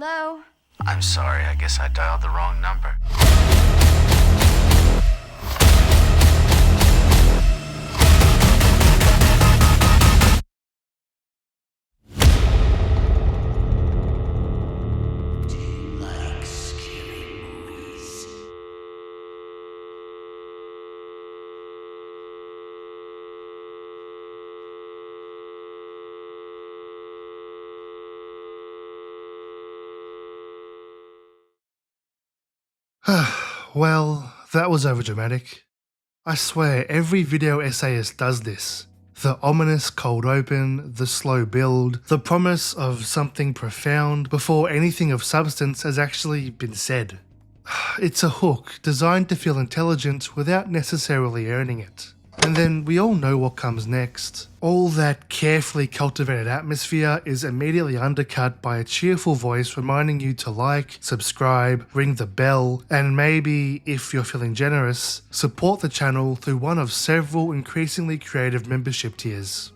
Hello? I'm sorry, I guess I dialed the wrong number. Well, that was overdramatic. I swear every video essayist does this. The ominous cold open, the slow build, the promise of something profound before anything of substance has actually been said. It's a hook designed to feel intelligent without necessarily earning it. And then we all know what comes next. All that carefully cultivated atmosphere is immediately undercut by a cheerful voice reminding you to like, subscribe, ring the bell, and maybe, if you're feeling generous, support the channel through one of several increasingly creative membership tiers.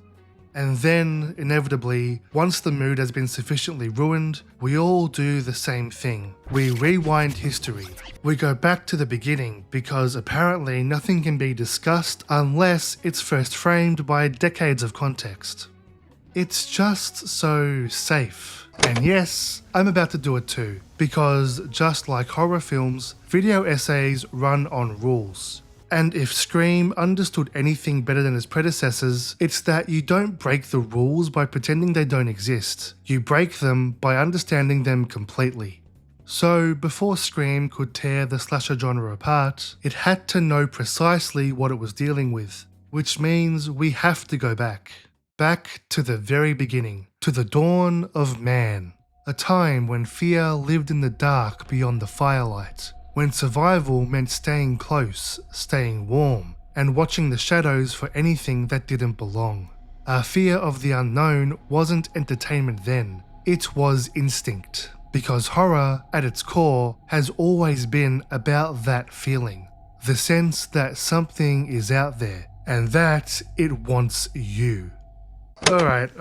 And then, inevitably, once the mood has been sufficiently ruined, we all do the same thing. We rewind history. We go back to the beginning because apparently nothing can be discussed unless it's first framed by decades of context. It's just so safe. And yes, I'm about to do it too, because just like horror films, video essays run on rules. And if Scream understood anything better than its predecessors, it's that you don't break the rules by pretending they don't exist. You break them by understanding them completely. So before Scream could tear the slasher genre apart, it had to know precisely what it was dealing with, which means we have to go back. Back to the very beginning, to the dawn of man. A time when fear lived in the dark beyond the firelight. When survival meant staying close, staying warm, and watching the shadows for anything that didn't belong. Our fear of the unknown wasn't entertainment then, it was instinct. Because horror, at its core, has always been about that feeling. The sense that something is out there, and that it wants you. Alright,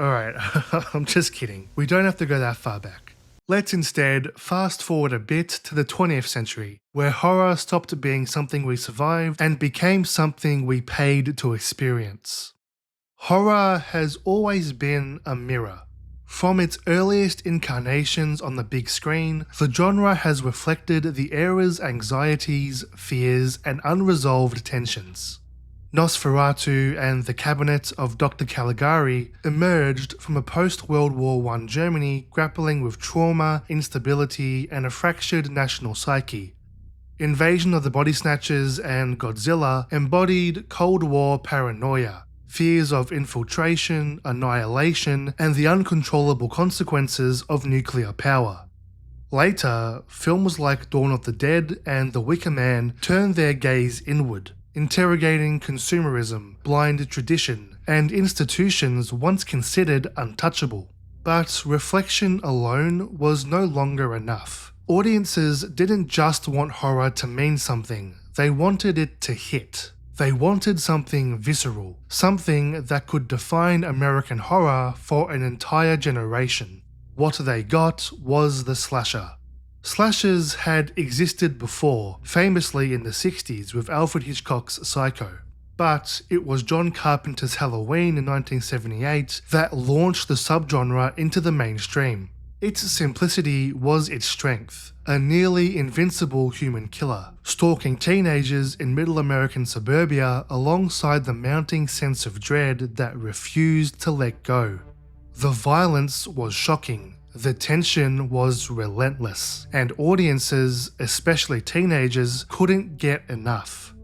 I'm just kidding. We don't have to go that far back. Let's instead fast forward a bit to the 20th century, where horror stopped being something we survived and became something we paid to experience. Horror has always been a mirror. From its earliest incarnations on the big screen, the genre has reflected the era's anxieties, fears, and unresolved tensions. Nosferatu and the Cabinet of Dr. Caligari emerged from a post-World War I Germany grappling with trauma, instability, and a fractured national psyche. Invasion of the Body Snatchers and Godzilla embodied Cold War paranoia, fears of infiltration, annihilation, and the uncontrollable consequences of nuclear power. Later, films like Dawn of the Dead and The Wicker Man turned their gaze inward, interrogating consumerism, blind tradition, and institutions once considered untouchable. But reflection alone was no longer enough. Audiences didn't just want horror to mean something, they wanted it to hit. They wanted something visceral, something that could define American horror for an entire generation. What they got was the slasher. Slashers had existed before, famously in the 60s with Alfred Hitchcock's Psycho. But it was John Carpenter's Halloween in 1978 that launched the subgenre into the mainstream. Its simplicity was its strength, a nearly invincible human killer, stalking teenagers in middle American suburbia alongside the mounting sense of dread that refused to let go. The violence was shocking. The tension was relentless, and audiences, especially teenagers, couldn't get enough.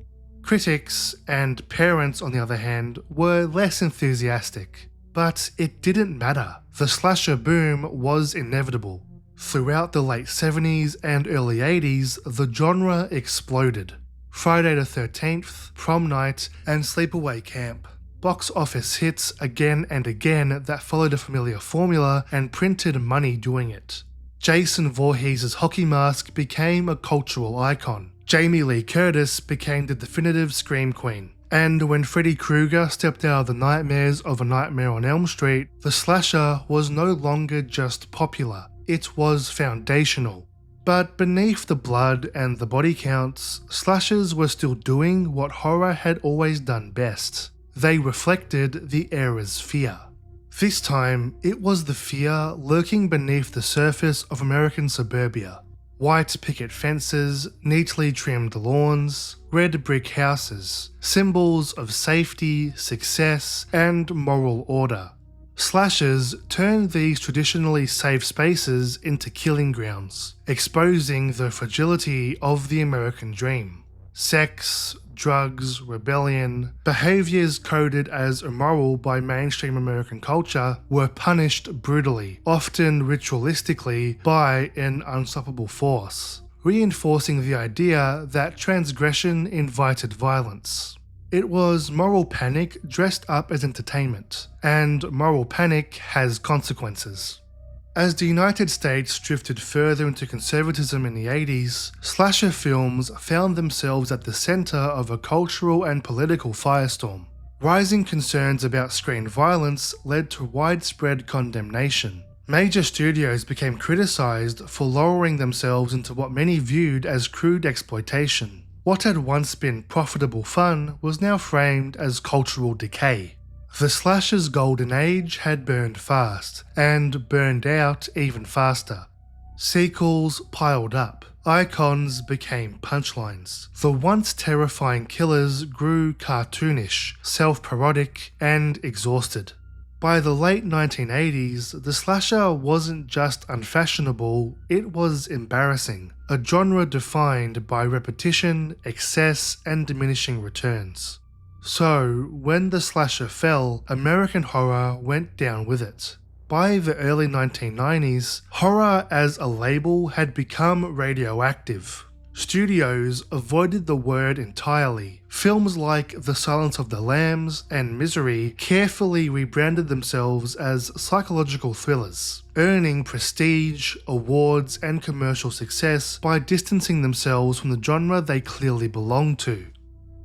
Critics, and parents on the other hand, were less enthusiastic. But it didn't matter. The slasher boom was inevitable. Throughout the late 70s and early 80s, the genre exploded. Friday the 13th, Prom Night, and Sleepaway Camp. Box office hits again and again that followed a familiar formula and printed money doing it. Jason Voorhees' hockey mask became a cultural icon. Jamie Lee Curtis became the definitive Scream Queen. And when Freddy Krueger stepped out of the nightmares of A Nightmare on Elm Street, the slasher was no longer just popular, it was foundational. But beneath the blood and the body counts, slashers were still doing what horror had always done best. They reflected the era's fear. This time, it was the fear lurking beneath the surface of American suburbia. White picket fences, neatly trimmed lawns, red brick houses, symbols of safety, success, and moral order. Slashers turned these traditionally safe spaces into killing grounds, exposing the fragility of the American dream. Sex, drugs, rebellion, behaviors coded as immoral by mainstream American culture were punished brutally, often ritualistically, by an unstoppable force, reinforcing the idea that transgression invited violence. It was moral panic dressed up as entertainment, and moral panic has consequences. As the United States drifted further into conservatism in the 80s, slasher films found themselves at the center of a cultural and political firestorm. Rising concerns about screen violence led to widespread condemnation. Major studios became criticized for lowering themselves into what many viewed as crude exploitation. What had once been profitable fun was now framed as cultural decay. The slasher's golden age had burned fast, and burned out even faster. Sequels piled up, icons became punchlines. The once terrifying killers grew cartoonish, self-parodic, and exhausted. By the late 1980s, the slasher wasn't just unfashionable, it was embarrassing. A genre defined by repetition, excess, and diminishing returns. So, when the slasher fell, American horror went down with it. By the early 1990s, horror as a label had become radioactive. Studios avoided the word entirely. Films like The Silence of the Lambs and Misery carefully rebranded themselves as psychological thrillers, earning prestige, awards, and commercial success by distancing themselves from the genre they clearly belonged to.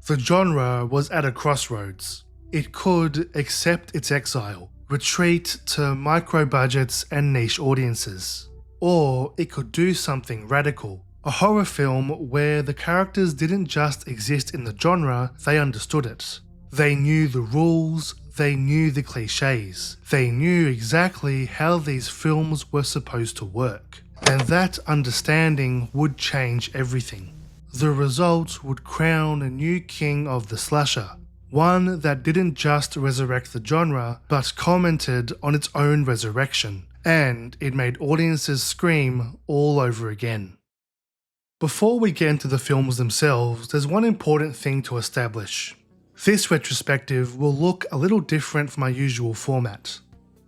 The genre was at a crossroads. It could accept its exile, retreat to micro-budgets and niche audiences. Or it could do something radical. A horror film where the characters didn't just exist in the genre, they understood it. They knew the rules, they knew the cliches, they knew exactly how these films were supposed to work. And that understanding would change everything. The result would crown a new king of the slasher, one that didn't just resurrect the genre, but commented on its own resurrection, and it made audiences scream all over again. Before we get into the films themselves, there's one important thing to establish. This retrospective will look a little different from my usual format.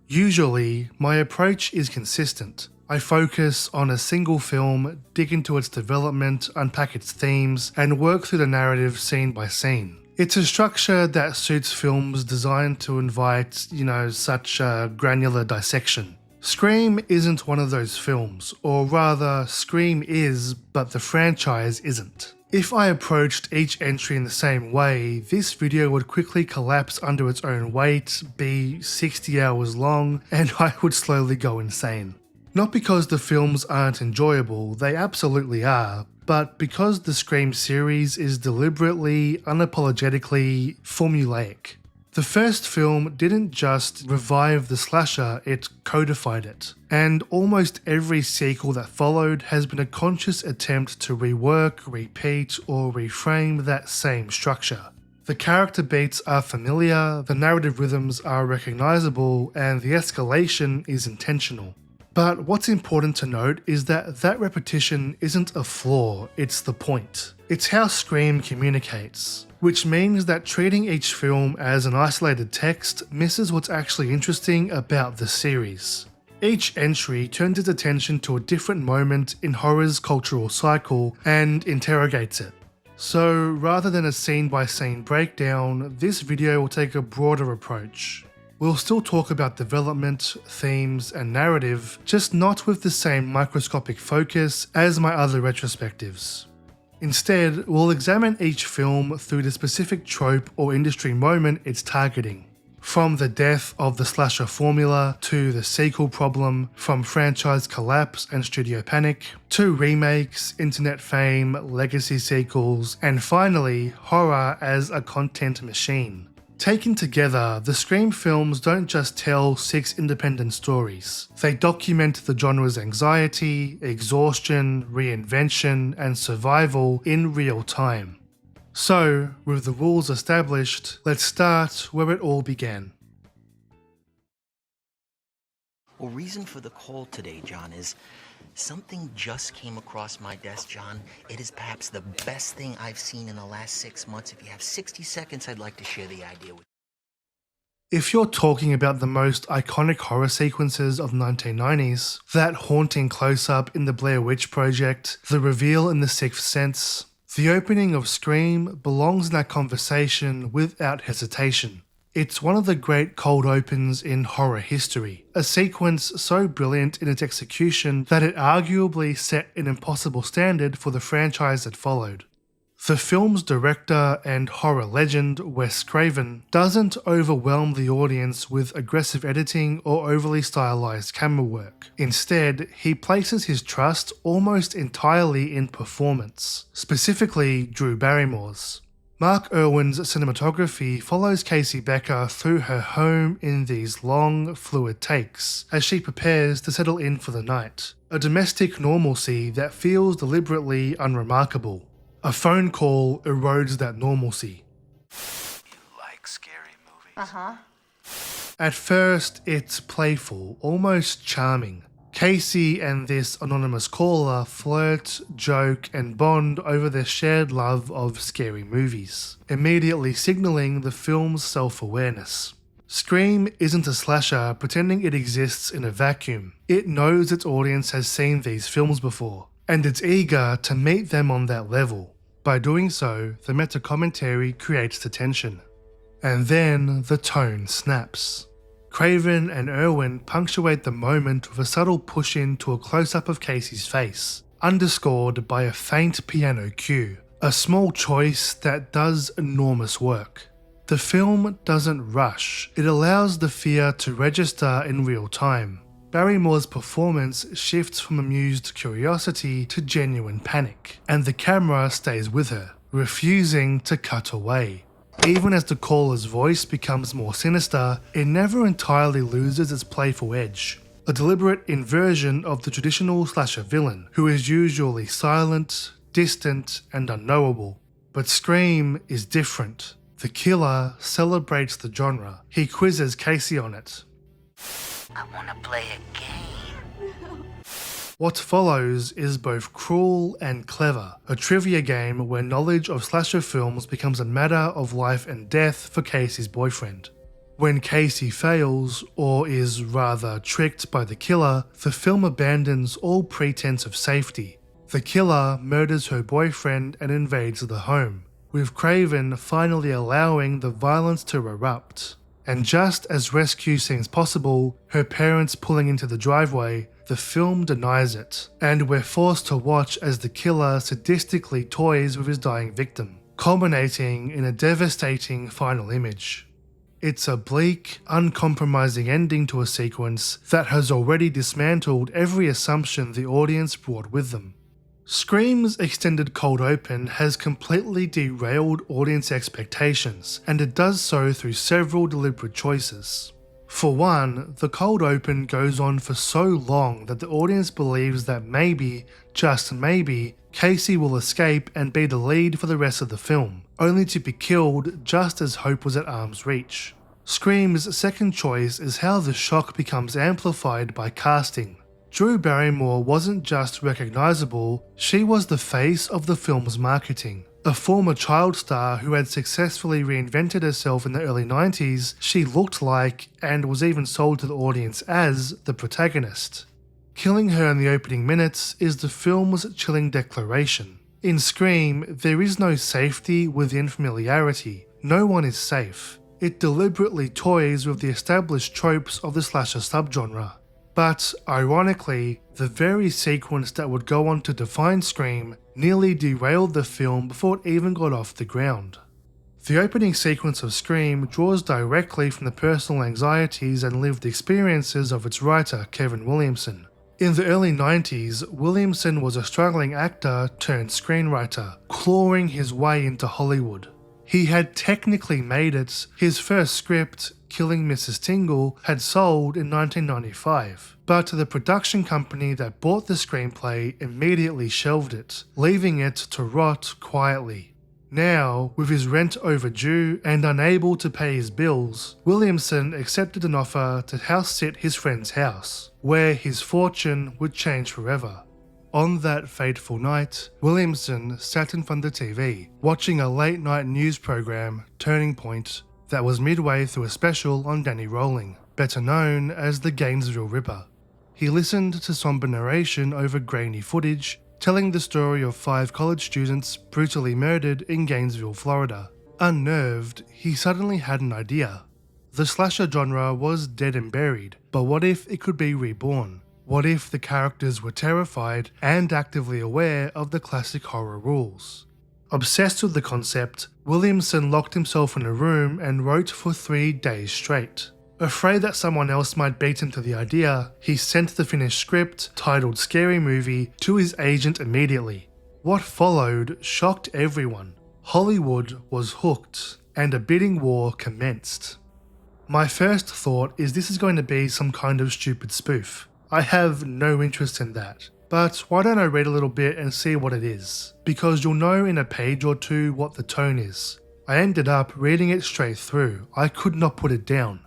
Usually, my approach is consistent. I focus on a single film, dig into its development, unpack its themes, and work through the narrative scene by scene. It's a structure that suits films designed to invite, such granular dissection. Scream isn't one of those films, or rather, Scream is, but the franchise isn't. If I approached each entry in the same way, this video would quickly collapse under its own weight, be 60 hours long, and I would slowly go insane. Not because the films aren't enjoyable, they absolutely are, but because the Scream series is deliberately, unapologetically formulaic. The first film didn't just revive the slasher, it codified it. And almost every sequel that followed has been a conscious attempt to rework, repeat, or reframe that same structure. The character beats are familiar, the narrative rhythms are recognizable, and the escalation is intentional. But what's important to note is that repetition isn't a flaw, it's the point. It's how Scream communicates, which means that treating each film as an isolated text misses what's actually interesting about the series. Each entry turns its attention to a different moment in horror's cultural cycle and interrogates it. So rather than a scene-by-scene breakdown, this video will take a broader approach. We'll still talk about development, themes, and narrative, just not with the same microscopic focus as my other retrospectives. Instead, we'll examine each film through the specific trope or industry moment it's targeting. From the death of the slasher formula to the sequel problem, from franchise collapse and studio panic, to remakes, internet fame, legacy sequels, and finally, horror as a content machine. Taken together, the Scream films don't just tell 6 independent stories. They document the genre's anxiety, exhaustion, reinvention, and survival in real time. So, with the rules established, let's start where it all began. Well, reason for the call today, John, is something just came across my desk, John. It is perhaps the best thing I've seen in the last 6 months. If you have 60 seconds, I'd like to share the idea with you. If you're talking about the most iconic horror sequences of the 1990s, that haunting close-up in the Blair Witch Project, the reveal in The Sixth Sense, the opening of Scream belongs in that conversation without hesitation. It's one of the great cold opens in horror history, a sequence so brilliant in its execution that it arguably set an impossible standard for the franchise that followed. The film's director and horror legend, Wes Craven, doesn't overwhelm the audience with aggressive editing or overly stylized camera work. Instead, he places his trust almost entirely in performance, specifically Drew Barrymore's. Mark Irwin's cinematography follows Casey Becker through her home in these long, fluid takes as she prepares to settle in for the night, a domestic normalcy that feels deliberately unremarkable. A phone call erodes that normalcy. You like scary movies? At first, it's playful, almost charming. Casey and this anonymous caller flirt, joke, and bond over their shared love of scary movies, immediately signaling the film's self-awareness. Scream isn't a slasher pretending it exists in a vacuum. It knows its audience has seen these films before, and it's eager to meet them on that level. By doing so, the meta-commentary creates the tension. And then the tone snaps. Craven and Irwin punctuate the moment with a subtle push in to a close-up of Casey's face, underscored by a faint piano cue, a small choice that does enormous work. The film doesn't rush, it allows the fear to register in real time. Barrymore's performance shifts from amused curiosity to genuine panic, and the camera stays with her, refusing to cut away. Even as the caller's voice becomes more sinister, it never entirely loses its playful edge. A deliberate inversion of the traditional slasher villain, who is usually silent, distant, and unknowable. But Scream is different. The killer celebrates the genre. He quizzes Casey on it. I want to play a game. What follows is both cruel and clever, a trivia game where knowledge of slasher films becomes a matter of life and death for Casey's boyfriend. When Casey fails, or is rather tricked by the killer, the film abandons all pretense of safety. The killer murders her boyfriend and invades the home, with Craven finally allowing the violence to erupt. And just as rescue seems possible, her parents pulling into the driveway, the film denies it, and we're forced to watch as the killer sadistically toys with his dying victim, culminating in a devastating final image. It's a bleak, uncompromising ending to a sequence that has already dismantled every assumption the audience brought with them. Scream's extended cold open has completely derailed audience expectations, and it does so through several deliberate choices. For one, the cold open goes on for so long that the audience believes that maybe, just maybe, Casey will escape and be the lead for the rest of the film, only to be killed just as hope was at arm's reach. Scream's second choice is how the shock becomes amplified by casting. Drew Barrymore wasn't just recognisable, she was the face of the film's marketing. A former child star who had successfully reinvented herself in the early 90s, she looked like, and was even sold to the audience as, the protagonist. Killing her in the opening minutes is the film's chilling declaration. In Scream, there is no safety within familiarity. No one is safe. It deliberately toys with the established tropes of the slasher subgenre. But, ironically, the very sequence that would go on to define Scream nearly derailed the film before it even got off the ground. The opening sequence of Scream draws directly from the personal anxieties and lived experiences of its writer, Kevin Williamson. In the early 90s, Williamson was a struggling actor turned screenwriter, clawing his way into Hollywood. He had technically made it. His first script, Killing Mrs. Tingle, had sold in 1995, but the production company that bought the screenplay immediately shelved it, leaving it to rot quietly. Now, with his rent overdue and unable to pay his bills, Williamson accepted an offer to house-sit his friend's house, where his fortune would change forever. On that fateful night, Williamson sat in front of the TV, watching a late-night news program, Turning Point, that was midway through a special on Danny Rolling, better known as the Gainesville Ripper. He listened to somber narration over grainy footage, telling the story of 5 college students brutally murdered in Gainesville, Florida. Unnerved, he suddenly had an idea. The slasher genre was dead and buried, but what if it could be reborn? What if the characters were terrified and actively aware of the classic horror rules? Obsessed with the concept, Williamson locked himself in a room and wrote for 3 days straight. Afraid that someone else might beat him to the idea, he sent the finished script, titled Scary Movie, to his agent immediately. What followed shocked everyone. Hollywood was hooked, and a bidding war commenced. My first thought is this is going to be some kind of stupid spoof. I have no interest in that. But why don't I read a little bit and see what it is? Because you'll know in a page or two what the tone is. I ended up reading it straight through. I could not put it down.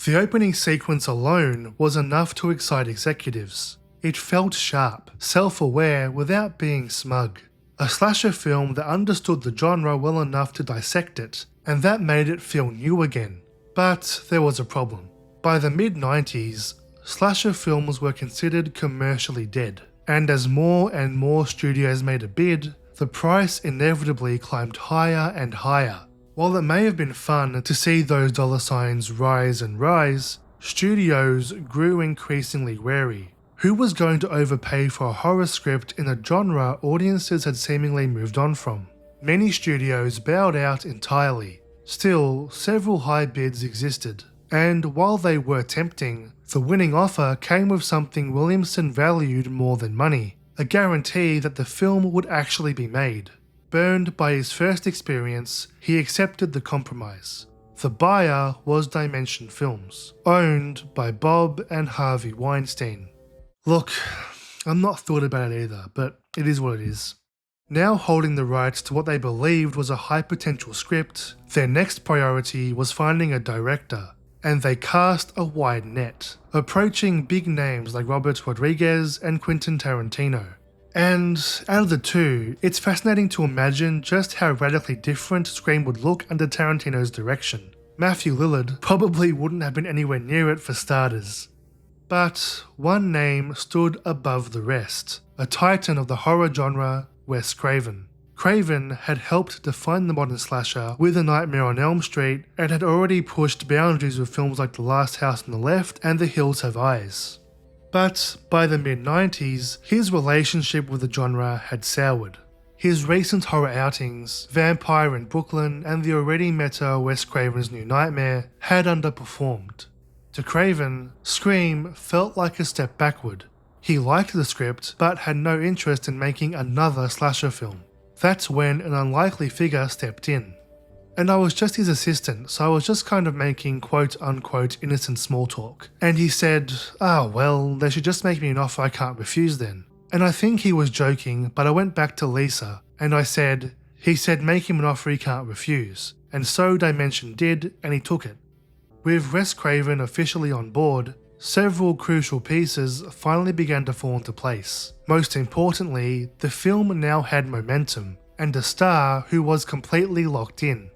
The opening sequence alone was enough to excite executives. It felt sharp, self-aware without being smug. A slasher film that understood the genre well enough to dissect it, and that made it feel new again. But there was a problem. By the mid-90s, slasher films were considered commercially dead, and as more and more studios made a bid, the price inevitably climbed higher and higher. While it may have been fun to see those dollar signs rise and rise, studios grew increasingly wary. Who was going to overpay for a horror script in a genre audiences had seemingly moved on from? Many studios bowed out entirely. Still, several high bids existed, and while they were tempting, the winning offer came with something Williamson valued more than money, a guarantee that the film would actually be made. Burned by his first experience, he accepted the compromise. The buyer was Dimension Films, owned by Bob and Harvey Weinstein. Look, I'm not thrilled about it either, but it is what it is. Now holding the rights to what they believed was a high potential script, their next priority was finding a director, and they cast a wide net, approaching big names like Robert Rodriguez and Quentin Tarantino. And out of the two, it's fascinating to imagine just how radically different Scream would look under Tarantino's direction. Matthew Lillard probably wouldn't have been anywhere near it for starters. But one name stood above the rest, a titan of the horror genre, Wes Craven. Craven had helped define the modern slasher with A Nightmare on Elm Street and had already pushed boundaries with films like The Last House on the Left and The Hills Have Eyes. But by the mid-90s, his relationship with the genre had soured. His recent horror outings, Vampire in Brooklyn and the already meta Wes Craven's New Nightmare, had underperformed. To Craven, Scream felt like a step backward. He liked the script, but had no interest in making another slasher film. That's when an unlikely figure stepped in. And I was just his assistant, so I was just kind of making quote-unquote innocent small talk. And he said, well, they should just make me an offer I can't refuse then. And I think he was joking, but I went back to Lisa, and I said, he said make him an offer he can't refuse. And so Dimension did, and he took it. With Wes Craven officially on board, several crucial pieces finally began to fall into place. Most importantly, the film now had momentum, and a star who was completely locked in.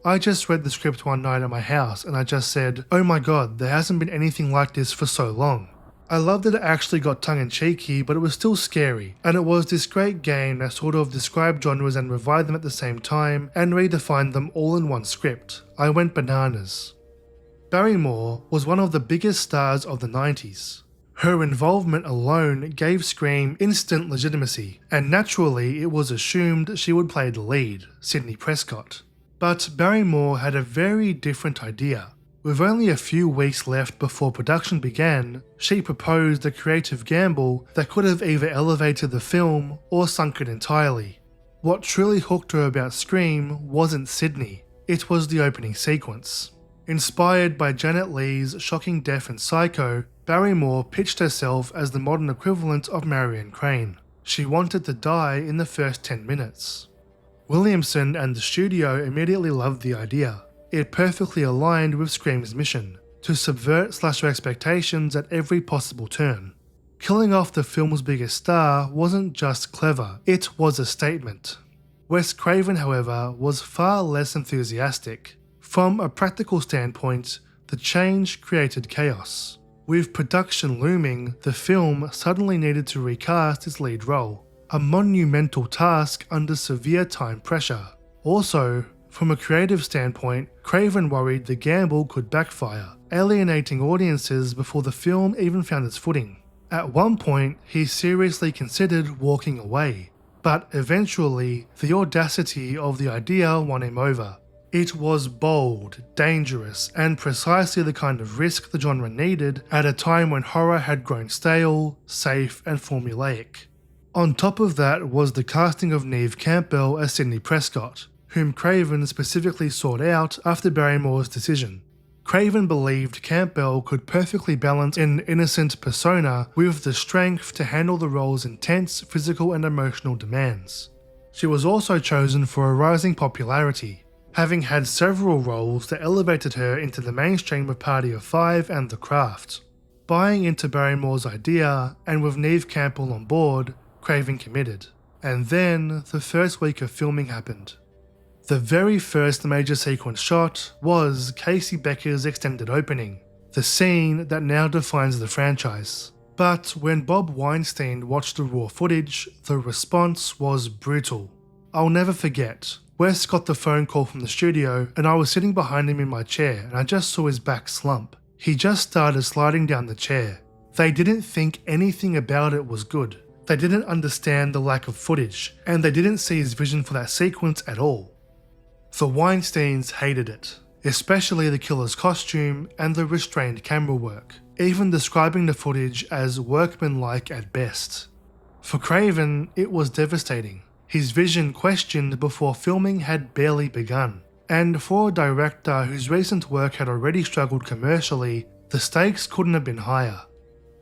I just read the script one night at my house and I just said, oh my god, there hasn't been anything like this for so long. I loved that it actually got tongue-in-cheeky, but it was still scary, and it was this great game that sort of described genres and revived them at the same time and redefined them all in one script. I went bananas. Barrymore was one of the biggest stars of the 90s. Her involvement alone gave Scream instant legitimacy, and naturally it was assumed she would play the lead, Sidney Prescott. But Barrymore had a very different idea. With only a few weeks left before production began, she proposed a creative gamble that could have either elevated the film or sunk it entirely. What truly hooked her about Scream wasn't Sydney, it was the opening sequence. Inspired by Janet Leigh's shocking death in Psycho, Barrymore pitched herself as the modern equivalent of Marion Crane. She wanted to die in the first 10 minutes. Williamson and the studio immediately loved the idea. It perfectly aligned with Scream's mission, to subvert slasher expectations at every possible turn. Killing off the film's biggest star wasn't just clever, it was a statement. Wes Craven, however, was far less enthusiastic. From a practical standpoint, the change created chaos. With production looming, the film suddenly needed to recast its lead role, a monumental task under severe time pressure. Also, from a creative standpoint, Craven worried the gamble could backfire, alienating audiences before the film even found its footing. At one point, he seriously considered walking away, but eventually, the audacity of the idea won him over. It was bold, dangerous, and precisely the kind of risk the genre needed at a time when horror had grown stale, safe, and formulaic. On top of that was the casting of Neve Campbell as Sidney Prescott, whom Craven specifically sought out after Barrymore's decision. Craven believed Campbell could perfectly balance an innocent persona with the strength to handle the role's intense physical and emotional demands. She was also chosen for a rising popularity, having had several roles that elevated her into the mainstream of Party of Five and The Craft. Buying into Barrymore's idea, and with Neve Campbell on board, Craven committed. And then, the first week of filming happened. The very first major sequence shot was Casey Becker's extended opening, the scene that now defines the franchise. But when Bob Weinstein watched the raw footage, the response was brutal. I'll never forget, Wes got the phone call from the studio and I was sitting behind him in my chair and I just saw his back slump. He just started sliding down the chair. They didn't think anything about it was good. They didn't understand the lack of footage, and they didn't see his vision for that sequence at all. The Weinsteins hated it, especially the killer's costume and the restrained camera work, even describing the footage as workmanlike at best. For Craven, it was devastating. His vision questioned before filming had barely begun, and for a director whose recent work had already struggled commercially, the stakes couldn't have been higher.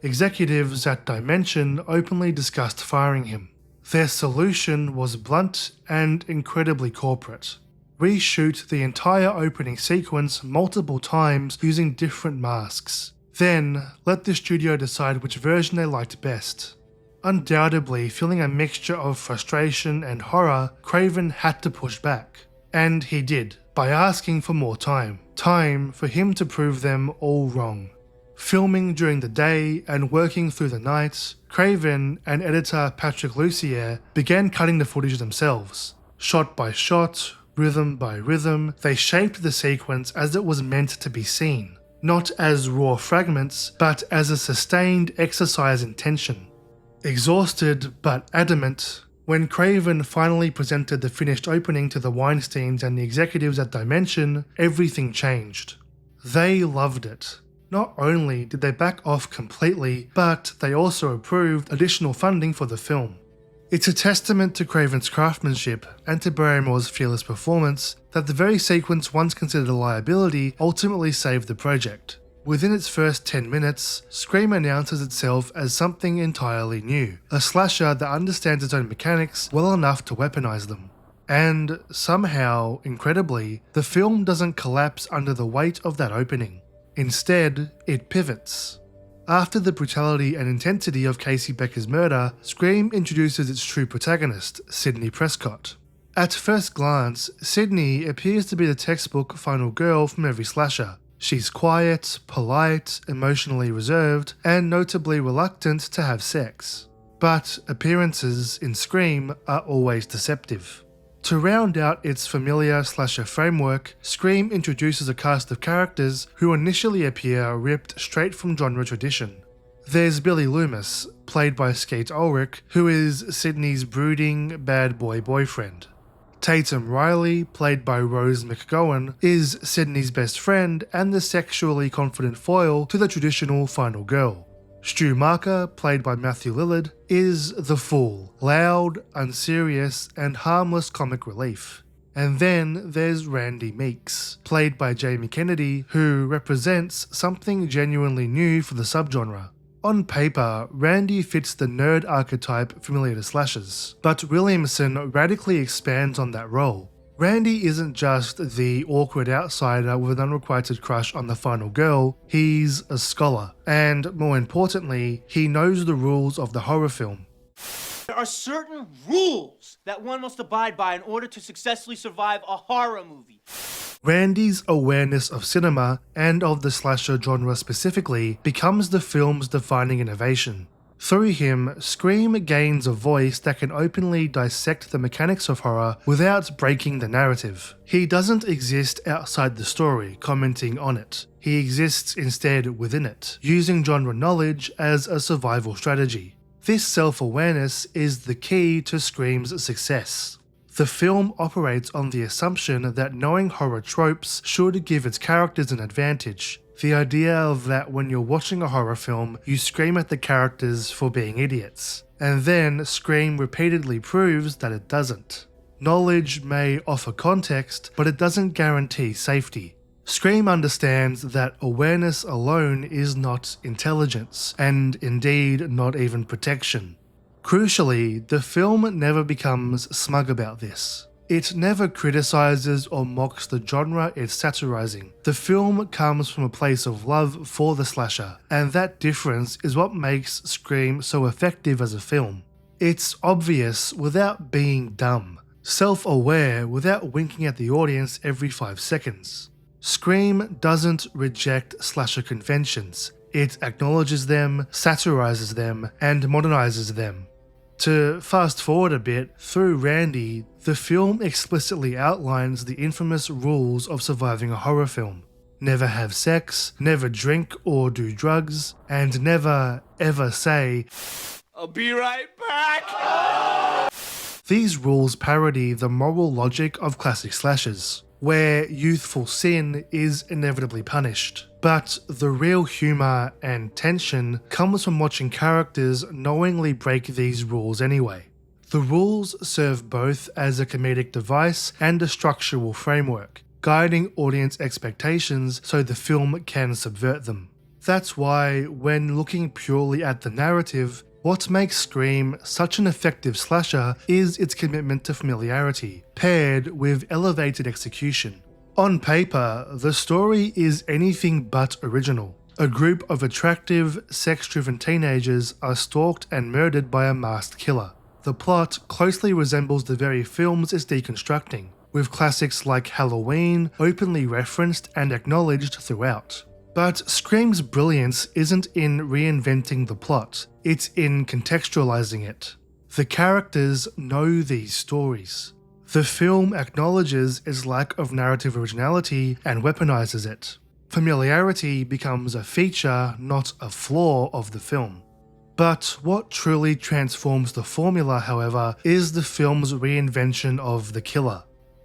Executives at Dimension openly discussed firing him. Their solution was blunt and incredibly corporate. Reshoot the entire opening sequence multiple times using different masks. Then, let the studio decide which version they liked best. Undoubtedly feeling a mixture of frustration and horror, Craven had to push back. And he did, by asking for more time. Time for him to prove them all wrong. Filming during the day and working through the night, Craven and editor Patrick Lussier began cutting the footage themselves. Shot by shot, rhythm by rhythm, they shaped the sequence as it was meant to be seen. Not as raw fragments, but as a sustained exercise in tension. Exhausted but adamant, when Craven finally presented the finished opening to the Weinsteins and the executives at Dimension, everything changed. They loved it. Not only did they back off completely, but they also approved additional funding for the film. It's a testament to Craven's craftsmanship and to Barrymore's fearless performance that the very sequence once considered a liability ultimately saved the project. Within its first 10 minutes, Scream announces itself as something entirely new, a slasher that understands its own mechanics well enough to weaponize them. And somehow, incredibly, the film doesn't collapse under the weight of that opening. Instead, it pivots. After the brutality and intensity of Casey Becker's murder, Scream introduces its true protagonist, Sidney Prescott. At first glance, Sidney appears to be the textbook final girl from every slasher. She's quiet, polite, emotionally reserved, and notably reluctant to have sex. But appearances in Scream are always deceptive. To round out its familiar slasher framework, Scream introduces a cast of characters who initially appear ripped straight from genre tradition. There's Billy Loomis, played by Skeet Ulrich, who is Sidney's brooding, bad boy boyfriend. Tatum Riley, played by Rose McGowan, is Sydney's best friend and the sexually confident foil to the traditional final girl. Stu Marker, played by Matthew Lillard, is the fool, loud, unserious, and harmless comic relief. And then there's Randy Meeks, played by Jamie Kennedy, who represents something genuinely new for the subgenre. On paper, Randy fits the nerd archetype familiar to slashers, but Williamson radically expands on that role. Randy isn't just the awkward outsider with an unrequited crush on the final girl, he's a scholar, and more importantly, he knows the rules of the horror film. There are certain rules that one must abide by in order to successfully survive a horror movie. Randy's awareness of cinema, and of the slasher genre specifically, becomes the film's defining innovation. Through him, Scream gains a voice that can openly dissect the mechanics of horror without breaking the narrative. He doesn't exist outside the story, commenting on it. He exists instead within it, using genre knowledge as a survival strategy. This self-awareness is the key to Scream's success. The film operates on the assumption that knowing horror tropes should give its characters an advantage. The idea of that when you're watching a horror film, you scream at the characters for being idiots. And then Scream repeatedly proves that it doesn't. Knowledge may offer context, but it doesn't guarantee safety. Scream understands that awareness alone is not intelligence, and indeed not even protection. Crucially, the film never becomes smug about this. It never criticizes or mocks the genre it's satirizing. The film comes from a place of love for the slasher, and that difference is what makes Scream so effective as a film. It's obvious without being dumb, self-aware without winking at the audience every 5 seconds. Scream doesn't reject slasher conventions. It acknowledges them, satirizes them, and modernizes them. To fast forward a bit, through Randy, the film explicitly outlines the infamous rules of surviving a horror film. Never have sex, never drink or do drugs, and never ever say, "I'll be right back." These rules parody the moral logic of classic slashers, where youthful sin is inevitably punished. But the real humour and tension comes from watching characters knowingly break these rules anyway. The rules serve both as a comedic device and a structural framework, guiding audience expectations so the film can subvert them. That's why, when looking purely at the narrative, what makes Scream such an effective slasher is its commitment to familiarity, paired with elevated execution. On paper, the story is anything but original. A group of attractive, sex-driven teenagers are stalked and murdered by a masked killer. The plot closely resembles the very films it's deconstructing, with classics like Halloween openly referenced and acknowledged throughout. But Scream's brilliance isn't in reinventing the plot, it's in contextualizing it. The characters know these stories. The film acknowledges its lack of narrative originality and weaponizes it. Familiarity becomes a feature, not a flaw of the film. But what truly transforms the formula, however, is the film's reinvention of the killer.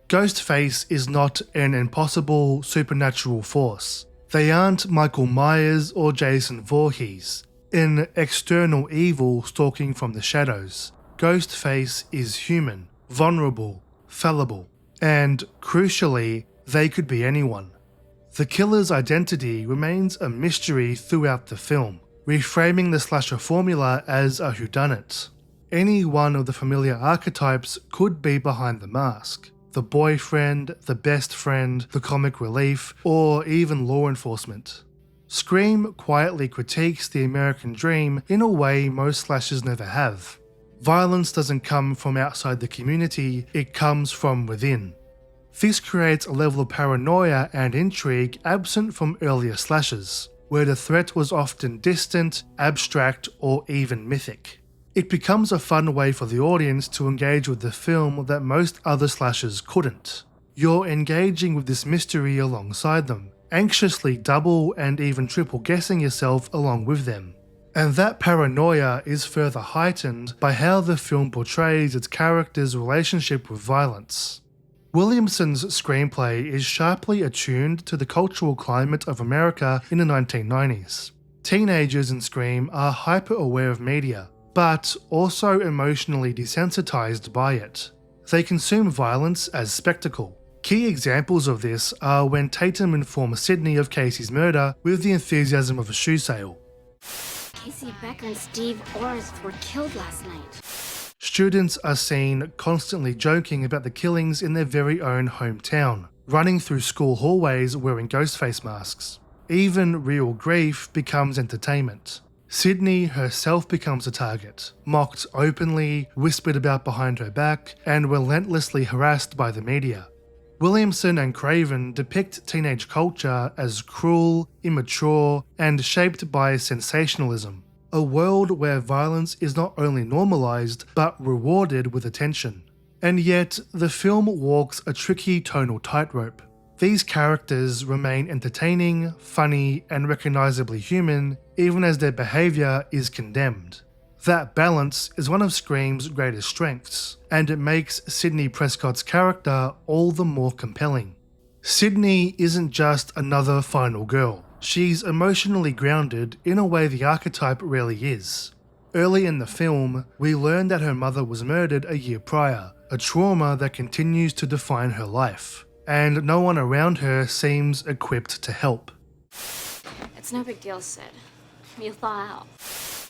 Ghostface is not an impossible supernatural force. They aren't Michael Myers or Jason Voorhees, an external evil stalking from the shadows. Ghostface is human, vulnerable, fallible, and, crucially, they could be anyone. The killer's identity remains a mystery throughout the film, reframing the slasher formula as a whodunit. Any one of the familiar archetypes could be behind the mask. The boyfriend, the best friend, the comic relief, or even law enforcement. Scream quietly critiques the American dream in a way most slashers never have. Violence doesn't come from outside the community, it comes from within. This creates a level of paranoia and intrigue absent from earlier slashers, where the threat was often distant, abstract, or even mythic. It becomes a fun way for the audience to engage with the film that most other slashers couldn't. You're engaging with this mystery alongside them, anxiously double and even triple guessing yourself along with them. And that paranoia is further heightened by how the film portrays its character's relationship with violence. Williamson's screenplay is sharply attuned to the cultural climate of America in the 1990s. Teenagers in Scream are hyper-aware of media, but also emotionally desensitized by it. They consume violence as spectacle. Key examples of this are when Tatum informs Sydney of Casey's murder with the enthusiasm of a shoe sale. Casey Becker and Steve Orris were killed last night. Students are seen constantly joking about the killings in their very own hometown, running through school hallways wearing ghost face masks. Even real grief becomes entertainment. Sydney herself becomes a target, mocked openly, whispered about behind her back, and relentlessly harassed by the media. Williamson and Craven depict teenage culture as cruel, immature, and shaped by sensationalism. A world where violence is not only normalized, but rewarded with attention. And yet, the film walks a tricky tonal tightrope. These characters remain entertaining, funny, and recognizably human, even as their behavior is condemned. That balance is one of Scream's greatest strengths, and it makes Sidney Prescott's character all the more compelling. Sydney isn't just another final girl. She's emotionally grounded in a way the archetype rarely is. Early in the film, we learn that her mother was murdered a year prior, a trauma that continues to define her life, and no one around her seems equipped to help. It's no big deal, Sid. You'll thaw out.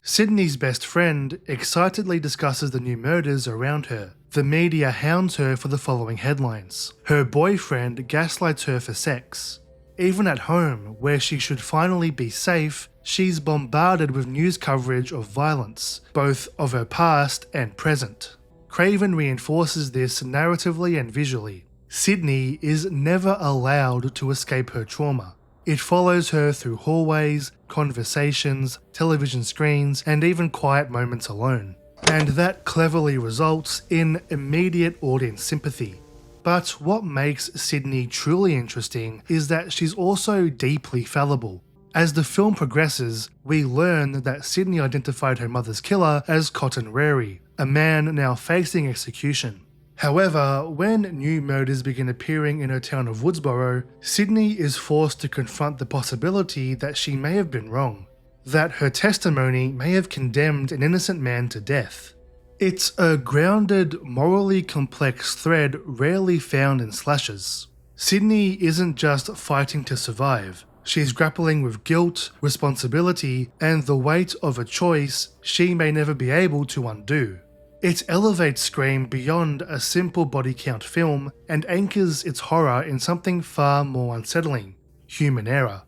Sydney's best friend excitedly discusses the new murders around her. The media hounds her for the following headlines. Her boyfriend gaslights her for sex. Even at home, where she should finally be safe, she's bombarded with news coverage of violence, both of her past and present. Craven reinforces this narratively and visually. Sydney is never allowed to escape her trauma. It follows her through hallways, conversations, television screens, and even quiet moments alone. And that cleverly results in immediate audience sympathy. But what makes Sydney truly interesting is that she's also deeply fallible. As the film progresses, we learn that Sydney identified her mother's killer as Cotton Rary, a man now facing execution. However, when new murders begin appearing in her town of Woodsboro, Sydney is forced to confront the possibility that she may have been wrong, that her testimony may have condemned an innocent man to death. It's a grounded, morally complex thread rarely found in slashers. Sydney isn't just fighting to survive, she's grappling with guilt, responsibility, and the weight of a choice she may never be able to undo. It elevates Scream beyond a simple body count film and anchors its horror in something far more unsettling: human error.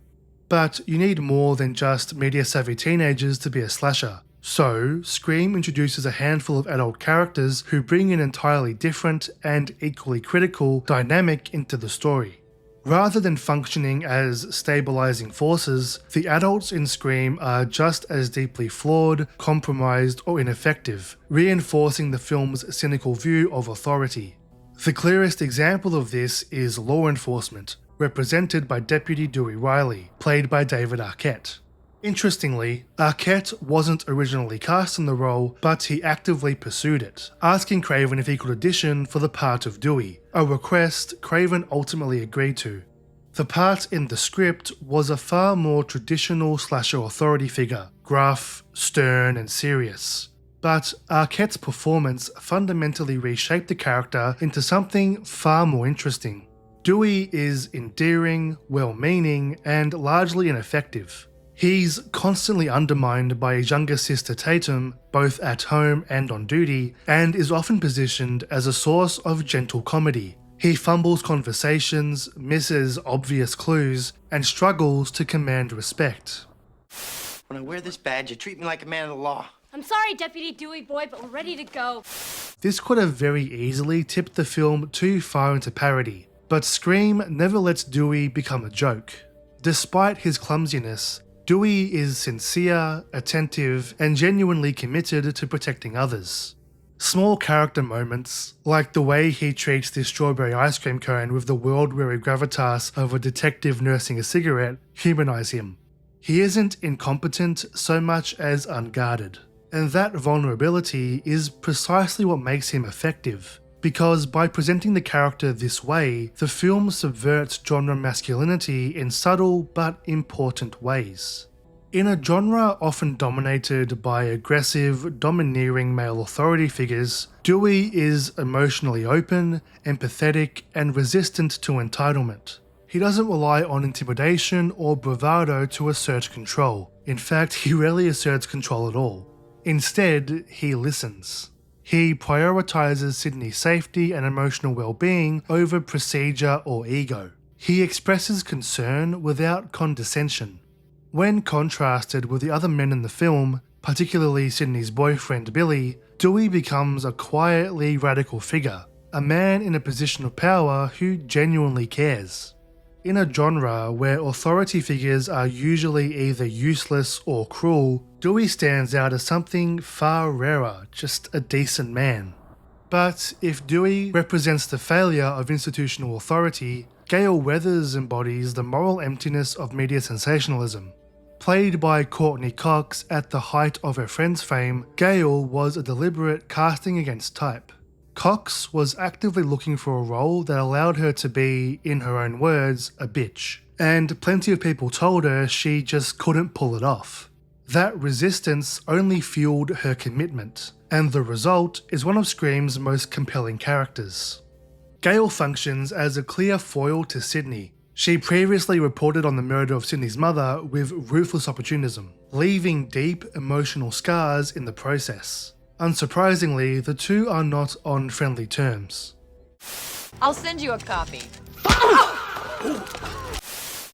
But you need more than just media-savvy teenagers to be a slasher. So, Scream introduces a handful of adult characters who bring an entirely different and equally critical dynamic into the story. Rather than functioning as stabilizing forces, the adults in Scream are just as deeply flawed, compromised, or ineffective, reinforcing the film's cynical view of authority. The clearest example of this is law enforcement, represented by Deputy Dewey Riley, played by David Arquette. Interestingly, Arquette wasn't originally cast in the role, but he actively pursued it, asking Craven if he could audition for the part of Dewey, a request Craven ultimately agreed to. The part in the script was a far more traditional slasher authority figure, gruff, stern, and serious. But Arquette's performance fundamentally reshaped the character into something far more interesting. Dewey is endearing, well-meaning, and largely ineffective. He's constantly undermined by his younger sister Tatum, both at home and on duty, and is often positioned as a source of gentle comedy. He fumbles conversations, misses obvious clues, and struggles to command respect. When I wear this badge, you treat me like a man of the law. I'm sorry, Deputy Dewey Boy, but we're ready to go. This could have very easily tipped the film too far into parody, but Scream never lets Dewey become a joke. Despite his clumsiness, Dewey is sincere, attentive, and genuinely committed to protecting others. Small character moments, like the way he treats the strawberry ice cream cone with the world-weary gravitas of a detective nursing a cigarette, humanize him. He isn't incompetent so much as unguarded, and that vulnerability is precisely what makes him effective. because by presenting the character this way, the film subverts genre masculinity in subtle but important ways. In a genre often dominated by aggressive, domineering male authority figures, Dewey is emotionally open, empathetic, and resistant to entitlement. He doesn't rely on intimidation or bravado to assert control. In fact, he rarely asserts control at all. Instead, he listens. He prioritizes Sydney's safety and emotional well-being over procedure or ego. He expresses concern without condescension. When contrasted with the other men in the film, particularly Sydney's boyfriend Billy, Dewey becomes a quietly radical figure, a man in a position of power who genuinely cares. In a genre where authority figures are usually either useless or cruel, Dewey stands out as something far rarer, just a decent man. But if Dewey represents the failure of institutional authority, Gale Weathers embodies the moral emptiness of media sensationalism. Played by Courtney Cox at the height of her Friends fame, Gale was a deliberate casting against type. Cox was actively looking for a role that allowed her to be, in her own words, a bitch, and plenty of people told her she just couldn't pull it off. That resistance only fueled her commitment, and the result is one of Scream's most compelling characters. Gale functions as a clear foil to Sydney. She previously reported on the murder of Sydney's mother with ruthless opportunism, leaving deep emotional scars in the process. Unsurprisingly, the two are not on friendly terms. I'll send you a copy.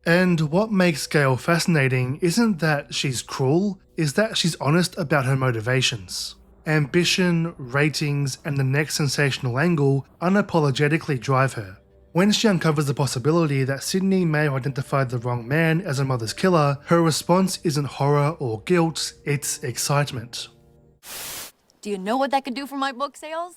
And what makes Gale fascinating isn't that she's cruel, is that she's honest about her motivations. Ambition, ratings, and the next sensational angle unapologetically drive her. When she uncovers the possibility that Sydney may have identified the wrong man as her mother's killer, her response isn't horror or guilt, it's excitement. Do you know what that could do for my book sales?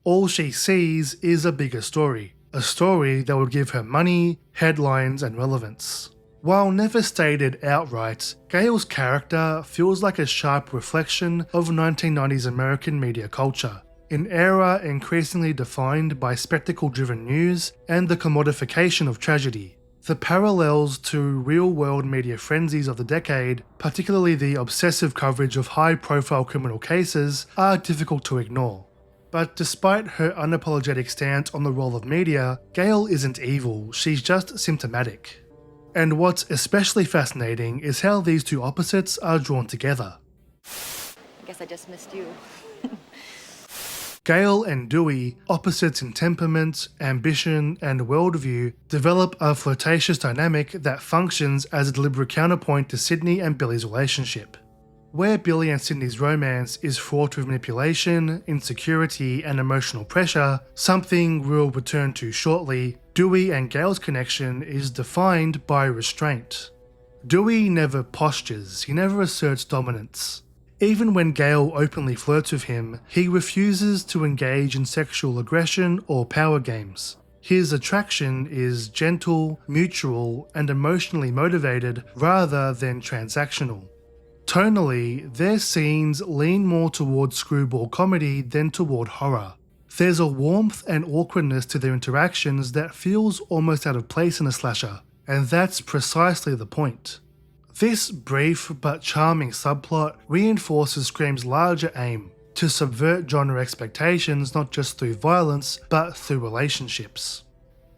All she sees is a bigger story, a story that would give her money, headlines, and relevance. While never stated outright, Gale's character feels like a sharp reflection of 1990s American media culture, an era increasingly defined by spectacle-driven news and the commodification of tragedy. The parallels to real-world media frenzies of the decade, particularly the obsessive coverage of high-profile criminal cases, are difficult to ignore. But despite her unapologetic stance on the role of media, Gale isn't evil, she's just symptomatic. And what's especially fascinating is how these two opposites are drawn together. I guess I just missed you. Gale and Dewey, opposites in temperament, ambition, and worldview, develop a flirtatious dynamic that functions as a deliberate counterpoint to Sydney and Billy's relationship. Where Billy and Sydney's romance is fraught with manipulation, insecurity, and emotional pressure, something we'll return to shortly, Dewey and Gale's connection is defined by restraint. Dewey never postures, he never asserts dominance. Even when Gale openly flirts with him, he refuses to engage in sexual aggression or power games. His attraction is gentle, mutual, and emotionally motivated rather than transactional. Tonally, their scenes lean more toward screwball comedy than toward horror. There's a warmth and awkwardness to their interactions that feels almost out of place in a slasher, and that's precisely the point. This brief but charming subplot reinforces Scream's larger aim, to subvert genre expectations not just through violence, but through relationships.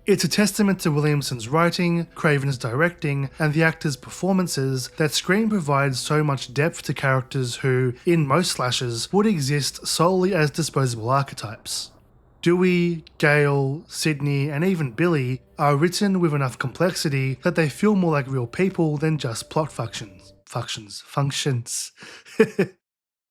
It's a testament to Williamson's writing, Craven's directing, and the actors' performances that Scream provides so much depth to characters who, in most slashers, would exist solely as disposable archetypes. Dewey, Gale, Sydney, and even Billy are written with enough complexity that they feel more like real people than just plot functions.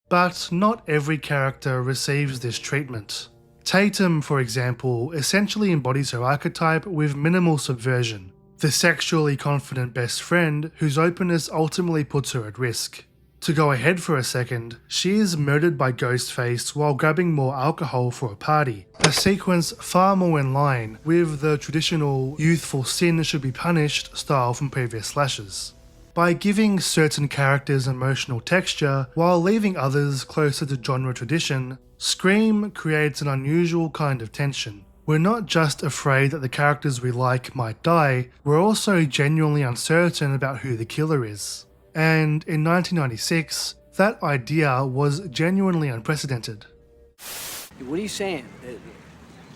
But not every character receives this treatment. Tatum, for example, essentially embodies her archetype with minimal subversion, the sexually confident best friend whose openness ultimately puts her at risk. To go ahead for a second, she is murdered by Ghostface while grabbing more alcohol for a party, a sequence far more in line with the traditional youthful sin should be punished style from previous slashers. by giving certain characters emotional texture while leaving others closer to genre tradition, Scream creates an unusual kind of tension. We're not just afraid that the characters we like might die, we're also genuinely uncertain about who the killer is. And in 1996, that idea was genuinely unprecedented. What are you saying?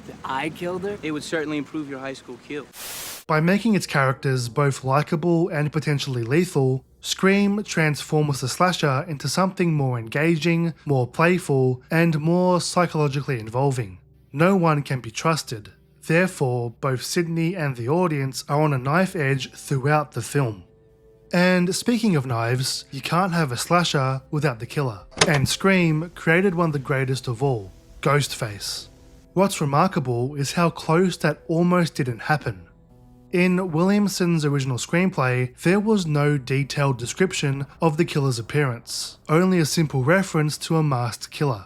That I killed her? It would certainly improve your high school kill. By making its characters both likable and potentially lethal, Scream transforms the slasher into something more engaging, more playful, and more psychologically involving. No one can be trusted. Therefore, both Sydney and the audience are on a knife edge throughout the film. And speaking of knives, you can't have a slasher without the killer. And Scream created one of the greatest of all, Ghostface. What's remarkable is how close that almost didn't happen. In Williamson's original screenplay, there was no detailed description of the killer's appearance, only a simple reference to a masked killer.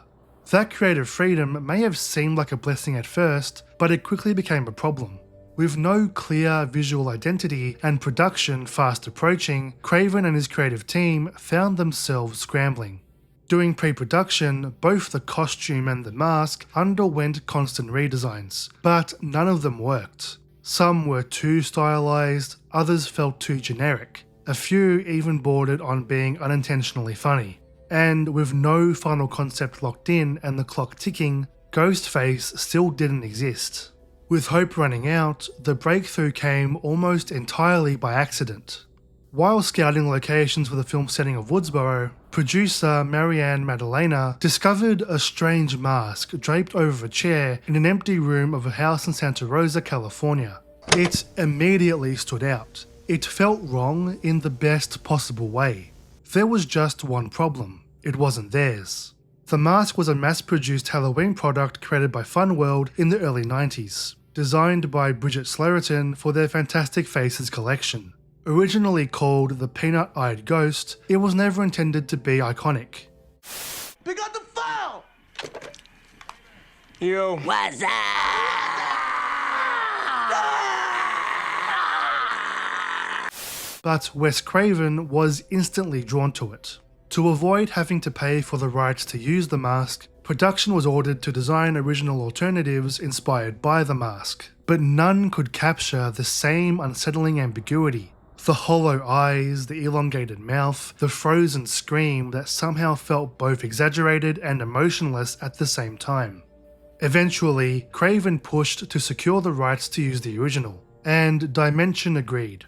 That creative freedom may have seemed like a blessing at first, but it quickly became a problem. With no clear visual identity and production fast approaching, Craven and his creative team found themselves scrambling. During pre-production, both the costume and the mask underwent constant redesigns, but none of them worked. Some were too stylized, others felt too generic. A few even bordered on being unintentionally funny. And with no final concept locked in and the clock ticking, Ghostface still didn't exist. With hope running out, the breakthrough came almost entirely by accident. While scouting locations for the film setting of Woodsboro, producer Marianne Maddalena discovered a strange mask draped over a chair in an empty room of a house in Santa Rosa, California. It immediately stood out. It felt wrong in the best possible way. There was just one problem. It wasn't theirs. The mask was a mass-produced Halloween product created by Funworld in the early 90s, designed by Bridget Slaughterton for their Fantastic Faces collection. Originally called the Peanut-Eyed Ghost, it was never intended to be iconic. Pick up the file! Yo. What's up? But Wes Craven was instantly drawn to it. To avoid having to pay for the rights to use the mask, production was ordered to design original alternatives inspired by the mask, but none could capture the same unsettling ambiguity. The hollow eyes, the elongated mouth, the frozen scream that somehow felt both exaggerated and emotionless at the same time. Eventually, Craven pushed to secure the rights to use the original, and Dimension agreed.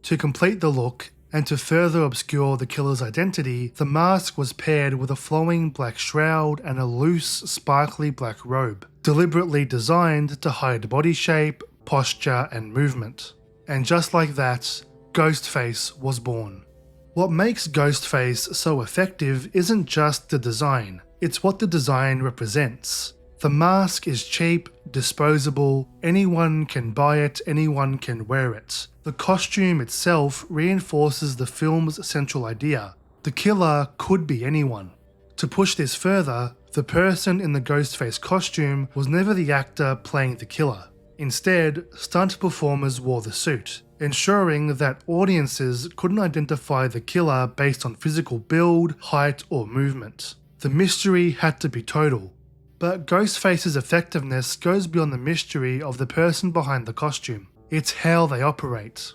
To complete the look, and to further obscure the killer's identity, the mask was paired with a flowing black shroud and a loose, sparkly black robe, deliberately designed to hide body shape, posture, and movement. And just like that, Ghostface was born. What makes Ghostface so effective isn't just the design, it's what the design represents. The mask is cheap, disposable, anyone can buy it, anyone can wear it. The costume itself reinforces the film's central idea. The killer could be anyone. To push this further, the person in the Ghostface costume was never the actor playing the killer. Instead, stunt performers wore the suit, ensuring that audiences couldn't identify the killer based on physical build, height, or movement. The mystery had to be total. But Ghostface's effectiveness goes beyond the mystery of the person behind the costume. It's how they operate.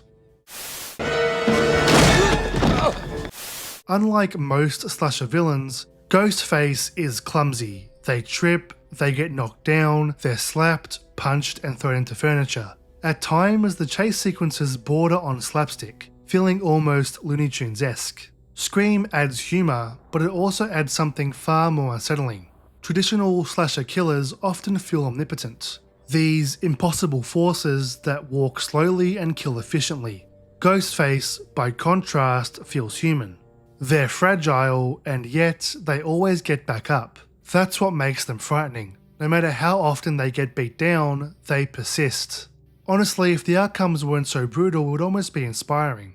Unlike most slasher villains, Ghostface is clumsy. They trip, they get knocked down, they're slapped, punched, and thrown into furniture. At times, the chase sequences border on slapstick, feeling almost Looney Tunes-esque. Scream adds humour, but it also adds something far more unsettling. Traditional slasher killers often feel omnipotent. These impossible forces that walk slowly and kill efficiently. Ghostface, by contrast, feels human. They're fragile, and yet they always get back up. That's what makes them frightening. No matter how often they get beat down, they persist. Honestly, if the outcomes weren't so brutal, it would almost be inspiring.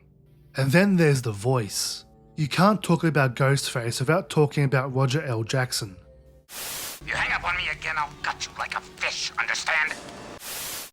And then there's the voice. You can't talk about Ghostface without talking about Roger L. Jackson. You hang up on me again, I'll gut you like a fish, understand?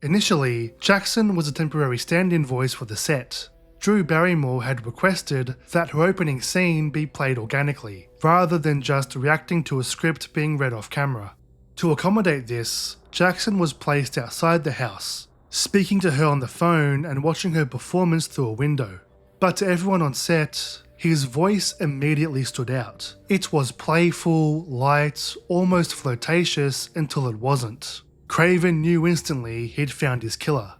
Initially, Jackson was a temporary stand-in voice for the set. Drew Barrymore had requested that her opening scene be played organically, rather than just reacting to a script being read off camera. To accommodate this, Jackson was placed outside the house, speaking to her on the phone and watching her performance through a window. But to everyone on set, his voice immediately stood out. It was playful, light, almost flirtatious until it wasn't. Craven knew instantly he'd found his killer.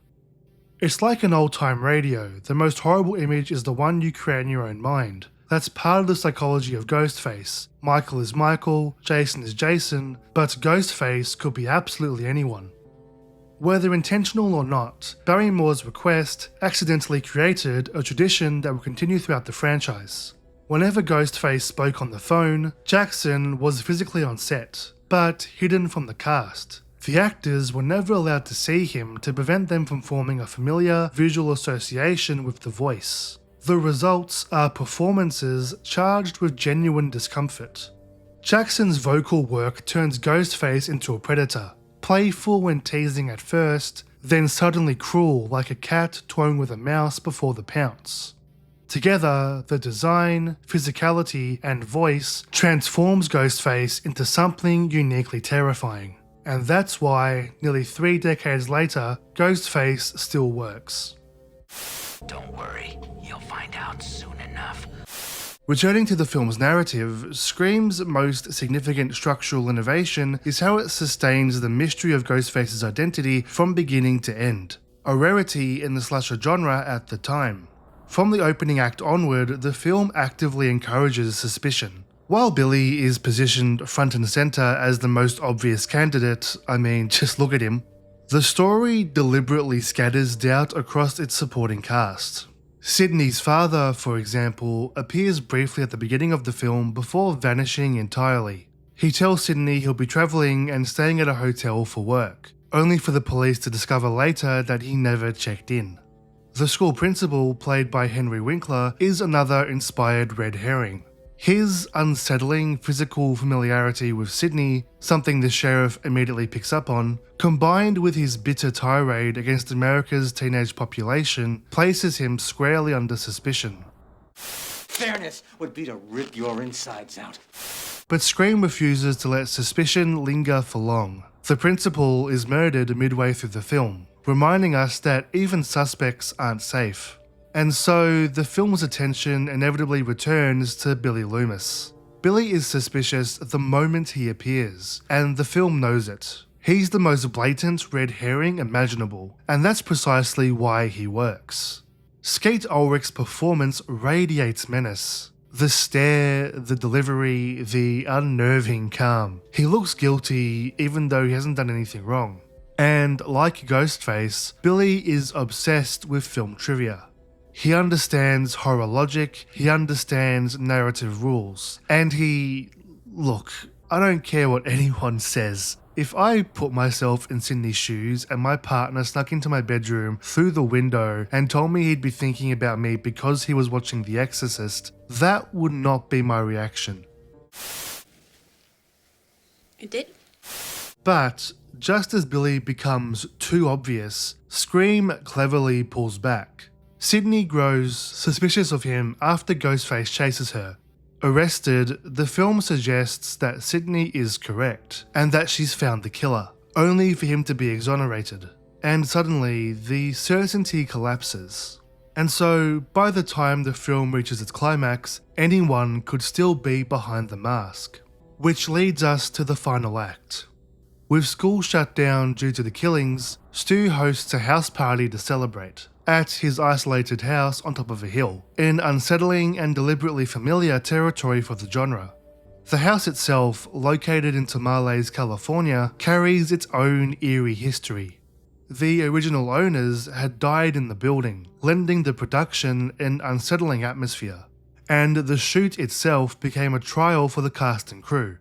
It's like an old-time radio. The most horrible image is the one you create in your own mind. That's part of the psychology of Ghostface. Michael is Michael, Jason is Jason, but Ghostface could be absolutely anyone. Whether intentional or not, Barrymore's request accidentally created a tradition that will continue throughout the franchise. Whenever Ghostface spoke on the phone, Jackson was physically on set, but hidden from the cast. The actors were never allowed to see him to prevent them from forming a familiar visual association with the voice. The results are performances charged with genuine discomfort. Jackson's vocal work turns Ghostface into a predator, playful and teasing at first, then suddenly cruel like a cat toying with a mouse before the pounce. Together, the design, physicality, and voice transforms Ghostface into something uniquely terrifying. And that's why, nearly 3 decades later, Ghostface still works. Don't worry, you'll find out soon enough. Returning to the film's narrative, Scream's most significant structural innovation is how it sustains the mystery of Ghostface's identity from beginning to end, a rarity in the slasher genre at the time. From the opening act onward, the film actively encourages suspicion. While Billy is positioned front and center as the most obvious candidate, I mean, just look at him, the story deliberately scatters doubt across its supporting cast. Sidney's father, for example, appears briefly at the beginning of the film before vanishing entirely. He tells Sidney he'll be traveling and staying at a hotel for work, only for the police to discover later that he never checked in. The school principal, played by Henry Winkler, is another inspired red herring. His unsettling physical familiarity with Sidney, something the sheriff immediately picks up on, combined with his bitter tirade against America's teenage population, places him squarely under suspicion. Fairness would be to rip your insides out. But Scream refuses to let suspicion linger for long. The principal is murdered midway through the film, reminding us that even suspects aren't safe. And so, the film's attention inevitably returns to Billy Loomis. Billy is suspicious the moment he appears, and the film knows it. He's the most blatant red herring imaginable, and that's precisely why he works. Skeet Ulrich's performance radiates menace. The stare, the delivery, the unnerving calm. He looks guilty even though he hasn't done anything wrong. And like Ghostface, Billy is obsessed with film trivia. He understands horror logic, he understands narrative rules, and look, I don't care what anyone says. If I put myself in Sidney's shoes and my partner snuck into my bedroom through the window and told me he'd be thinking about me because he was watching The Exorcist, that would not be my reaction. It did? But just as Billy becomes too obvious, Scream cleverly pulls back. Sidney grows suspicious of him after Ghostface chases her. Arrested, the film suggests that Sidney is correct, and that she's found the killer, only for him to be exonerated. And suddenly, the certainty collapses. And so, by the time the film reaches its climax, anyone could still be behind the mask. Which leads us to the final act. With school shut down due to the killings, Stu hosts a house party to celebrate, at his isolated house on top of a hill, in unsettling and deliberately familiar territory for the genre. The house itself, located in Tamales, California, carries its own eerie history. The original owners had died in the building, lending the production an unsettling atmosphere, and the shoot itself became a trial for the cast and crew.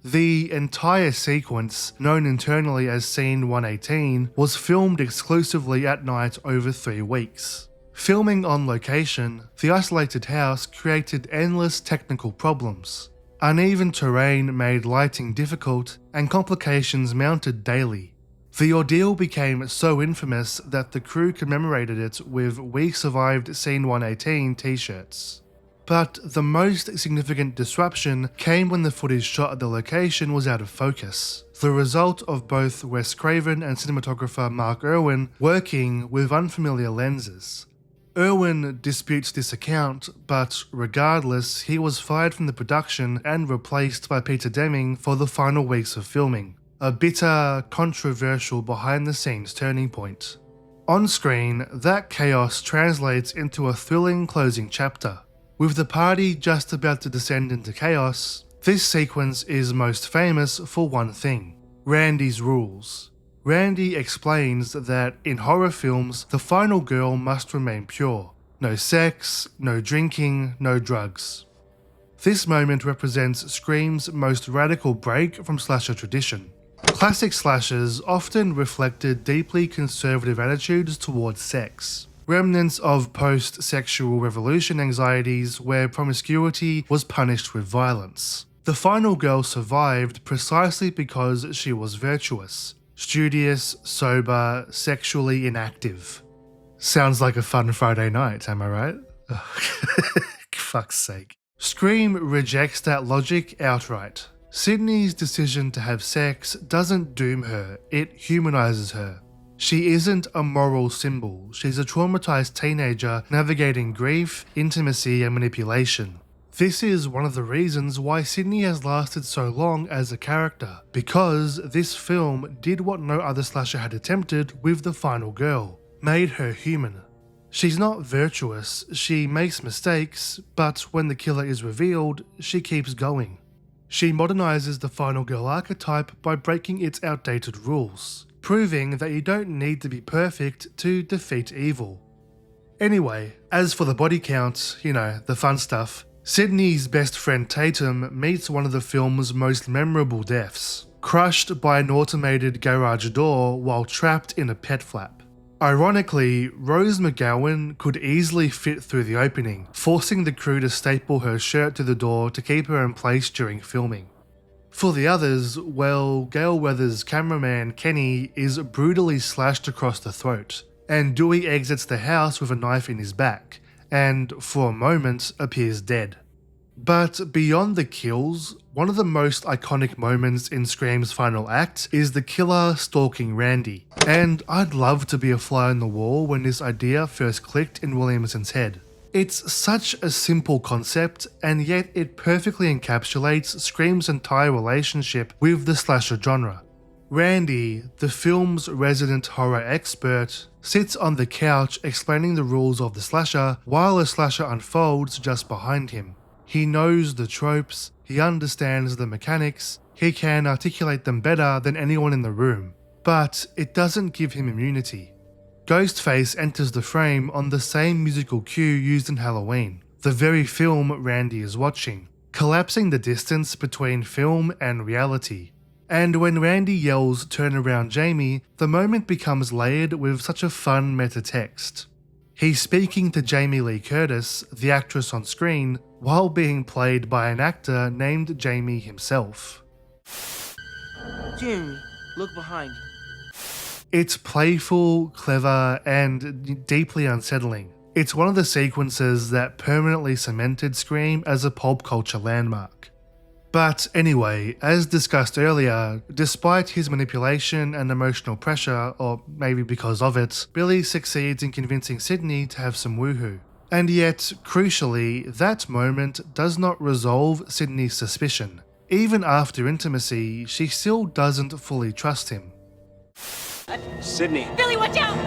The entire sequence, known internally as Scene 118, was filmed exclusively at night over 3 weeks. Filming on location, the isolated house created endless technical problems. Uneven terrain made lighting difficult, and complications mounted daily. The ordeal became so infamous that the crew commemorated it with "We Survived Scene 118" t-shirts. But the most significant disruption came when the footage shot at the location was out of focus, the result of both Wes Craven and cinematographer Mark Irwin working with unfamiliar lenses. Irwin disputes this account, but regardless, he was fired from the production and replaced by Peter Deming for the final weeks of filming, a bitter, controversial behind-the-scenes turning point. On screen, that chaos translates into a thrilling closing chapter. With the party just about to descend into chaos, this sequence is most famous for one thing: Randy's rules. Randy explains that in horror films, the final girl must remain pure. No sex, no drinking, no drugs. This moment represents Scream's most radical break from slasher tradition. Classic slashers often reflected deeply conservative attitudes towards sex, remnants of post-sexual revolution anxieties where promiscuity was punished with violence. The final girl survived precisely because she was virtuous, studious, sober, sexually inactive. Sounds like a fun Friday night, am I right? Fuck's sake. Scream rejects that logic outright. Sydney's decision to have sex doesn't doom her, it humanizes her. She isn't a moral symbol, she's a traumatized teenager navigating grief, intimacy, and manipulation. This is one of the reasons why Sydney has lasted so long as a character, because this film did what no other slasher had attempted with the final girl, made her human. She's not virtuous, she makes mistakes, but when the killer is revealed, she keeps going. She modernizes the final girl archetype by breaking its outdated rules, proving that you don't need to be perfect to defeat evil. Anyway, as for the body count, the fun stuff, Sydney's best friend Tatum meets one of the film's most memorable deaths, crushed by an automated garage door while trapped in a pet flap. Ironically, Rose McGowan could easily fit through the opening, forcing the crew to staple her shirt to the door to keep her in place during filming. For the others, well, Gale Weathers' cameraman Kenny is brutally slashed across the throat, and Dewey exits the house with a knife in his back, and for a moment appears dead. But beyond the kills, one of the most iconic moments in Scream's final act is the killer stalking Randy, and I'd love to be a fly on the wall when this idea first clicked in Williamson's head. It's such a simple concept, and yet it perfectly encapsulates Scream's entire relationship with the slasher genre. Randy, the film's resident horror expert, sits on the couch explaining the rules of the slasher while a slasher unfolds just behind him. He knows the tropes, he understands the mechanics, he can articulate them better than anyone in the room, but it doesn't give him immunity. Ghostface enters the frame on the same musical cue used in Halloween, the very film Randy is watching, collapsing the distance between film and reality. And when Randy yells "Turn around, Jamie," the moment becomes layered with such a fun meta text. He's speaking to Jamie Lee Curtis, the actress on screen, while being played by an actor named Jamie himself. Jamie, look behind you. It's playful, clever, and deeply unsettling. It's one of the sequences that permanently cemented Scream as a pop culture landmark. But anyway, as discussed earlier, despite his manipulation and emotional pressure, or maybe because of it, Billy succeeds in convincing Sydney to have some woohoo. And yet, crucially, that moment does not resolve Sydney's suspicion. Even after intimacy, she still doesn't fully trust him. Sydney. Billy, watch out!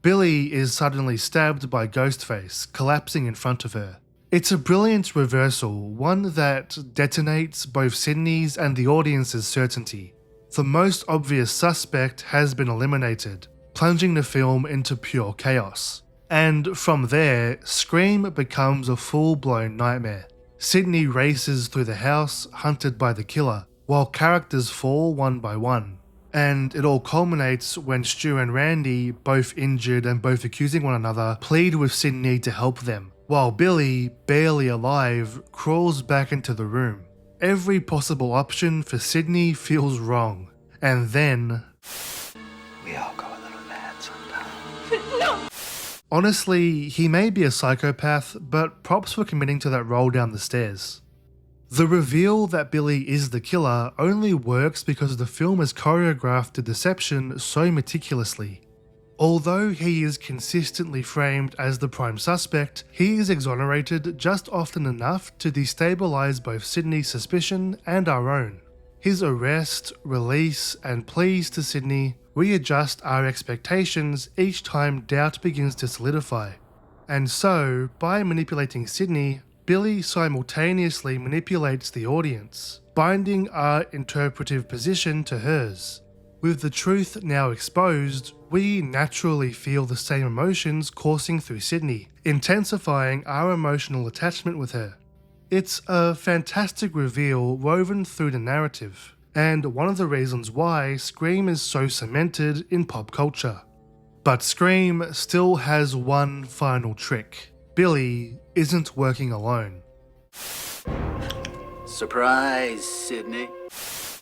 Billy is suddenly stabbed by Ghostface, collapsing in front of her. It's a brilliant reversal, one that detonates both Sydney's and the audience's certainty. The most obvious suspect has been eliminated, plunging the film into pure chaos. And from there, Scream becomes a full-blown nightmare. Sydney races through the house, hunted by the killer, while characters fall one by one. And it all culminates when Stu and Randy, both injured and both accusing one another, plead with Sydney to help them, while Billy, barely alive, crawls back into the room. Every possible option for Sydney feels wrong, And then... We all go a little mad sometimes. Honestly, he may be a psychopath, but props for committing to that roll down the stairs. The reveal that Billy is the killer only works because the film has choreographed the deception so meticulously. Although he is consistently framed as the prime suspect, he is exonerated just often enough to destabilize both Sydney's suspicion and our own. His arrest, release, and pleas to Sydney readjust our expectations each time doubt begins to solidify. And so, by manipulating Sydney, Billy simultaneously manipulates the audience, binding our interpretive position to hers. With the truth now exposed, we naturally feel the same emotions coursing through Sydney, intensifying our emotional attachment with her. It's a fantastic reveal woven through the narrative, and one of the reasons why Scream is so cemented in pop culture. But Scream still has one final trick. Billy isn't working alone. Surprise, Sydney.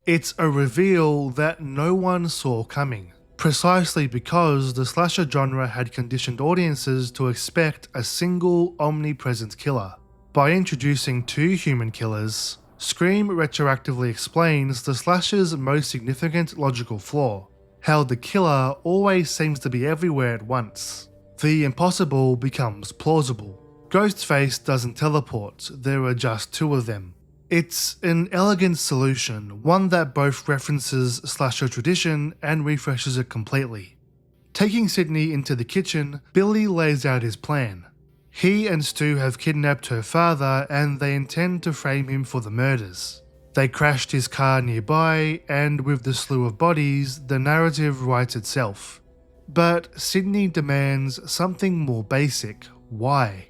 It's a reveal that no one saw coming, precisely because the slasher genre had conditioned audiences to expect a single omnipresent killer. By introducing two human killers, Scream retroactively explains the slasher's most significant logical flaw: how the killer always seems to be everywhere at once. The impossible becomes plausible. Ghostface doesn't teleport, there are just two of them. It's an elegant solution, one that both references slasher tradition and refreshes it completely. Taking Sydney into the kitchen, Billy lays out his plan. He and Stu have kidnapped her father and they intend to frame him for the murders. They crashed his car nearby, and with the slew of bodies, the narrative writes itself. But Sydney demands something more basic. Why?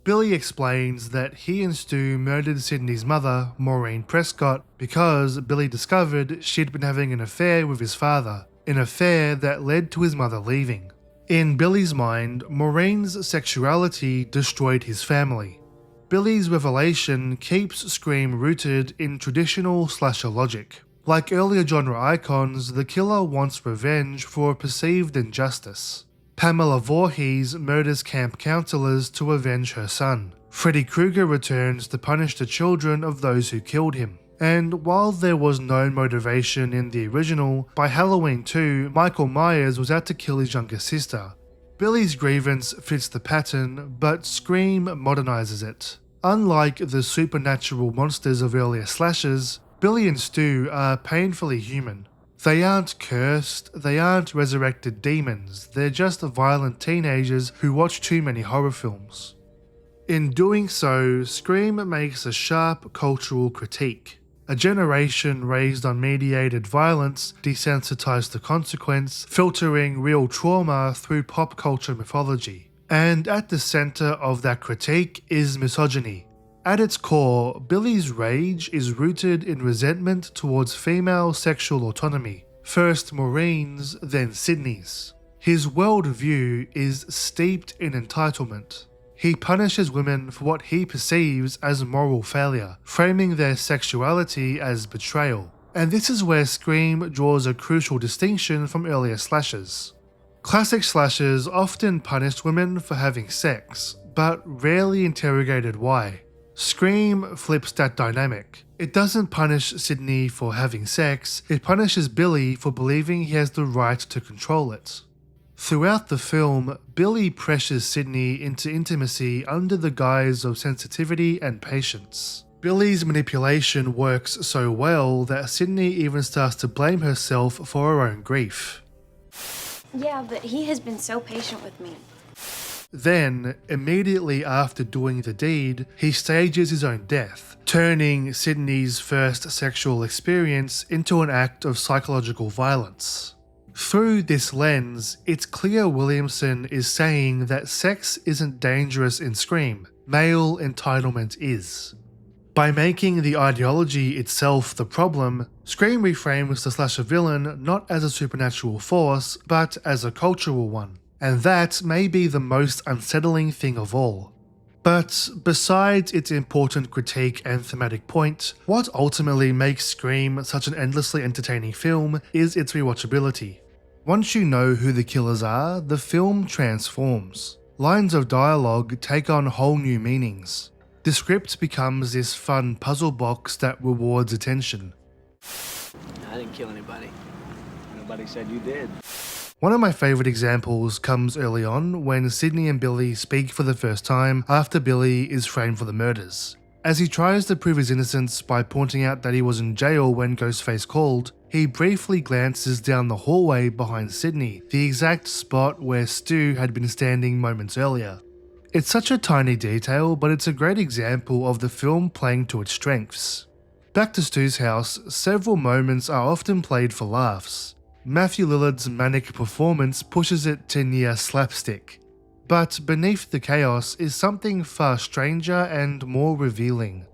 Billy explains that he and Stu murdered Sydney's mother, Maureen Prescott, because Billy discovered she'd been having an affair with his father, an affair that led to his mother leaving. In Billy's mind, Maureen's sexuality destroyed his family. Billy's revelation keeps Scream rooted in traditional slasher logic. Like earlier genre icons, the killer wants revenge for a perceived injustice. Pamela Voorhees murders camp counselors to avenge her son. Freddy Krueger returns to punish the children of those who killed him. And while there was no motivation in the original, by Halloween 2, Michael Myers was out to kill his younger sister. Billy's grievance fits the pattern, but Scream modernizes it. Unlike the supernatural monsters of earlier slashers, Billy and Stu are painfully human. They aren't cursed, they aren't resurrected demons, they're just violent teenagers who watch too many horror films. In doing so, Scream makes a sharp cultural critique. A generation raised on mediated violence, desensitized to consequence, filtering real trauma through pop culture mythology. And at the center of that critique is misogyny. At its core, Billy's rage is rooted in resentment towards female sexual autonomy, first Maureen's, then Sydney's. His worldview is steeped in entitlement. He punishes women for what he perceives as moral failure, framing their sexuality as betrayal. And this is where Scream draws a crucial distinction from earlier slashers. Classic slashers often punished women for having sex, but rarely interrogated why. Scream flips that dynamic. It doesn't punish Sydney for having sex, it punishes Billy for believing he has the right to control it. Throughout the film, Billy pressures Sydney into intimacy under the guise of sensitivity and patience. Billy's manipulation works so well that Sydney even starts to blame herself for her own grief. Yeah, but he has been so patient with me. Then, immediately after doing the deed, he stages his own death, turning Sydney's first sexual experience into an act of psychological violence. Through this lens, it's clear Williamson is saying that sex isn't dangerous in Scream, male entitlement is. By making the ideology itself the problem, Scream reframes the slasher villain not as a supernatural force, but as a cultural one. And that may be the most unsettling thing of all. But besides its important critique and thematic point, what ultimately makes Scream such an endlessly entertaining film is its rewatchability. Once you know who the killers are, the film transforms. Lines of dialogue take on whole new meanings. The script becomes this fun puzzle box that rewards attention. I didn't kill anybody. Nobody said you did. One of my favourite examples comes early on when Sidney and Billy speak for the first time after Billy is framed for the murders. As he tries to prove his innocence by pointing out that he was in jail when Ghostface called, he briefly glances down the hallway behind Sidney, the exact spot where Stu had been standing moments earlier. It's such a tiny detail, but it's a great example of the film playing to its strengths. Back to Stu's house, several moments are often played for laughs. Matthew Lillard's manic performance pushes it to near slapstick. But beneath the chaos is something far stranger and more revealing.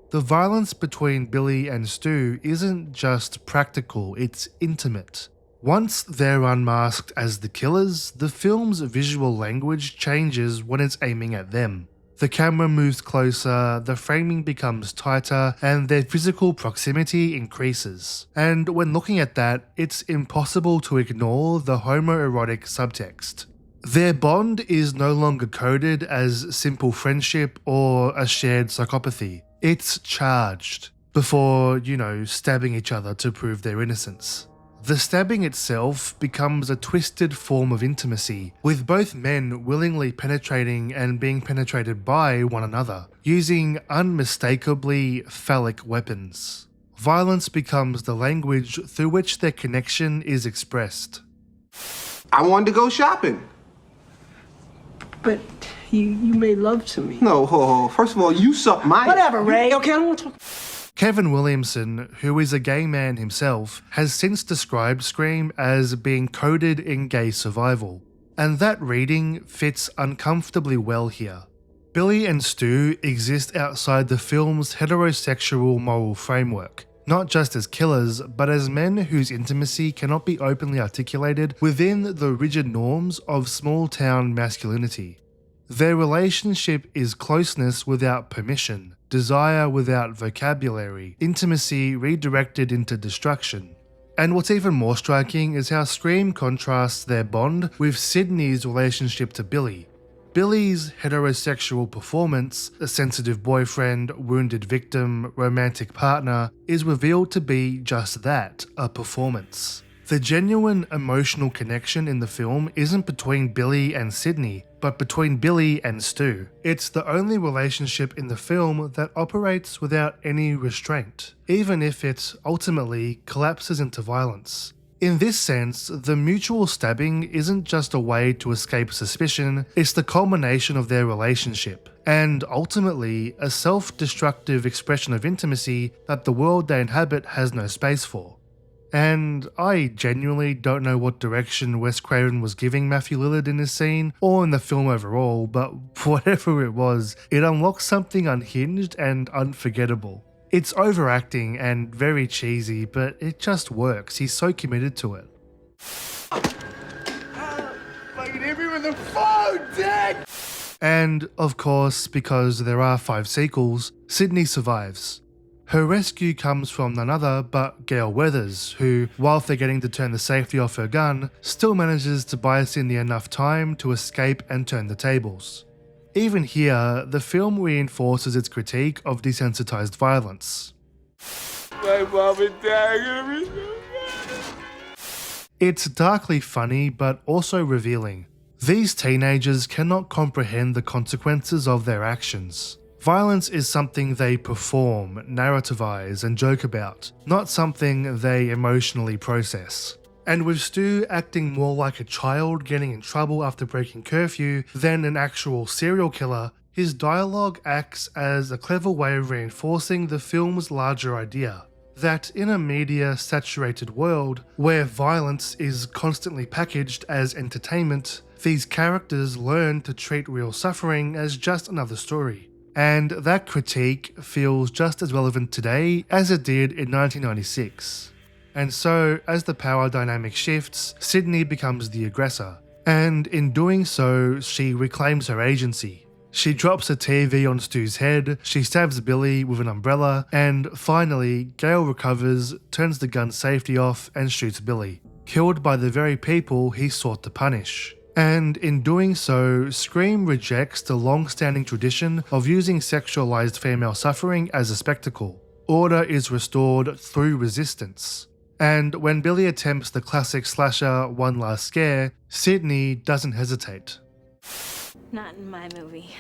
The violence between Billy and Stu isn't just practical, it's intimate. Once they're unmasked as the killers, the film's visual language changes when it's aiming at them. The camera moves closer, the framing becomes tighter, and their physical proximity increases. And when looking at that, it's impossible to ignore the homoerotic subtext. Their bond is no longer coded as simple friendship or a shared psychopathy. It's charged, before, stabbing each other to prove their innocence. The stabbing itself becomes a twisted form of intimacy, with both men willingly penetrating and being penetrated by one another, using unmistakably phallic weapons. Violence becomes the language through which their connection is expressed. I wanted to go shopping. But you made love to me. No, first of all, you suck my... Whatever, Ray. Okay, I don't want to talk... Kevin Williamson, who is a gay man himself, has since described Scream as being coded in gay survival, and that reading fits uncomfortably well here. Billy and Stu exist outside the film's heterosexual moral framework, not just as killers, but as men whose intimacy cannot be openly articulated within the rigid norms of small-town masculinity. Their relationship is closeness without permission, desire without vocabulary, intimacy redirected into destruction. And what's even more striking is how Scream contrasts their bond with Sidney's relationship to Billy. Billy's heterosexual performance, a sensitive boyfriend, wounded victim, romantic partner, is revealed to be just that, a performance. The genuine emotional connection in the film isn't between Billy and Sidney, but between Billy and Stu. It's the only relationship in the film that operates without any restraint, even if it ultimately collapses into violence. In this sense, the mutual stabbing isn't just a way to escape suspicion, it's the culmination of their relationship, and ultimately a self-destructive expression of intimacy that the world they inhabit has no space for. And I genuinely don't know what direction Wes Craven was giving Matthew Lillard in this scene, or in the film overall, but whatever it was, it unlocks something unhinged and unforgettable. It's overacting and very cheesy, but it just works. He's so committed to it. Fucking hit me with the phone, Dad! And, of course, because there are 5 sequels, Sidney survives. Her rescue comes from none other but Gail Weathers, who, while forgetting to turn the safety off her gun, still manages to buy Sidney enough time to escape and turn the tables. Even here, the film reinforces its critique of desensitized violence. My mom and dad are gonna be so mad. It's darkly funny, but also revealing. These teenagers cannot comprehend the consequences of their actions. Violence is something they perform, narrativize, and joke about, not something they emotionally process. And with Stu acting more like a child getting in trouble after breaking curfew than an actual serial killer, his dialogue acts as a clever way of reinforcing the film's larger idea. That in a media-saturated world, where violence is constantly packaged as entertainment, these characters learn to treat real suffering as just another story. And that critique feels just as relevant today as it did in 1996. And so, as the power dynamic shifts, Sidney becomes the aggressor. And in doing so, she reclaims her agency. She drops a TV on Stu's head, she stabs Billy with an umbrella, and finally, Gale recovers, turns the gun's safety off, and shoots Billy, killed by the very people he sought to punish. And in doing so, Scream rejects the long-standing tradition of using sexualized female suffering as a spectacle. Order is restored through resistance. And when Billy attempts the classic slasher one last scare, Sydney doesn't hesitate. Not in my movie.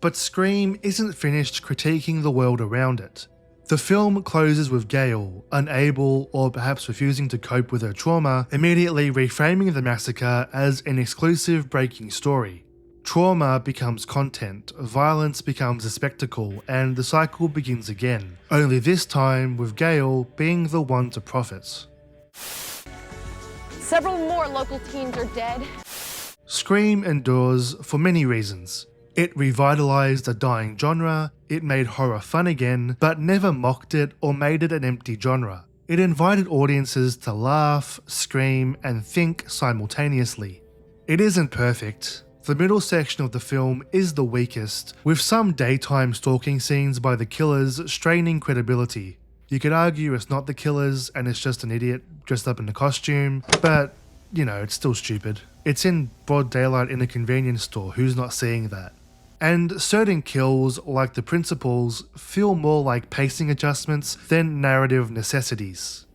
But Scream isn't finished critiquing the world around it. The film closes with Gale, unable or perhaps refusing to cope with her trauma, immediately reframing the massacre as an exclusive breaking story. Trauma becomes content, violence becomes a spectacle, and the cycle begins again, only this time with Gale being the one to profit. Several more local teens are dead. Scream endures for many reasons. It revitalized a dying genre, it made horror fun again, but never mocked it or made it an empty genre. It invited audiences to laugh, scream, and think simultaneously. It isn't perfect. The middle section of the film is the weakest, with some daytime stalking scenes by the killers straining credibility. You could argue it's not the killers and it's just an idiot dressed up in a costume, but, you know, it's still stupid. It's in broad daylight in a convenience store, who's not seeing that? And certain kills, like the principals, feel more like pacing adjustments than narrative necessities.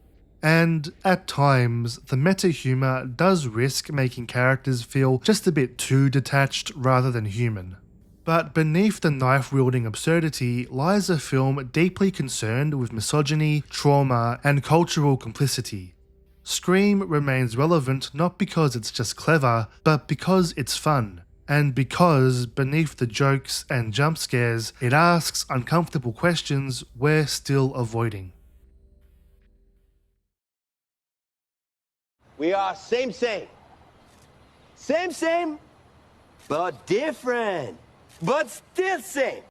And at times, the meta-humor does risk making characters feel just a bit too detached rather than human. But beneath the knife-wielding absurdity lies a film deeply concerned with misogyny, trauma, and cultural complicity. Scream remains relevant not because it's just clever, but because it's fun. And because, beneath the jokes and jump scares, it asks uncomfortable questions we're still avoiding. We are same, but different, but still same.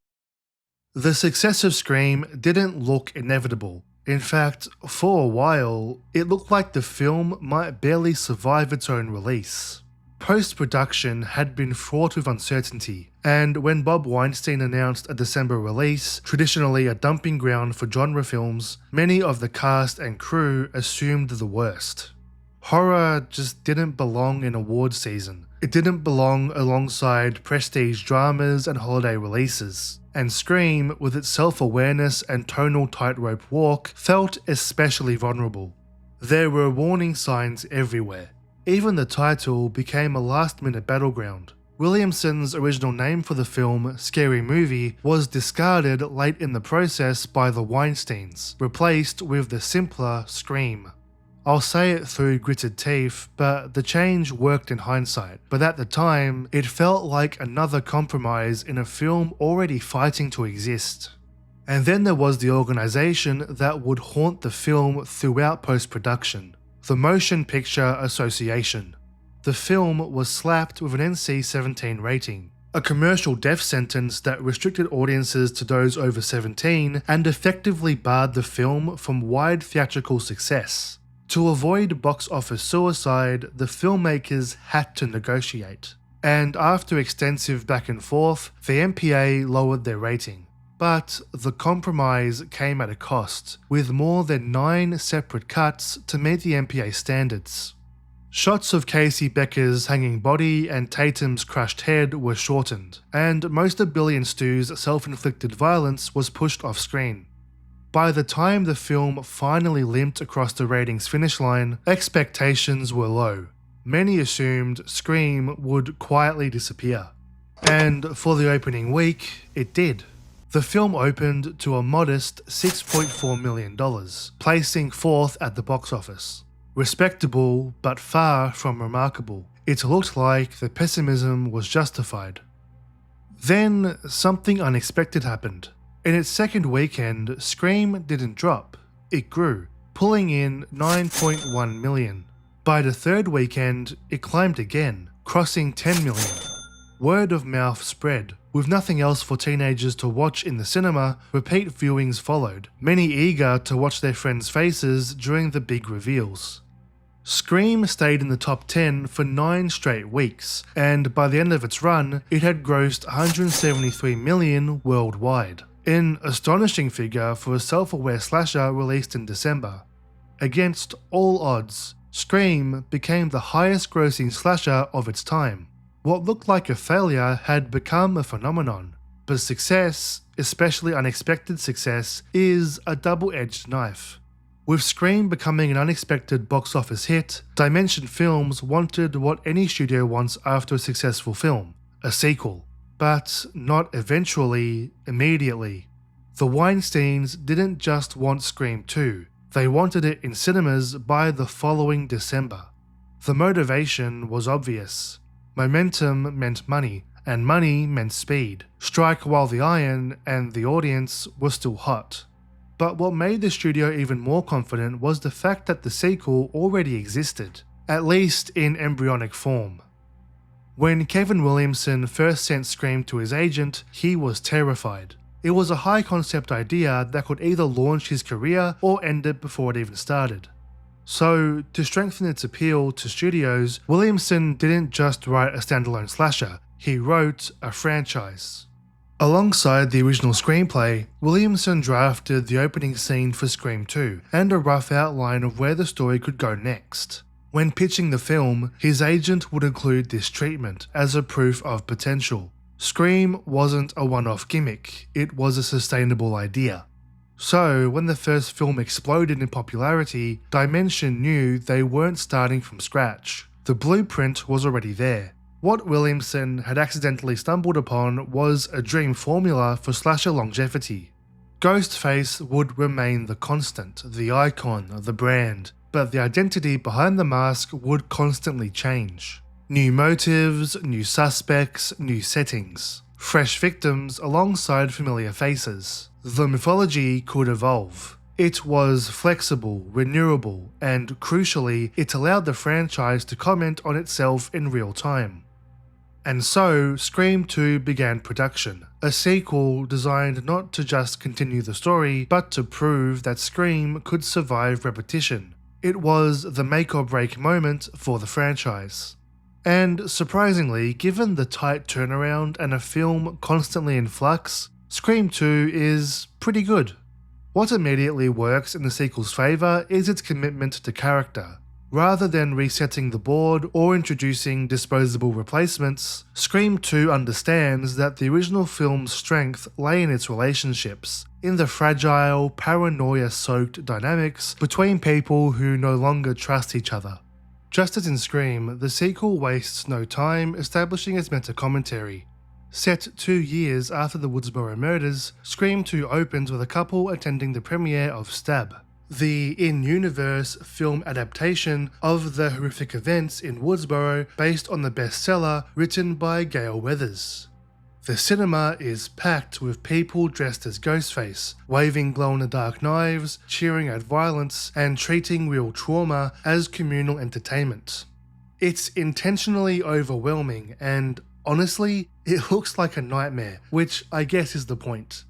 The success of Scream didn't look inevitable. In fact, for a while, it looked like the film might barely survive its own release. Post-production had been fraught with uncertainty, and when Bob Weinstein announced a December release, traditionally a dumping ground for genre films, many of the cast and crew assumed the worst. Horror just didn't belong in award season. It didn't belong alongside prestige dramas and holiday releases. And Scream, with its self-awareness and tonal tightrope walk, felt especially vulnerable. There were warning signs everywhere. Even the title became a last-minute battleground. Williamson's original name for the film, Scary Movie, was discarded late in the process by the Weinsteins, replaced with the simpler Scream. I'll say it through gritted teeth, but the change worked in hindsight, but at the time, it felt like another compromise in a film already fighting to exist. And then there was the organisation that would haunt the film throughout post-production, the Motion Picture Association. The film was slapped with an NC-17 rating, a commercial death sentence that restricted audiences to those over 17 and effectively barred the film from wide theatrical success. To avoid box office suicide, the filmmakers had to negotiate. And after extensive back and forth, the MPA lowered their rating. But the compromise came at a cost, with more than 9 separate cuts to meet the MPA standards. Shots of Casey Becker's hanging body and Tatum's crushed head were shortened, and most of Billy and Stu's self-inflicted violence was pushed off screen. By the time the film finally limped across the ratings finish line, expectations were low. Many assumed Scream would quietly disappear. And for the opening week, it did. The film opened to a modest $6.4 million, placing 4th at the box office. Respectable, but far from remarkable. It looked like the pessimism was justified. Then, something unexpected happened. In its second weekend, Scream didn't drop, it grew, pulling in $9.1 million. By the third weekend, it climbed again, crossing $10 million. Word of mouth spread. With nothing else for teenagers to watch in the cinema, repeat viewings followed, many eager to watch their friends' faces during the big reveals. Scream stayed in the top 10 for 9 straight weeks, and by the end of its run, it had grossed $173 million worldwide, an astonishing figure for a self-aware slasher released in December. Against all odds, Scream became the highest grossing slasher of its time. What looked like a failure had become a phenomenon, but success, especially unexpected success, is a double-edged knife. With Scream becoming an unexpected box office hit, Dimension Films wanted what any studio wants after a successful film, a sequel. But not eventually, immediately. The Weinsteins didn't just want Scream 2, they wanted it in cinemas by the following December. The motivation was obvious. Momentum meant money, and money meant speed. Strike while the iron and the audience was still hot. But what made the studio even more confident was the fact that the sequel already existed, at least in embryonic form. When Kevin Williamson first sent Scream to his agent, he was terrified. It was a high concept idea that could either launch his career or end it before it even started. So, to strengthen its appeal to studios, Williamson didn't just write a standalone slasher, he wrote a franchise. Alongside the original screenplay, Williamson drafted the opening scene for Scream 2 and a rough outline of where the story could go next. When pitching the film, his agent would include this treatment as a proof of potential. Scream wasn't a one-off gimmick, it was a sustainable idea. So, when the first film exploded in popularity, Dimension knew they weren't starting from scratch. The blueprint was already there. What Williamson had accidentally stumbled upon was a dream formula for slasher longevity. Ghostface would remain the constant, the icon, the brand, but the identity behind the mask would constantly change. New motives, new suspects, new settings. Fresh victims alongside familiar faces. The mythology could evolve. It was flexible, renewable, and crucially, it allowed the franchise to comment on itself in real time. And so, Scream 2 began production, a sequel designed not to just continue the story, but to prove that Scream could survive repetition. It was the make or break moment for the franchise. And surprisingly, given the tight turnaround and a film constantly in flux, Scream 2 is pretty good. What immediately works in the sequel's favour is its commitment to character. Rather than resetting the board or introducing disposable replacements, Scream 2 understands that the original film's strength lay in its relationships, in the fragile, paranoia-soaked dynamics between people who no longer trust each other. Just as in Scream, the sequel wastes no time establishing its meta-commentary. Set 2 years after the Woodsboro murders, Scream 2 opens with a couple attending the premiere of Stab, the in-universe film adaptation of the horrific events in Woodsboro based on the bestseller written by Gale Weathers. The cinema is packed with people dressed as Ghostface, waving glow-in-the-dark knives, cheering at violence, and treating real trauma as communal entertainment. It's intentionally overwhelming and, honestly, it looks like a nightmare, which I guess is the point.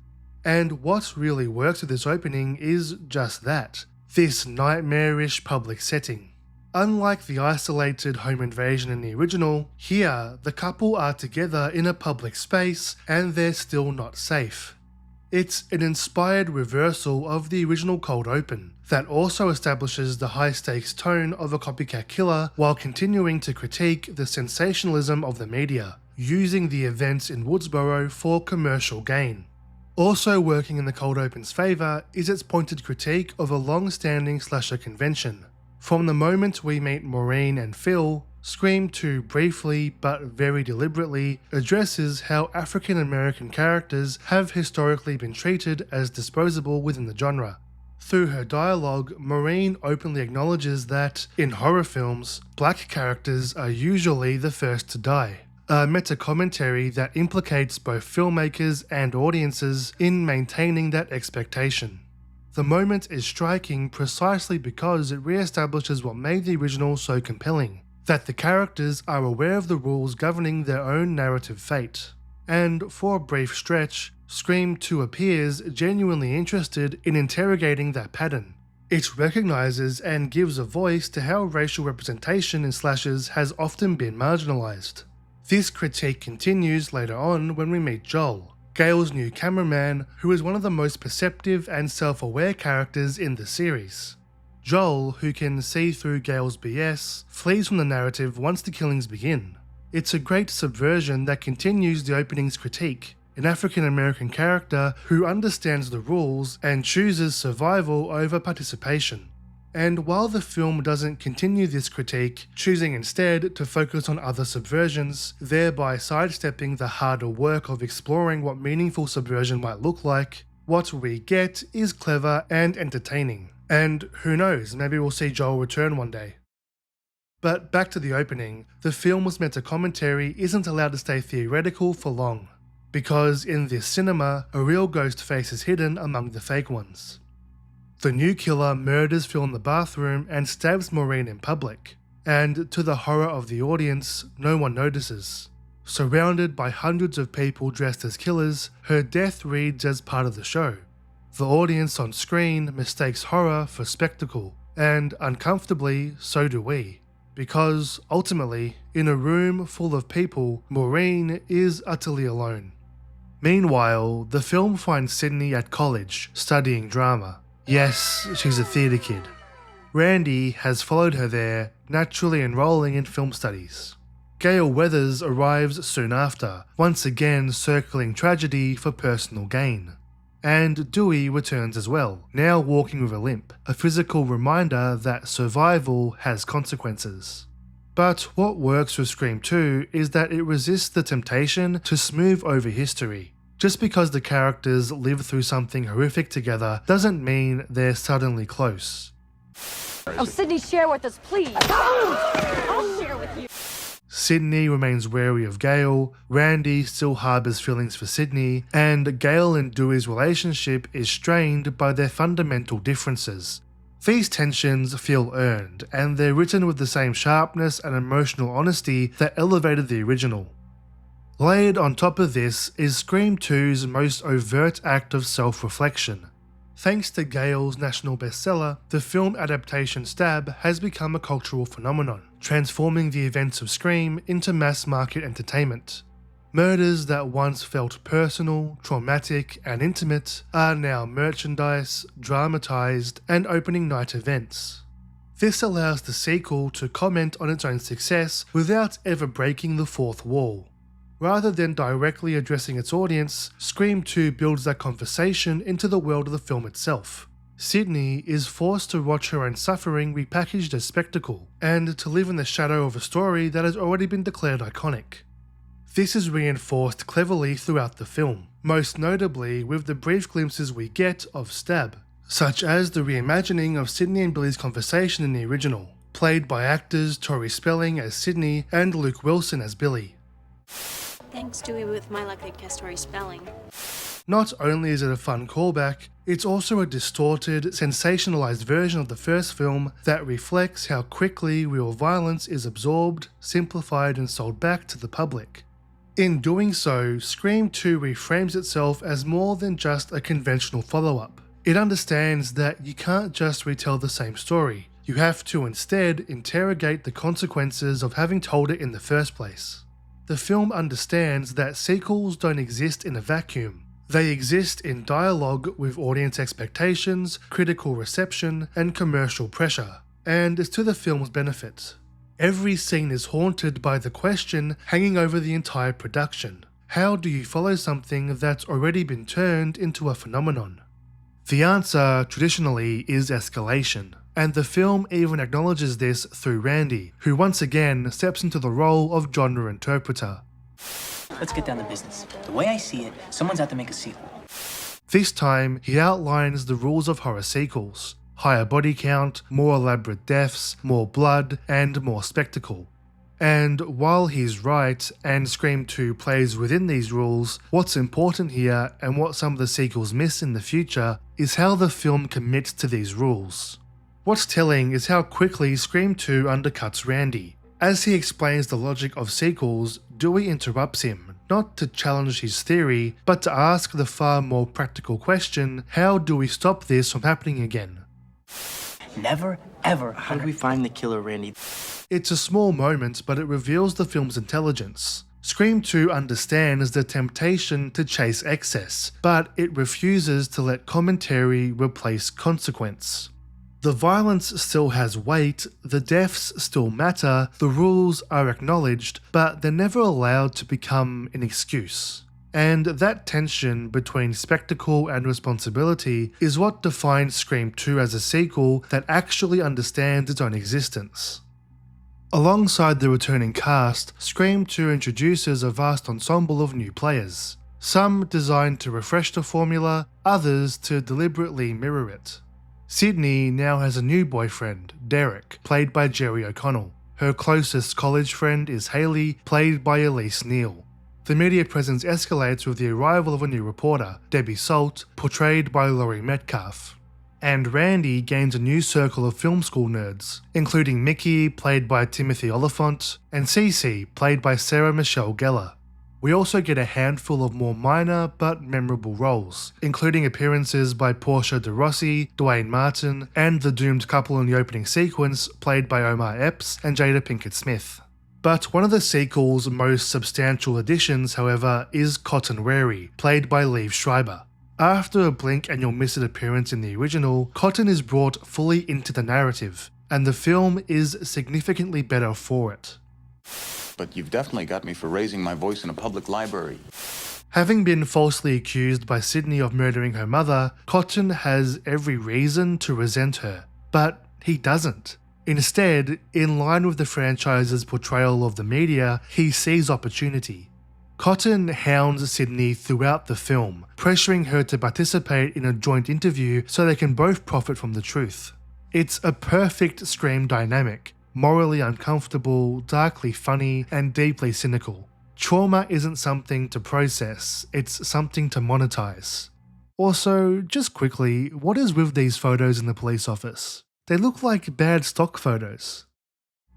And what really works with this opening is just that, this nightmarish public setting. Unlike the isolated home invasion in the original, here the couple are together in a public space and they're still not safe. It's an inspired reversal of the original cold open that also establishes the high-stakes tone of a copycat killer while continuing to critique the sensationalism of the media, using the events in Woodsboro for commercial gain. Also working in the cold open's favour is its pointed critique of a long-standing slasher convention. From the moment we meet Maureen and Phil, Scream 2 briefly but very deliberately addresses how African American characters have historically been treated as disposable within the genre. Through her dialogue, Maureen openly acknowledges that, in horror films, black characters are usually the first to die. A meta-commentary that implicates both filmmakers and audiences in maintaining that expectation. The moment is striking precisely because it re-establishes what made the original so compelling, that the characters are aware of the rules governing their own narrative fate. And for a brief stretch, Scream 2 appears genuinely interested in interrogating that pattern. It recognises and gives a voice to how racial representation in slashers has often been marginalised. This critique continues later on when we meet Joel, Gale's new cameraman, who is one of the most perceptive and self-aware characters in the series. Joel, who can see through Gale's BS, flees from the narrative once the killings begin. It's a great subversion that continues the opening's critique, an African-American character who understands the rules and chooses survival over participation. And while the film doesn't continue this critique, choosing instead to focus on other subversions, thereby sidestepping the harder work of exploring what meaningful subversion might look like, what we get is clever and entertaining. And who knows, maybe we'll see Joel return one day. But back to the opening, the film's meta-commentary isn't allowed to stay theoretical for long, because in this cinema, a real ghost face is hidden among the fake ones. The new killer murders Phil in the bathroom and stabs Maureen in public, and to the horror of the audience, no one notices. Surrounded by hundreds of people dressed as killers, her death reads as part of the show. The audience on screen mistakes horror for spectacle, and uncomfortably, so do we. Because, ultimately, in a room full of people, Maureen is utterly alone. Meanwhile, the film finds Sydney at college, studying drama. Yes, she's a theatre kid. Randy has followed her there, naturally enrolling in film studies. Gale Weathers arrives soon after, once again circling tragedy for personal gain. And Dewey returns as well, now walking with a limp, a physical reminder that survival has consequences. But what works with Scream 2 is that it resists the temptation to smooth over history. Just because the characters live through something horrific together doesn't mean they're suddenly close. Oh, Sydney, share with us, please. I'll share with you. Sydney remains wary of Gale, Randy still harbours feelings for Sydney, and Gale and Dewey's relationship is strained by their fundamental differences. These tensions feel earned, and they're written with the same sharpness and emotional honesty that elevated the original. Layered on top of this is Scream 2's most overt act of self-reflection. Thanks to Gale's national bestseller, the film adaptation Stab has become a cultural phenomenon, transforming the events of Scream into mass-market entertainment. Murders that once felt personal, traumatic, and intimate are now merchandise, dramatized, and opening night events. This allows the sequel to comment on its own success without ever breaking the fourth wall. Rather than directly addressing its audience, Scream 2 builds that conversation into the world of the film itself. Sydney is forced to watch her own suffering repackaged as spectacle, and to live in the shadow of a story that has already been declared iconic. This is reinforced cleverly throughout the film, most notably with the brief glimpses we get of Stab, such as the reimagining of Sydney and Billy's conversation in the original, played by actors Tori Spelling as Sydney and Luke Wilson as Billy. Thanks, Dewey. With my luck, I'd guess Tori Spelling. Not only is it a fun callback, it's also a distorted, sensationalized version of the first film that reflects how quickly real violence is absorbed, simplified, and sold back to the public. In doing so, Scream 2 reframes itself as more than just a conventional follow-up. It understands that you can't just retell the same story, you have to instead interrogate the consequences of having told it in the first place. The film understands that sequels don't exist in a vacuum. They exist in dialogue with audience expectations, critical reception, and commercial pressure, and it's to the film's benefit. Every scene is haunted by the question hanging over the entire production. How do you follow something that's already been turned into a phenomenon? The answer, traditionally, is escalation. And the film even acknowledges this through Randy, who once again steps into the role of genre interpreter. Let's get down to business. The way I see it, someone's out to make a sequel. This time, he outlines the rules of horror sequels. Higher body count, more elaborate deaths, more blood, and more spectacle. And while he's right, and Scream 2 plays within these rules, what's important here, and what some of the sequels miss in the future, is how the film commits to these rules. What's telling is how quickly Scream 2 undercuts Randy. As he explains the logic of sequels, Dewey interrupts him, not to challenge his theory, but to ask the far more practical question, how do we stop this from happening again? Never, ever. How do we find the killer, Randy? It's a small moment, but it reveals the film's intelligence. Scream 2 understands the temptation to chase excess, but it refuses to let commentary replace consequence. The violence still has weight, the deaths still matter, the rules are acknowledged, but they're never allowed to become an excuse. And that tension between spectacle and responsibility is what defines Scream 2 as a sequel that actually understands its own existence. Alongside the returning cast, Scream 2 introduces a vast ensemble of new players. Some designed to refresh the formula, others to deliberately mirror it. Sydney now has a new boyfriend, Derek, played by Jerry O'Connell. Her closest college friend is Haley, played by Elise Neal. The media presence escalates with the arrival of a new reporter, Debbie Salt, portrayed by Laurie Metcalf. And Randy gains a new circle of film school nerds, including Mickey, played by Timothy Oliphant, and Cece, played by Sarah Michelle Gellar. We also get a handful of more minor but memorable roles, including appearances by Portia de Rossi, Dwayne Martin, and the doomed couple in the opening sequence, played by Omar Epps and Jada Pinkett Smith. But one of the sequel's most substantial additions, however, is Cotton Wary, played by Liev Schreiber. After a blink and you'll miss it appearance in the original, Cotton is brought fully into the narrative, and the film is significantly better for it. But you've definitely got me for raising my voice in a public library. Having been falsely accused by Sydney of murdering her mother, Cotton has every reason to resent her, but he doesn't. Instead, in line with the franchise's portrayal of the media, he sees opportunity. Cotton hounds Sydney throughout the film, pressuring her to participate in a joint interview so they can both profit from the truth. It's a perfect Scream dynamic, morally uncomfortable, darkly funny, and deeply cynical. Trauma isn't something to process, it's something to monetize. Also, just quickly, what is with these photos in the police office? They look like bad stock photos.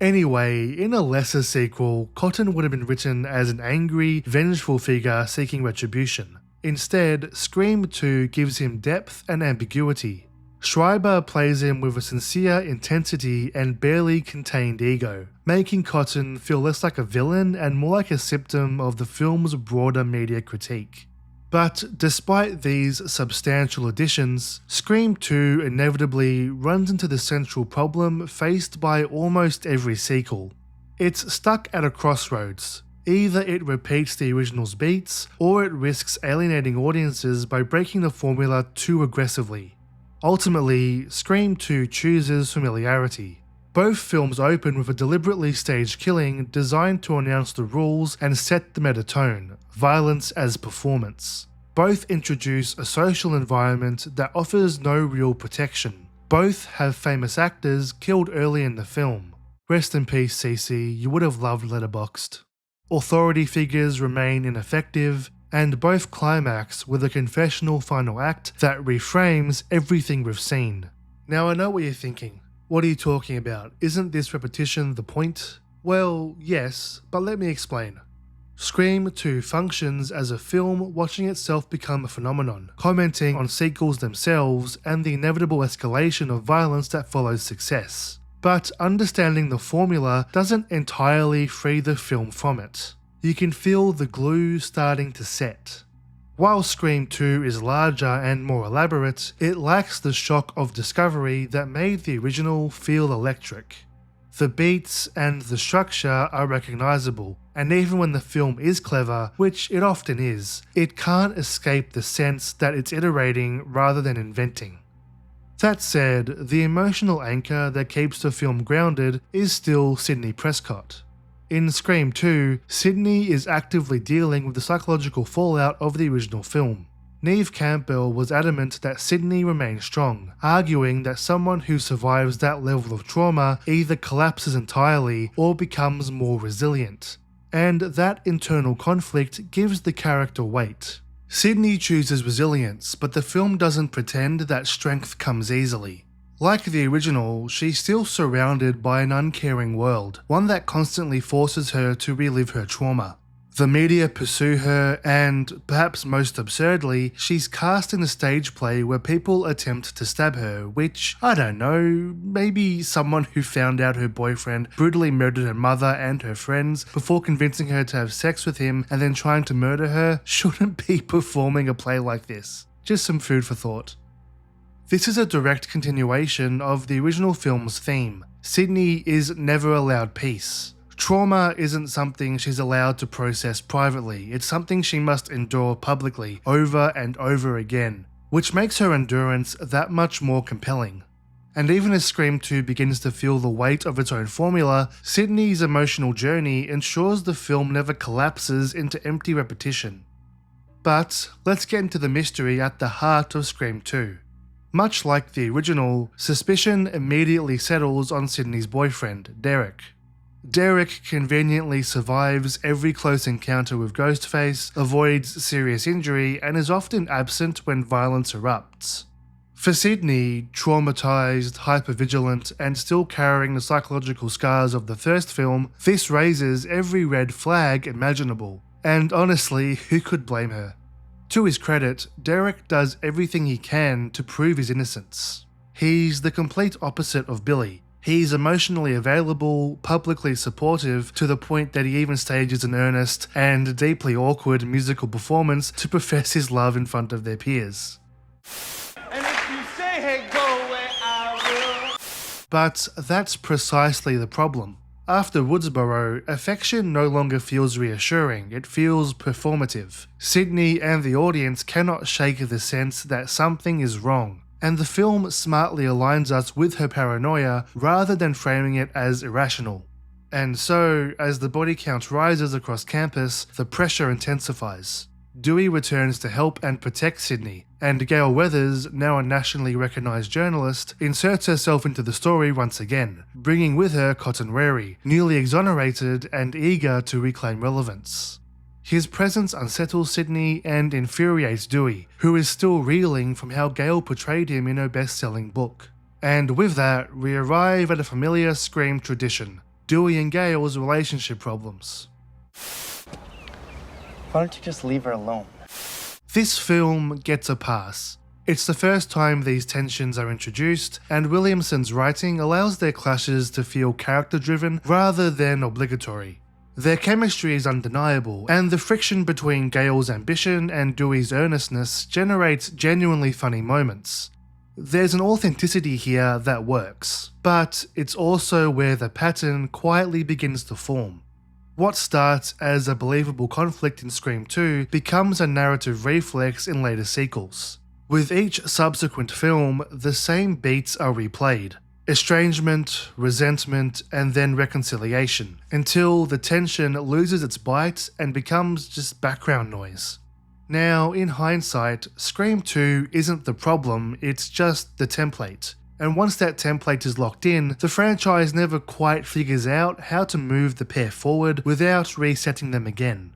Anyway, in a lesser sequel, Cotton would have been written as an angry, vengeful figure seeking retribution. Instead, Scream 2 gives him depth and ambiguity. Schreiber plays him with a sincere intensity and barely contained ego, making Cotton feel less like a villain and more like a symptom of the film's broader media critique. But despite these substantial additions, Scream 2 inevitably runs into the central problem faced by almost every sequel. It's stuck at a crossroads. Either it repeats the original's beats, or it risks alienating audiences by breaking the formula too aggressively. Ultimately, Scream 2 chooses familiarity. Both films open with a deliberately staged killing designed to announce the rules and set the meta tone, violence as performance. Both introduce a social environment that offers no real protection. Both have famous actors killed early in the film. Rest in peace, Cece, you would have loved Letterboxd. Authority figures remain ineffective, and both climax with a confessional final act that reframes everything we've seen. Now I know what you're thinking. What are you talking about? Isn't this repetition the point? Well, yes, but let me explain. Scream 2 functions as a film watching itself become a phenomenon, commenting on sequels themselves and the inevitable escalation of violence that follows success. But understanding the formula doesn't entirely free the film from it. You can feel the glue starting to set. While Scream 2 is larger and more elaborate, it lacks the shock of discovery that made the original feel electric. The beats and the structure are recognizable, and even when the film is clever, which it often is, it can't escape the sense that it's iterating rather than inventing. That said, the emotional anchor that keeps the film grounded is still Sidney Prescott. In Scream 2, Sydney is actively dealing with the psychological fallout of the original film. Neve Campbell was adamant that Sydney remains strong, arguing that someone who survives that level of trauma either collapses entirely or becomes more resilient. And that internal conflict gives the character weight. Sydney chooses resilience, but the film doesn't pretend that strength comes easily. Like the original, she's still surrounded by an uncaring world, one that constantly forces her to relive her trauma. The media pursue her and, perhaps most absurdly, she's cast in a stage play where people attempt to stab her, which, I don't know, maybe someone who found out her boyfriend brutally murdered her mother and her friends before convincing her to have sex with him and then trying to murder her shouldn't be performing a play like this. Just some food for thought. This is a direct continuation of the original film's theme. Sydney is never allowed peace. Trauma isn't something she's allowed to process privately, it's something she must endure publicly, over and over again, which makes her endurance that much more compelling. And even as Scream 2 begins to feel the weight of its own formula, Sydney's emotional journey ensures the film never collapses into empty repetition. But let's get into the mystery at the heart of Scream 2. Much like the original, suspicion immediately settles on Sydney's boyfriend, Derek. Derek conveniently survives every close encounter with Ghostface, avoids serious injury, and is often absent when violence erupts. For Sydney, traumatized, hypervigilant, and still carrying the psychological scars of the first film, this raises every red flag imaginable. And honestly, who could blame her? To his credit, Derek does everything he can to prove his innocence. He's the complete opposite of Billy. He's emotionally available, publicly supportive, to the point that he even stages an earnest and deeply awkward musical performance to profess his love in front of their peers. And if you say, hey, go away, I will. But that's precisely the problem. After Woodsboro, affection no longer feels reassuring, it feels performative. Sydney and the audience cannot shake the sense that something is wrong. And the film smartly aligns us with her paranoia rather than framing it as irrational. And so, as the body count rises across campus, the pressure intensifies. Dewey returns to help and protect Sydney, and Gail Weathers, now a nationally recognised journalist, inserts herself into the story once again, bringing with her Cotton Wary, newly exonerated and eager to reclaim relevance. His presence unsettles Sydney and infuriates Dewey, who is still reeling from how Gail portrayed him in her best-selling book. And with that, we arrive at a familiar Scream tradition, Dewey and Gail's relationship problems. Why don't you just leave her alone? This film gets a pass. It's the first time these tensions are introduced, and Williamson's writing allows their clashes to feel character-driven rather than obligatory. Their chemistry is undeniable, and the friction between Gail's ambition and Dewey's earnestness generates genuinely funny moments. There's an authenticity here that works, but it's also where the pattern quietly begins to form. What starts as a believable conflict in Scream 2 becomes a narrative reflex in later sequels. With each subsequent film, the same beats are replayed. Estrangement, resentment, and then reconciliation, until the tension loses its bite and becomes just background noise. Now, in hindsight, Scream 2 isn't the problem, it's just the template. And once that template is locked in, the franchise never quite figures out how to move the pair forward without resetting them again.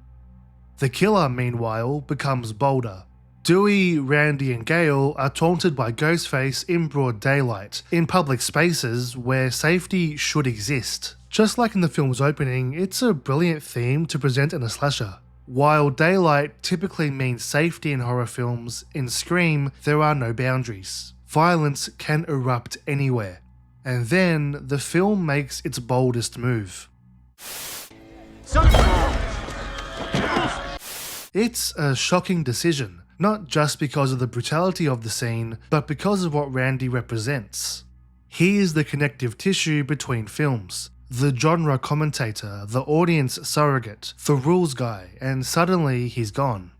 The killer, meanwhile, becomes bolder. Dewey, Randy, and Gail are taunted by Ghostface in broad daylight, in public spaces where safety should exist. Just like in the film's opening, it's a brilliant theme to present in a slasher. While daylight typically means safety in horror films, in Scream, there are no boundaries. Violence can erupt anywhere. And then, the film makes its boldest move. It's a shocking decision. Not just because of the brutality of the scene, but because of what Randy represents. He is the connective tissue between films, the genre commentator, the audience surrogate, the rules guy, and suddenly he's gone.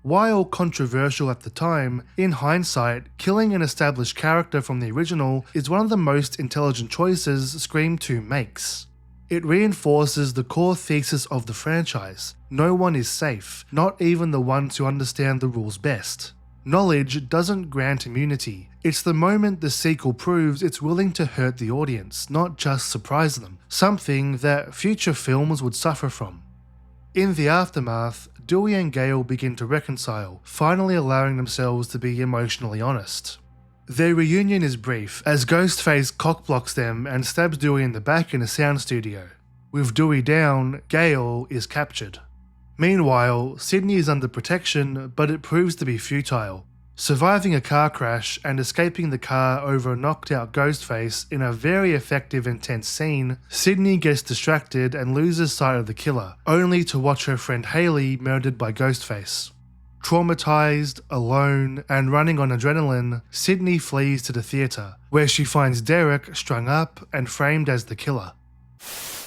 While controversial at the time, in hindsight, killing an established character from the original is one of the most intelligent choices Scream 2 makes. It reinforces the core thesis of the franchise. No one is safe, not even the ones who understand the rules best. Knowledge doesn't grant immunity. It's the moment the sequel proves it's willing to hurt the audience, not just surprise them, something that future films would suffer from. In the aftermath, Dewey and Gail begin to reconcile, finally allowing themselves to be emotionally honest. Their reunion is brief, as Ghostface cockblocks them and stabs Dewey in the back in a sound studio. With Dewey down, Gail is captured. Meanwhile, Sydney is under protection, but it proves to be futile. Surviving a car crash and escaping the car over a knocked out Ghostface in a very effective and tense scene, Sydney gets distracted and loses sight of the killer, only to watch her friend Haley murdered by Ghostface. Traumatized, alone, and running on adrenaline, Sydney flees to the theater, where she finds Derek strung up and framed as the killer.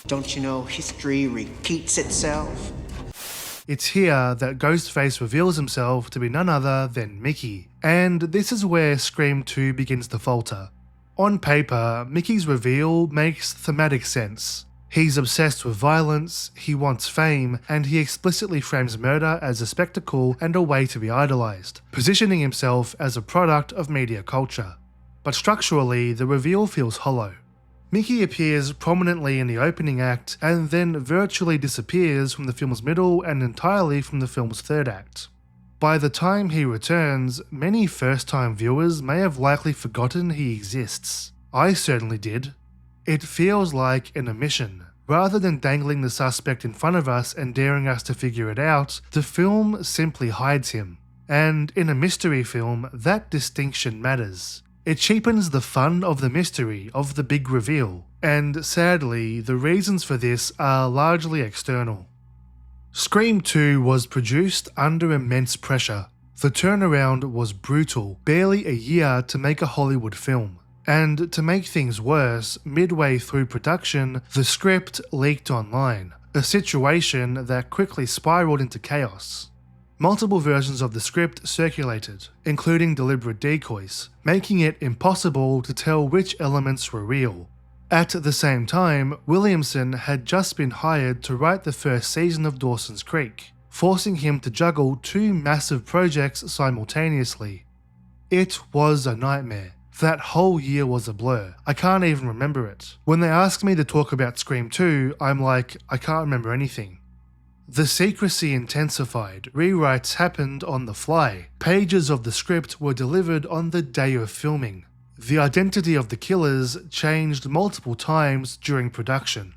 Don't you know history repeats itself? It's here that Ghostface reveals himself to be none other than Mickey, and this is where Scream 2 begins to falter. On paper, Mickey's reveal makes thematic sense. He's obsessed with violence, he wants fame, and he explicitly frames murder as a spectacle and a way to be idolized, positioning himself as a product of media culture. But structurally, the reveal feels hollow. Mickey appears prominently in the opening act and then virtually disappears from the film's middle and entirely from the film's third act. By the time he returns, many first-time viewers may have likely forgotten he exists. I certainly did. It feels like an omission. Rather than dangling the suspect in front of us and daring us to figure it out, the film simply hides him. And in a mystery film, that distinction matters. It cheapens the fun of the mystery of the big reveal, and sadly, the reasons for this are largely external. Scream 2 was produced under immense pressure. The turnaround was brutal, barely a year to make a Hollywood film. And to make things worse, midway through production, the script leaked online, a situation that quickly spiraled into chaos. Multiple versions of the script circulated, including deliberate decoys, making it impossible to tell which elements were real. At the same time, Williamson had just been hired to write the first season of Dawson's Creek, forcing him to juggle two massive projects simultaneously. It was a nightmare. That whole year was a blur. I can't even remember it. When they asked me to talk about Scream 2, I'm like, I can't remember anything. The secrecy intensified, rewrites happened on the fly, pages of the script were delivered on the day of filming. The identity of the killers changed multiple times during production.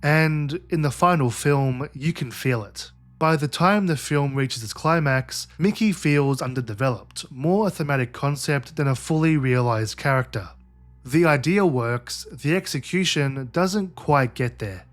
And in the final film, you can feel it. By the time the film reaches its climax, Mickey feels underdeveloped, more a thematic concept than a fully realized character. The idea works, the execution doesn't quite get there.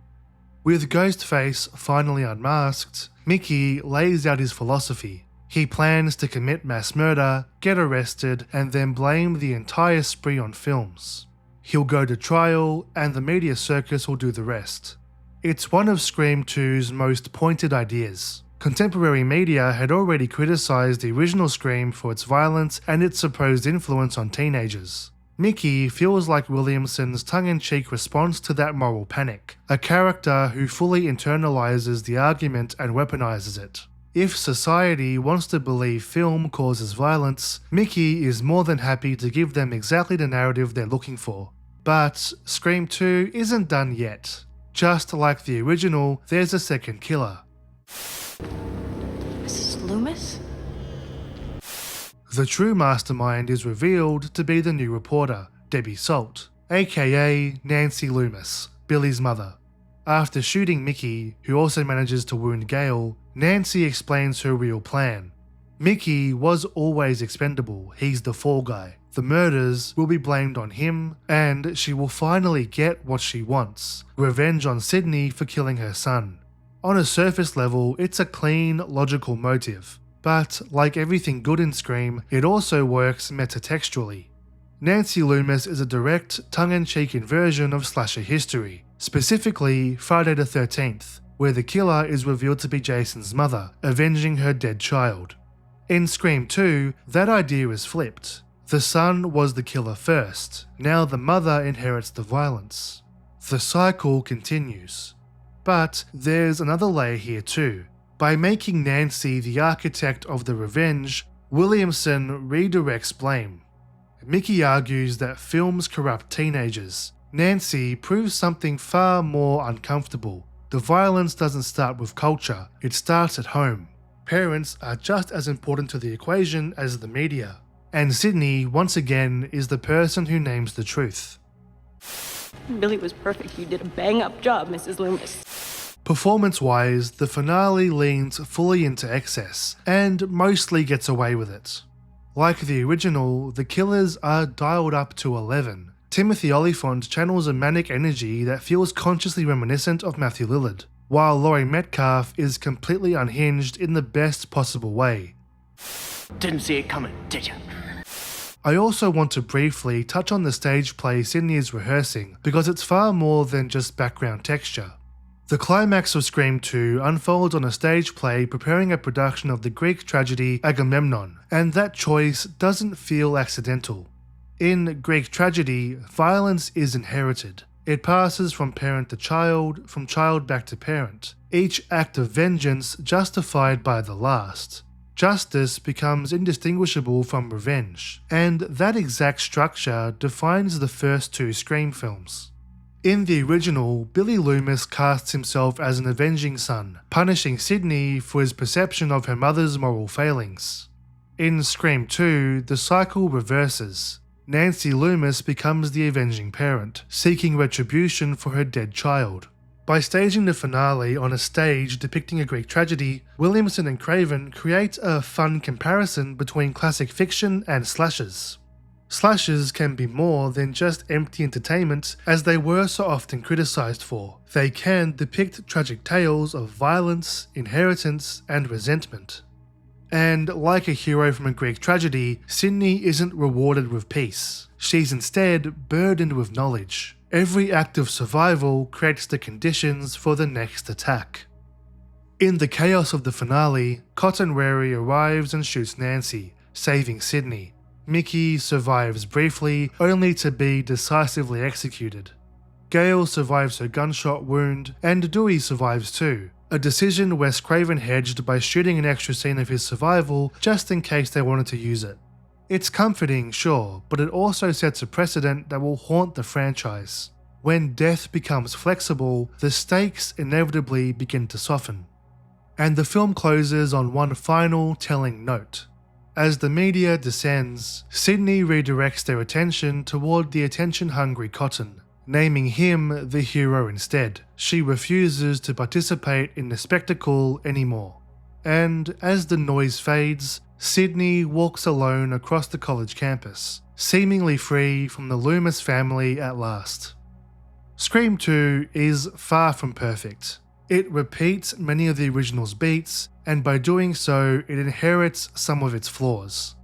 With Ghostface finally unmasked, Mickey lays out his philosophy. He plans to commit mass murder, get arrested, and then blame the entire spree on films. He'll go to trial, and the media circus will do the rest. It's one of Scream 2's most pointed ideas. Contemporary media had already criticized the original Scream for its violence and its supposed influence on teenagers. Mickey feels like Williamson's tongue-in-cheek response to that moral panic, a character who fully internalizes the argument and weaponizes it. If society wants to believe film causes violence, Mickey is more than happy to give them exactly the narrative they're looking for. But Scream 2 isn't done yet. Just like the original, there's a second killer. Mrs. Loomis? The true mastermind is revealed to be the new reporter, Debbie Salt, aka Nancy Loomis, Billy's mother. After shooting Mickey, who also manages to wound Gail, Nancy explains her real plan. Mickey was always expendable, he's the fall guy. The murders will be blamed on him, and she will finally get what she wants, revenge on Sydney for killing her son. On a surface level, it's a clean, logical motive. But, like everything good in Scream, it also works metatextually. Nancy Loomis is a direct, tongue-in-cheek inversion of slasher history, specifically Friday the 13th, where the killer is revealed to be Jason's mother, avenging her dead child. In Scream 2, that idea is flipped. The son was the killer first, now the mother inherits the violence. The cycle continues. But there's another layer here too. By making Nancy the architect of the revenge, Williamson redirects blame. Mickey argues that films corrupt teenagers. Nancy proves something far more uncomfortable. The violence doesn't start with culture, it starts at home. Parents are just as important to the equation as the media. And Sydney, once again, is the person who names the truth. Billy was perfect. You did a bang-up job, Mrs. Loomis. Performance-wise, the finale leans fully into excess, and mostly gets away with it. Like the original, the killers are dialed up to 11. Timothy Olyphant channels a manic energy that feels consciously reminiscent of Matthew Lillard, while Laurie Metcalf is completely unhinged in the best possible way. Didn't see it coming, did ya? I also want to briefly touch on the stage play Sydney is rehearsing, because it's far more than just background texture. The climax of Scream 2 unfolds on a stage play preparing a production of the Greek tragedy Agamemnon, and that choice doesn't feel accidental. In Greek tragedy, violence is inherited. It passes from parent to child, from child back to parent, each act of vengeance justified by the last. Justice becomes indistinguishable from revenge, and that exact structure defines the first two Scream films. In the original, Billy Loomis casts himself as an avenging son, punishing Sydney for his perception of her mother's moral failings. In Scream 2, the cycle reverses. Nancy Loomis becomes the avenging parent, seeking retribution for her dead child. By staging the finale on a stage depicting a Greek tragedy, Williamson and Craven create a fun comparison between classic fiction and slashers. Slashers can be more than just empty entertainment, as they were so often criticised for. They can depict tragic tales of violence, inheritance, and resentment. And like a hero from a Greek tragedy, Sydney isn't rewarded with peace. She's instead burdened with knowledge. Every act of survival creates the conditions for the next attack. In the chaos of the finale, Cotton Wary arrives and shoots Nancy, saving Sydney. Mickey survives briefly, only to be decisively executed. Gail survives her gunshot wound, and Dewey survives too. A decision Wes Craven hedged by shooting an extra scene of his survival just in case they wanted to use it. It's comforting, sure, but it also sets a precedent that will haunt the franchise. When death becomes flexible, the stakes inevitably begin to soften. And the film closes on one final telling note. As the media descends, Sydney redirects their attention toward the attention-hungry Cotton, naming him the hero instead. She refuses to participate in the spectacle anymore. And as the noise fades, Sydney walks alone across the college campus, seemingly free from the Loomis family at last. Scream 2 is far from perfect. It repeats many of the original's beats, and by doing so, it inherits some of its flaws.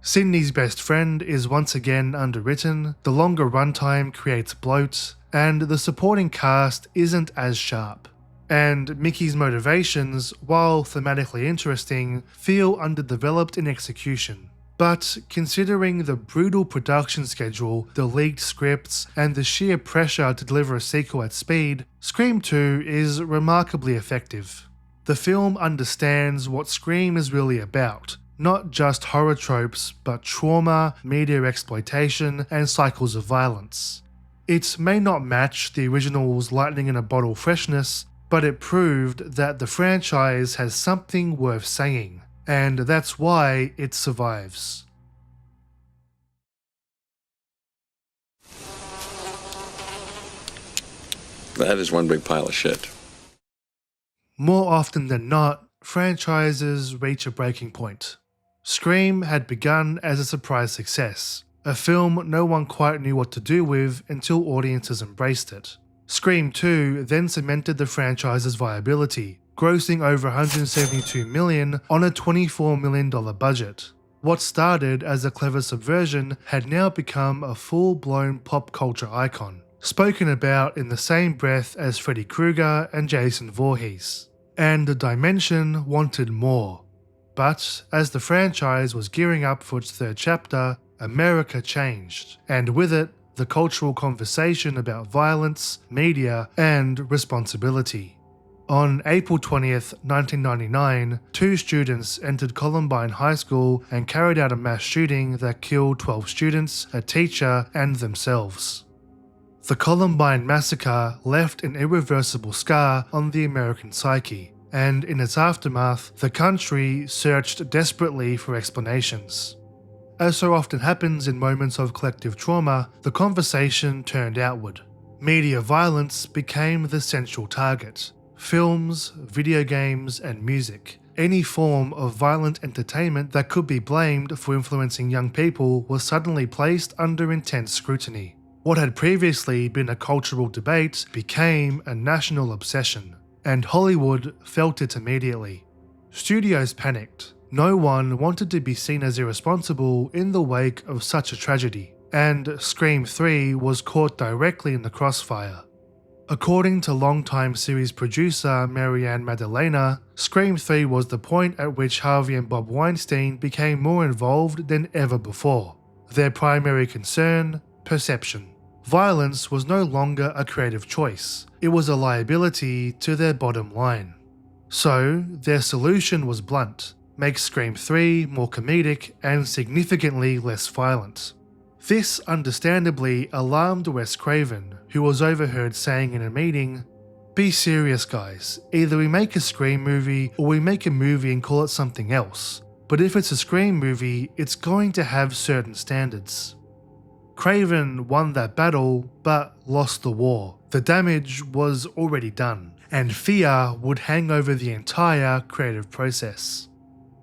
Sydney's best friend is once again underwritten, the longer runtime creates bloat, and the supporting cast isn't as sharp. And Mickey's motivations, while thematically interesting, feel underdeveloped in execution. But considering the brutal production schedule, the leaked scripts, and the sheer pressure to deliver a sequel at speed, Scream 2 is remarkably effective. The film understands what Scream is really about, not just horror tropes, but trauma, media exploitation, and cycles of violence. It may not match the original's lightning-in-a-bottle freshness, but it proved that the franchise has something worth saying, and that's why it survives. That is one big pile of shit. More often than not, franchises reach a breaking point. Scream had begun as a surprise success, a film no one quite knew what to do with until audiences embraced it. Scream 2 then cemented the franchise's viability, grossing over $172 million on a $24 million budget. What started as a clever subversion had now become a full-blown pop culture icon, spoken about in the same breath as Freddy Krueger and Jason Voorhees. And the Dimension wanted more. But as the franchise was gearing up for its third chapter, America changed, and with it, the cultural conversation about violence, media, and responsibility. On April 20th, 1999, 2 students entered Columbine High School and carried out a mass shooting that killed 12 students, a teacher, and themselves. The Columbine massacre left an irreversible scar on the American psyche, and in its aftermath, the country searched desperately for explanations. As so often happens in moments of collective trauma, the conversation turned outward. Media violence became the central target. Films, video games, and music. Any form of violent entertainment that could be blamed for influencing young people was suddenly placed under intense scrutiny. What had previously been a cultural debate became a national obsession, and Hollywood felt it immediately. Studios panicked. No one wanted to be seen as irresponsible in the wake of such a tragedy, and Scream 3 was caught directly in the crossfire. According to longtime series producer Marianne Maddalena, Scream 3 was the point at which Harvey and Bob Weinstein became more involved than ever before. Their primary concern? Perception. Violence was no longer a creative choice, it was a liability to their bottom line. So, their solution was blunt: make Scream 3 more comedic and significantly less violent. This understandably alarmed Wes Craven, who was overheard saying in a meeting, "Be serious guys, either we make a Scream movie or we make a movie and call it something else, but if it's a Scream movie, it's going to have certain standards." Craven won that battle, but lost the war. The damage was already done, and fear would hang over the entire creative process.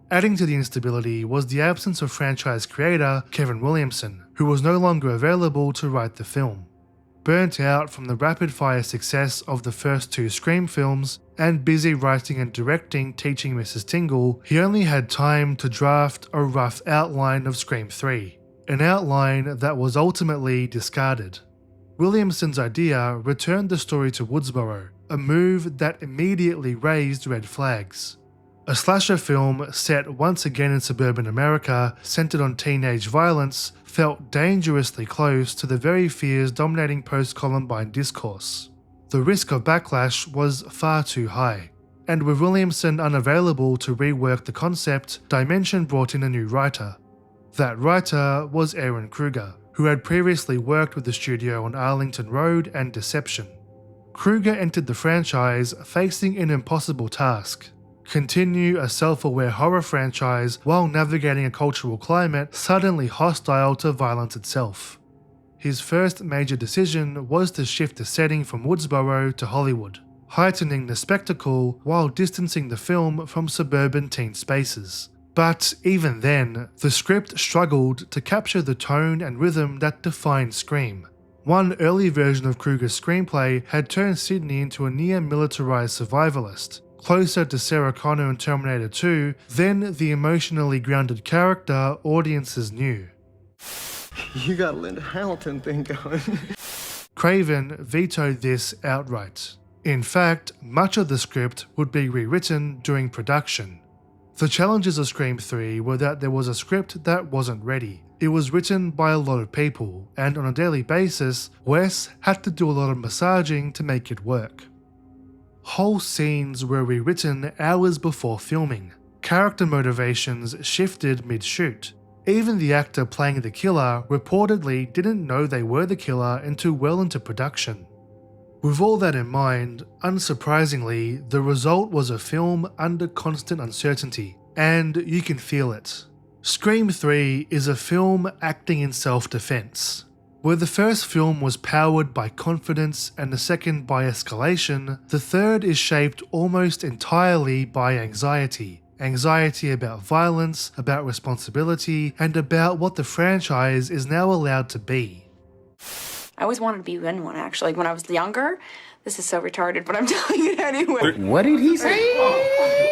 Adding to the instability was the absence of franchise creator Kevin Williamson, who was no longer available to write the film. Burnt out from the rapid-fire success of the first two Scream films, and busy writing and directing Teaching Mrs. Tingle, he only had time to draft a rough outline of Scream 3. An outline that was ultimately discarded. Williamson's idea returned the story to Woodsboro, a move that immediately raised red flags. A slasher film set once again in suburban America, centered on teenage violence, felt dangerously close to the very fears dominating post-Columbine discourse. The risk of backlash was far too high, and with Williamson unavailable to rework the concept, Dimension brought in a new writer. That writer was Aaron Kruger, who had previously worked with the studio on Arlington Road and Deception. Kruger entered the franchise facing an impossible task: continue a self-aware horror franchise while navigating a cultural climate suddenly hostile to violence itself. His first major decision was to shift the setting from Woodsboro to Hollywood, heightening the spectacle while distancing the film from suburban teen spaces. But even then, the script struggled to capture the tone and rhythm that defined Scream. One early version of Kruger's screenplay had turned Sidney into a near-militarized survivalist, closer to Sarah Connor in Terminator 2 than the emotionally grounded character audiences knew. You got a Linda Hamilton thing going. Craven vetoed this outright. In fact, much of the script would be rewritten during production. The challenges of Scream 3 were that there was a script that wasn't ready. It was written by a lot of people, and on a daily basis, Wes had to do a lot of massaging to make it work. Whole scenes were rewritten hours before filming. Character motivations shifted mid-shoot. Even the actor playing the killer reportedly didn't know they were the killer until well into production. With all that in mind, unsurprisingly, the result was a film under constant uncertainty, and you can feel it. Scream 3 is a film acting in self-defense. Where the first film was powered by confidence and the second by escalation, the third is shaped almost entirely by anxiety. Anxiety about violence, about responsibility, and about what the franchise is now allowed to be. I always wanted to be in one, actually. When I was younger, this is so retarded, but I'm telling you anyway. What did he say?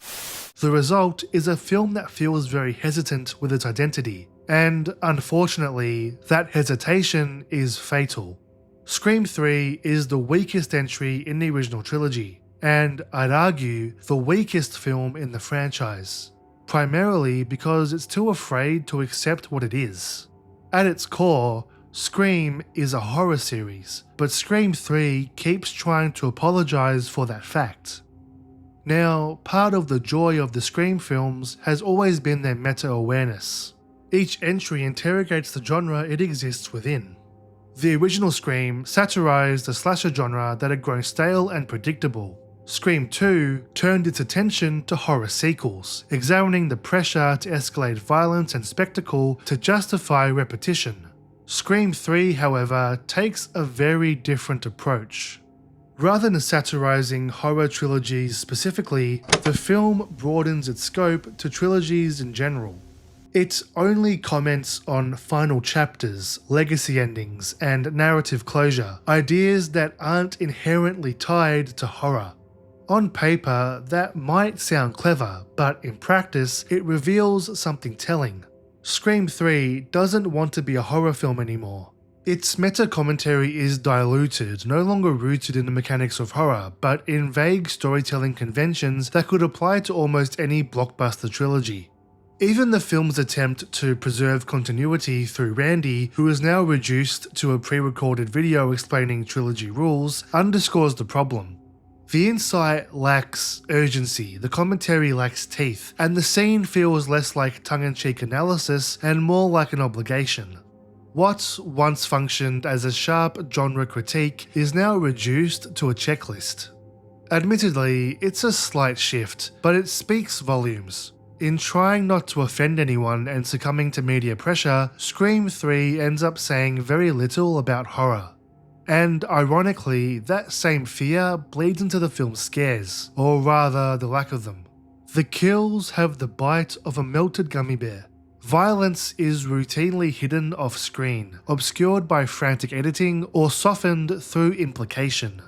The result is a film that feels very hesitant with its identity, and unfortunately, that hesitation is fatal. Scream 3 is the weakest entry in the original trilogy, and I'd argue the weakest film in the franchise, primarily because it's too afraid to accept what it is. At its core, Scream is a horror series, but Scream 3 keeps trying to apologize for that fact. Now, part of the joy of the Scream films has always been their meta-awareness. Each entry interrogates the genre it exists within. The original Scream satirized the slasher genre that had grown stale and predictable. Scream 2 turned its attention to horror sequels, examining the pressure to escalate violence and spectacle to justify repetition. Scream 3, however, takes a very different approach. Rather than satirizing horror trilogies specifically, the film broadens its scope to trilogies in general. It only comments on final chapters, legacy endings, and narrative closure, ideas that aren't inherently tied to horror. On paper, that might sound clever, but in practice, it reveals something telling. Scream 3 doesn't want to be a horror film anymore. Its meta-commentary is diluted, no longer rooted in the mechanics of horror, but in vague storytelling conventions that could apply to almost any blockbuster trilogy. Even the film's attempt to preserve continuity through Randy, who is now reduced to a pre-recorded video explaining trilogy rules, underscores the problem. The insight lacks urgency, the commentary lacks teeth, and the scene feels less like tongue-in-cheek analysis and more like an obligation. What once functioned as a sharp genre critique is now reduced to a checklist. Admittedly, it's a slight shift, but it speaks volumes. In trying not to offend anyone and succumbing to media pressure, Scream 3 ends up saying very little about horror. And ironically, that same fear bleeds into the film's scares, or rather the lack of them. The kills have the bite of a melted gummy bear. Violence is routinely hidden off screen, obscured by frantic editing or softened through implication.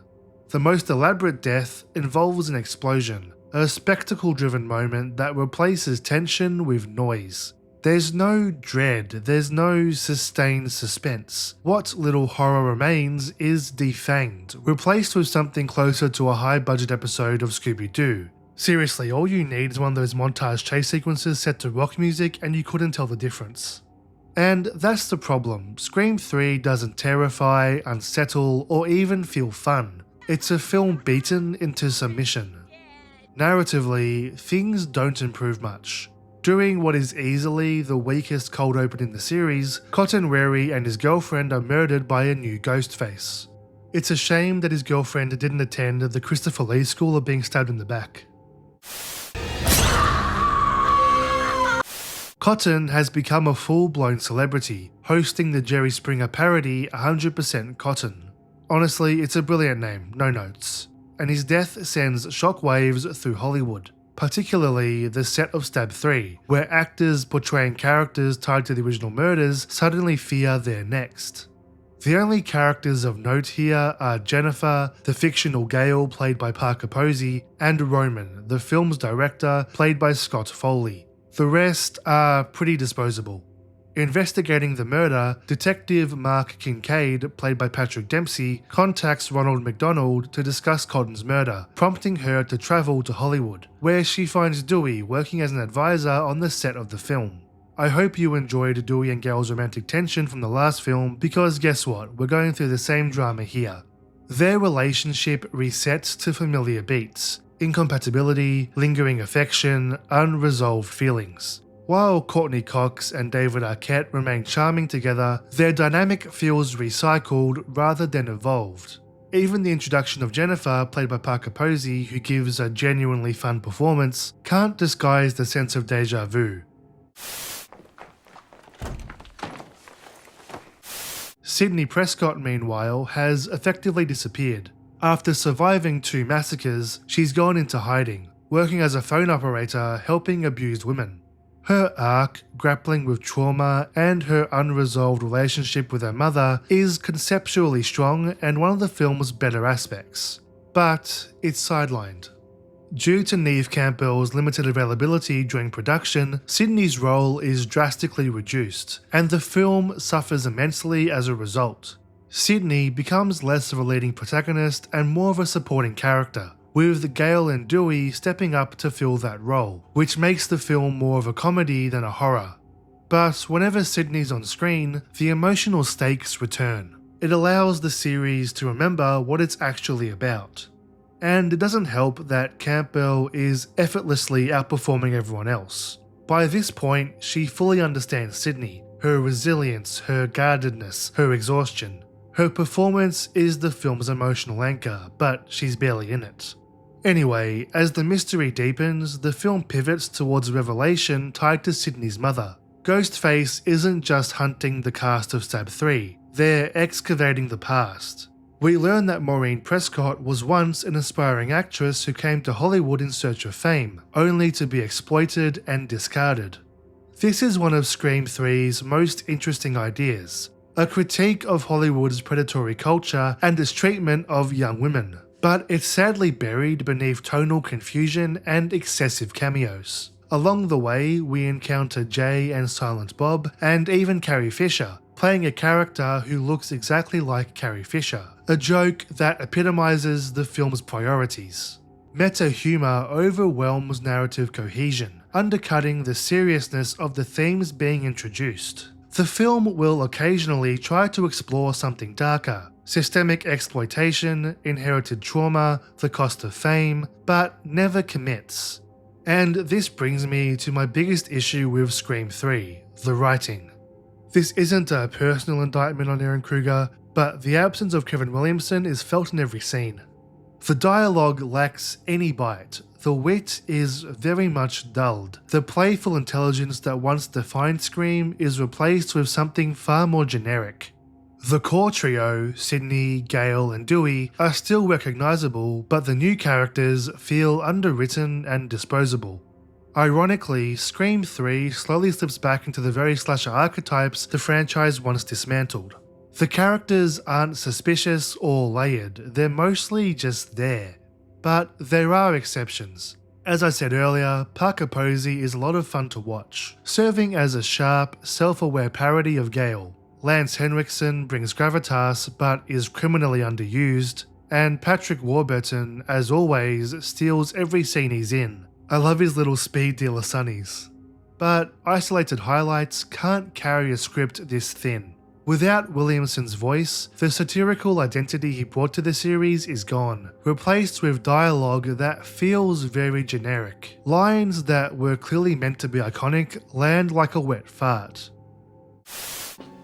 The most elaborate death involves an explosion, a spectacle-driven moment that replaces tension with noise. There's no dread, there's no sustained suspense. What little horror remains is defanged, replaced with something closer to a high-budget episode of Scooby-Doo. Seriously, all you need is one of those montage chase sequences set to rock music and you couldn't tell the difference. And that's the problem. Scream 3 doesn't terrify, unsettle, or even feel fun. It's a film beaten into submission. Narratively, things don't improve much. During what is easily the weakest cold open in the series, Cotton Weary and his girlfriend are murdered by a new Ghostface. It's a shame that his girlfriend didn't attend the Christopher Lee School of being stabbed in the back. Cotton has become a full-blown celebrity, hosting the Jerry Springer parody 100% Cotton. Honestly, it's a brilliant name, no notes. And his death sends shockwaves through Hollywood, particularly the set of Stab 3, where actors portraying characters tied to the original murders suddenly fear they're next. The only characters of note here are Jennifer, the fictional Gale played by Parker Posey, and Roman, the film's director played by Scott Foley. The rest are pretty disposable. Investigating the murder, Detective Mark Kincaid, played by Patrick Dempsey, contacts Ronald McDonald to discuss Cotton's murder, prompting her to travel to Hollywood, where she finds Dewey working as an advisor on the set of the film. I hope you enjoyed Dewey and Gale's romantic tension from the last film, because guess what, we're going through the same drama here. Their relationship resets to familiar beats: incompatibility, lingering affection, unresolved feelings. While Courtney Cox and David Arquette remain charming together, their dynamic feels recycled rather than evolved. Even the introduction of Jennifer, played by Parker Posey, who gives a genuinely fun performance, can't disguise the sense of deja vu. Sidney Prescott, meanwhile, has effectively disappeared. After surviving 2 massacres, she's gone into hiding, working as a phone operator helping abused women. Her arc, grappling with trauma, and her unresolved relationship with her mother is conceptually strong and one of the film's better aspects. But it's sidelined. Due to Neve Campbell's limited availability during production, Sidney's role is drastically reduced, and the film suffers immensely as a result. Sidney becomes less of a leading protagonist and more of a supporting character, with Gale and Dewey stepping up to fill that role, which makes the film more of a comedy than a horror. But whenever Sidney's on screen, the emotional stakes return. It allows the series to remember what it's actually about. And it doesn't help that Campbell is effortlessly outperforming everyone else. By this point, she fully understands Sidney, her resilience, her guardedness, her exhaustion. Her performance is the film's emotional anchor, but she's barely in it. Anyway, as the mystery deepens, the film pivots towards a revelation tied to Sidney's mother. Ghostface isn't just hunting the cast of Stab 3, they're excavating the past. We learn that Maureen Prescott was once an aspiring actress who came to Hollywood in search of fame, only to be exploited and discarded. This is one of Scream 3's most interesting ideas, a critique of Hollywood's predatory culture and its treatment of young women, but it's sadly buried beneath tonal confusion and excessive cameos. Along the way, we encounter Jay and Silent Bob, and even Carrie Fisher, playing a character who looks exactly like Carrie Fisher, a joke that epitomizes the film's priorities. Meta humor overwhelms narrative cohesion, undercutting the seriousness of the themes being introduced. The film will occasionally try to explore something darker, systemic exploitation, inherited trauma, the cost of fame, but never commits. And this brings me to my biggest issue with Scream 3, the writing. This isn't a personal indictment on Ehren Kruger, but the absence of Kevin Williamson is felt in every scene. The dialogue lacks any bite, the wit is very much dulled, the playful intelligence that once defined Scream is replaced with something far more generic. The core trio, Sydney, Gale and Dewey, are still recognisable, but the new characters feel underwritten and disposable. Ironically, Scream 3 slowly slips back into the very slasher archetypes the franchise once dismantled. The characters aren't suspicious or layered, they're mostly just there. But there are exceptions. As I said earlier, Parker Posey is a lot of fun to watch, serving as a sharp, self-aware parody of Gale. Lance Henriksen brings gravitas but is criminally underused, and Patrick Warburton, as always, steals every scene he's in. I love his little speed dealer sunnies. But isolated highlights can't carry a script this thin. Without Williamson's voice, the satirical identity he brought to the series is gone, replaced with dialogue that feels very generic. Lines that were clearly meant to be iconic land like a wet fart.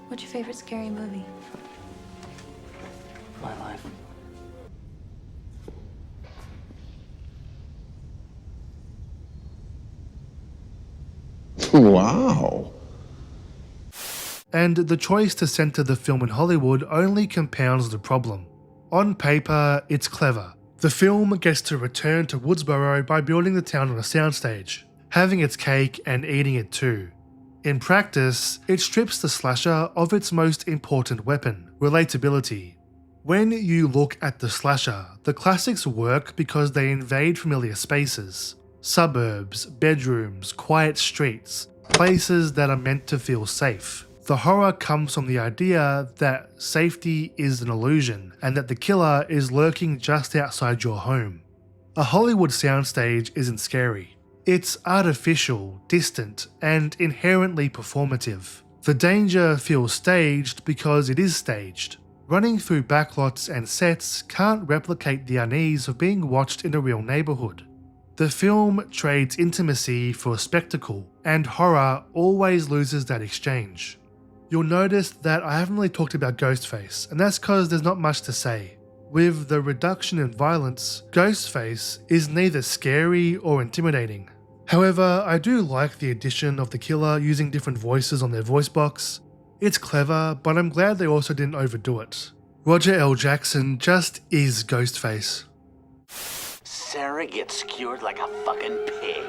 What's your favorite scary movie? My life. Wow. And the choice to center the film in Hollywood only compounds the problem. On paper, it's clever. The film gets to return to Woodsboro by building the town on a soundstage, having its cake and eating it too. In practice, it strips the slasher of its most important weapon, relatability. When you look at the slasher, the classics work because they invade familiar spaces. Suburbs, bedrooms, quiet streets, places that are meant to feel safe. The horror comes from the idea that safety is an illusion and that the killer is lurking just outside your home. A Hollywood soundstage isn't scary. It's artificial, distant, and inherently performative. The danger feels staged because it is staged. Running through backlots and sets can't replicate the unease of being watched in a real neighborhood. The film trades intimacy for spectacle, and horror always loses that exchange. You'll notice that I haven't really talked about Ghostface, and that's because there's not much to say. With the reduction in violence, Ghostface is neither scary or intimidating. However, I do like the addition of the killer using different voices on their voice box. It's clever, but I'm glad they also didn't overdo it. Roger L. Jackson just is Ghostface. Sarah gets skewered like a fucking pig.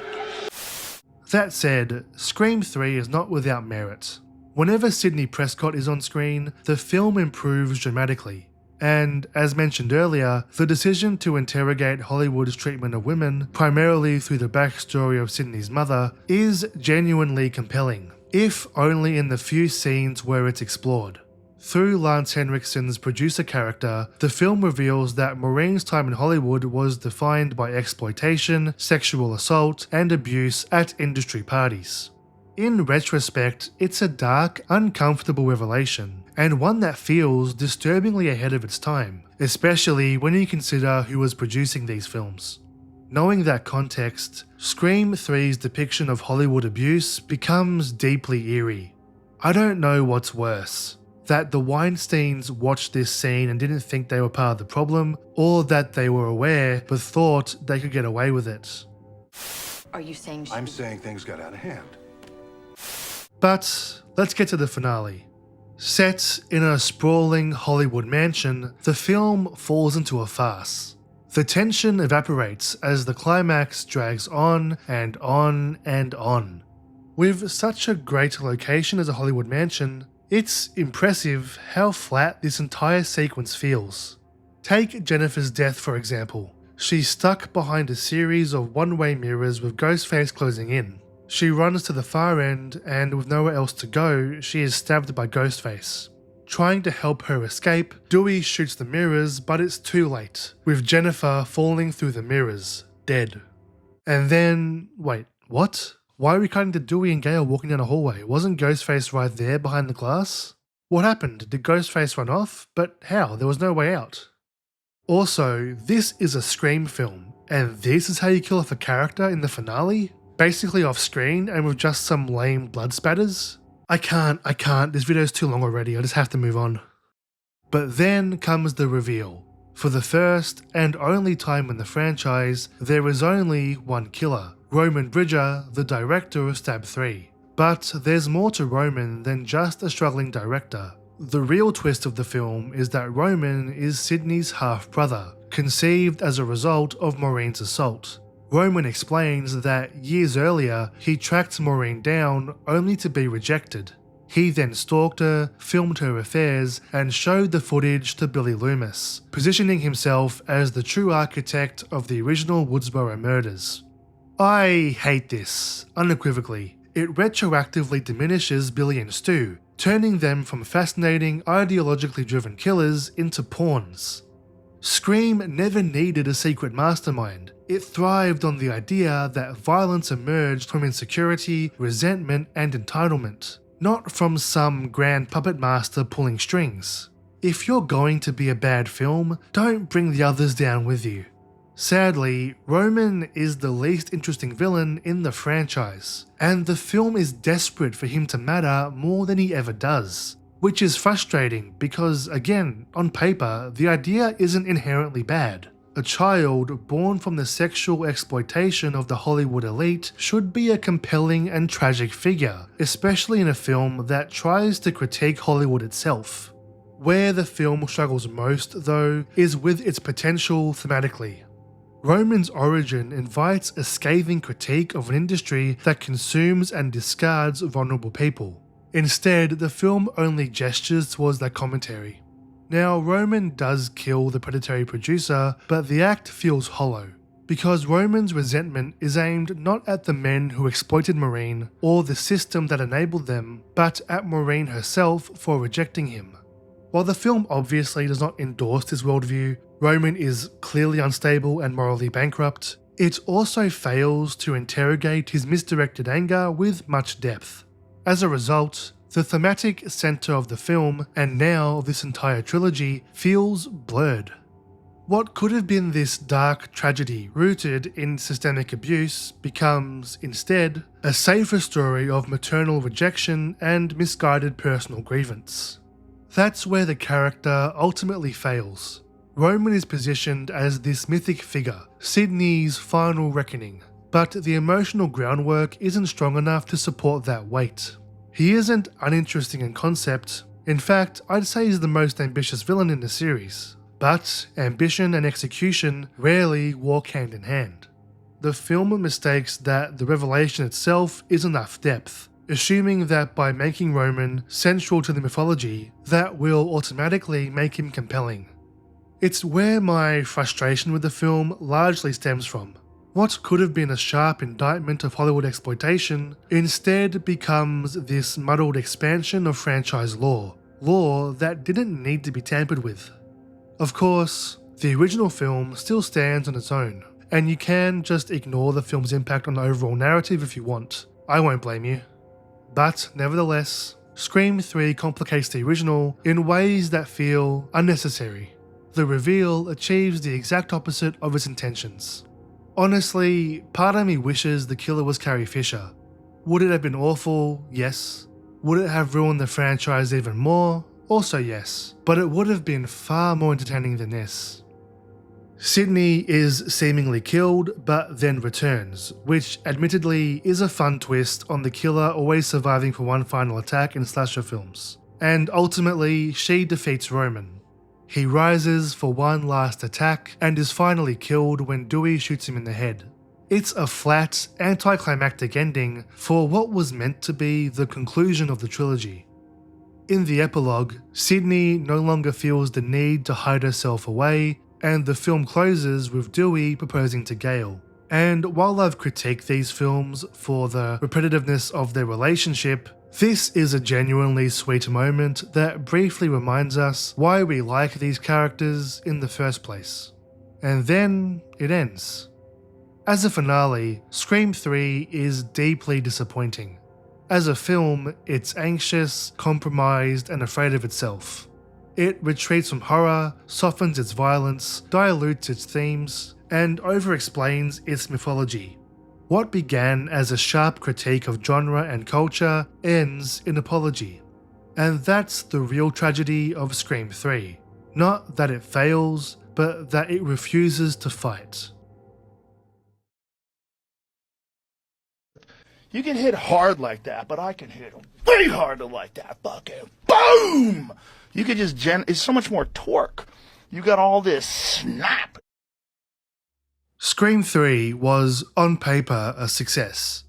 That said, Scream 3 is not without merit. Whenever Sidney Prescott is on screen, the film improves dramatically. And, as mentioned earlier, the decision to interrogate Hollywood's treatment of women, primarily through the backstory of Sidney's mother, is genuinely compelling, if only in the few scenes where it's explored. Through Lance Henriksen's producer character, the film reveals that Maureen's time in Hollywood was defined by exploitation, sexual assault, and abuse at industry parties. In retrospect, it's a dark, uncomfortable revelation, and one that feels disturbingly ahead of its time, especially when you consider who was producing these films. Knowing that context, Scream 3's depiction of Hollywood abuse becomes deeply eerie. I don't know what's worse, that the Weinsteins watched this scene and didn't think they were part of the problem, or that they were aware but thought they could get away with it. Are you saying I'm saying things got out of hand. But let's get to the finale. Set in a sprawling Hollywood mansion, the film falls into a farce. The tension evaporates as the climax drags on and on and on. With such a great location as a Hollywood mansion, it's impressive how flat this entire sequence feels. Take Jennifer's death for example. She's stuck behind a series of one-way mirrors with Ghostface closing in. She runs to the far end and with nowhere else to go, she is stabbed by Ghostface. Trying to help her escape, Dewey shoots the mirrors but it's too late, with Jennifer falling through the mirrors, dead. And then, wait, what? Why are we cutting to Dewey and Gale walking down a hallway? Wasn't Ghostface right there behind the glass? What happened? Did Ghostface run off? But how? There was no way out. Also, this is a Scream film, and this is how you kill off a character in the finale? Basically off screen and with just some lame blood spatters? I can't, this video's too long already, I just have to move on. But then comes the reveal. For the first and only time in the franchise, there is only one killer, Roman Bridger, the director of Stab 3. But there's more to Roman than just a struggling director. The real twist of the film is that Roman is Sidney's half-brother, conceived as a result of Maureen's assault. Roman explains that years earlier, he tracked Maureen down only to be rejected. He then stalked her, filmed her affairs, and showed the footage to Billy Loomis, positioning himself as the true architect of the original Woodsboro murders. I hate this, unequivocally. It retroactively diminishes Billy and Stu, turning them from fascinating, ideologically driven killers into pawns. Scream never needed a secret mastermind. It thrived on the idea that violence emerged from insecurity, resentment, and entitlement, not from some grand puppet master pulling strings. If you're going to be a bad film, don't bring the others down with you. Sadly, Roman is the least interesting villain in the franchise, and the film is desperate for him to matter more than he ever does. Which is frustrating because, again, on paper, the idea isn't inherently bad. A child born from the sexual exploitation of the Hollywood elite should be a compelling and tragic figure, especially in a film that tries to critique Hollywood itself. Where the film struggles most, though, is with its potential thematically. Roman's origin invites a scathing critique of an industry that consumes and discards vulnerable people. Instead, the film only gestures towards that commentary. Now, Roman does kill the predatory producer, but the act feels hollow, because Roman's resentment is aimed not at the men who exploited Maureen or the system that enabled them, but at Maureen herself for rejecting him. While the film obviously does not endorse his worldview, Roman is clearly unstable and morally bankrupt, it also fails to interrogate his misdirected anger with much depth. As a result, the thematic center of the film, and now this entire trilogy, feels blurred. What could have been this dark tragedy rooted in systemic abuse becomes, instead, a safer story of maternal rejection and misguided personal grievance. That's where the character ultimately fails. Roman is positioned as this mythic figure, Sidney's final reckoning, but the emotional groundwork isn't strong enough to support that weight. He isn't uninteresting in concept. In fact, I'd say he's the most ambitious villain in the series. But ambition and execution rarely walk hand in hand. The film mistakes that the revelation itself is enough depth, assuming that by making Roman central to the mythology, that will automatically make him compelling. It's where my frustration with the film largely stems from. What could have been a sharp indictment of Hollywood exploitation instead becomes this muddled expansion of franchise lore that didn't need to be tampered with. Of course, the original film still stands on its own, and you can just ignore the film's impact on the overall narrative if you want. I won't blame you. But nevertheless, Scream 3 complicates the original in ways that feel unnecessary. The reveal achieves the exact opposite of its intentions. Honestly, part of me wishes the killer was Carrie Fisher. Would it have been awful? Yes. Would it have ruined the franchise even more? Also yes. But it would have been far more entertaining than this. Sidney is seemingly killed, but then returns, which admittedly is a fun twist on the killer always surviving for one final attack in slasher films. and ultimately she defeats Roman. He rises for one last attack and is finally killed when Dewey shoots him in the head. It's a flat, anticlimactic ending for what was meant to be the conclusion of the trilogy. In the epilogue, Sydney no longer feels the need to hide herself away, and the film closes with Dewey proposing to Gale. And while I've critiqued these films for the repetitiveness of their relationship, this is a genuinely sweet moment that briefly reminds us why we like these characters in the first place. And then it ends. As a finale, Scream 3 is deeply disappointing. As a film, it's anxious, compromised, and afraid of itself. It retreats from horror, softens its violence, dilutes its themes, and over-explains its mythology. What began as a sharp critique of genre and culture ends in apology. And that's the real tragedy of Scream 3. Not that it fails, but that it refuses to fight. You can hit hard like that, but I can hit way harder like that. Fucking boom! You can just it's so much more torque. You got all this snap. Scream 3 was, on paper, a success.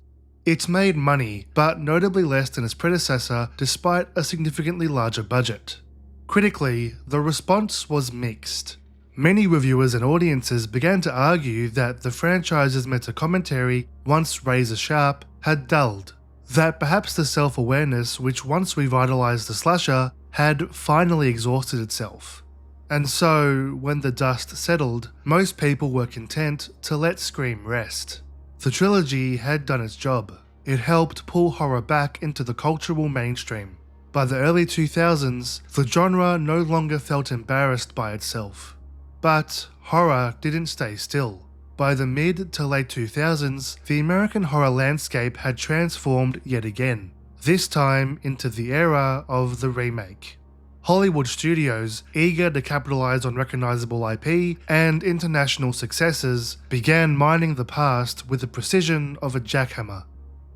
It made money, but notably less than its predecessor despite a significantly larger budget. Critically, the response was mixed. Many reviewers and audiences began to argue that the franchise's meta-commentary, once razor sharp, had dulled. That perhaps the self-awareness which once revitalized the slasher had finally exhausted itself. And so, when the dust settled, most people were content to let Scream rest. The trilogy had done its job. It helped pull horror back into the cultural mainstream. By the early 2000s, the genre no longer felt embarrassed by itself. But horror didn't stay still. By the mid to late 2000s, the American horror landscape had transformed yet again, this time into the era of the remake. Hollywood studios, eager to capitalize on recognizable IP and international successes, began mining the past with the precision of a jackhammer.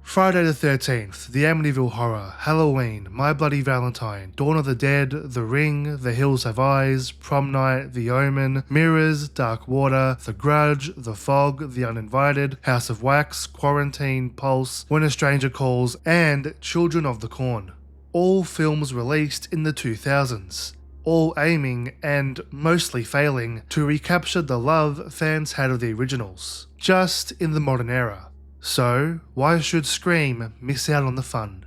Friday the 13th, The Amityville Horror, Halloween, My Bloody Valentine, Dawn of the Dead, The Ring, The Hills Have Eyes, Prom Night, The Omen, Mirrors, Dark Water, The Grudge, The Fog, The Uninvited, House of Wax, Quarantine, Pulse, When a Stranger Calls, and Children of the Corn. All films released in the 2000s, all aiming, and mostly failing, to recapture the love fans had of the originals, just in the modern era. So, why should Scream miss out on the fun?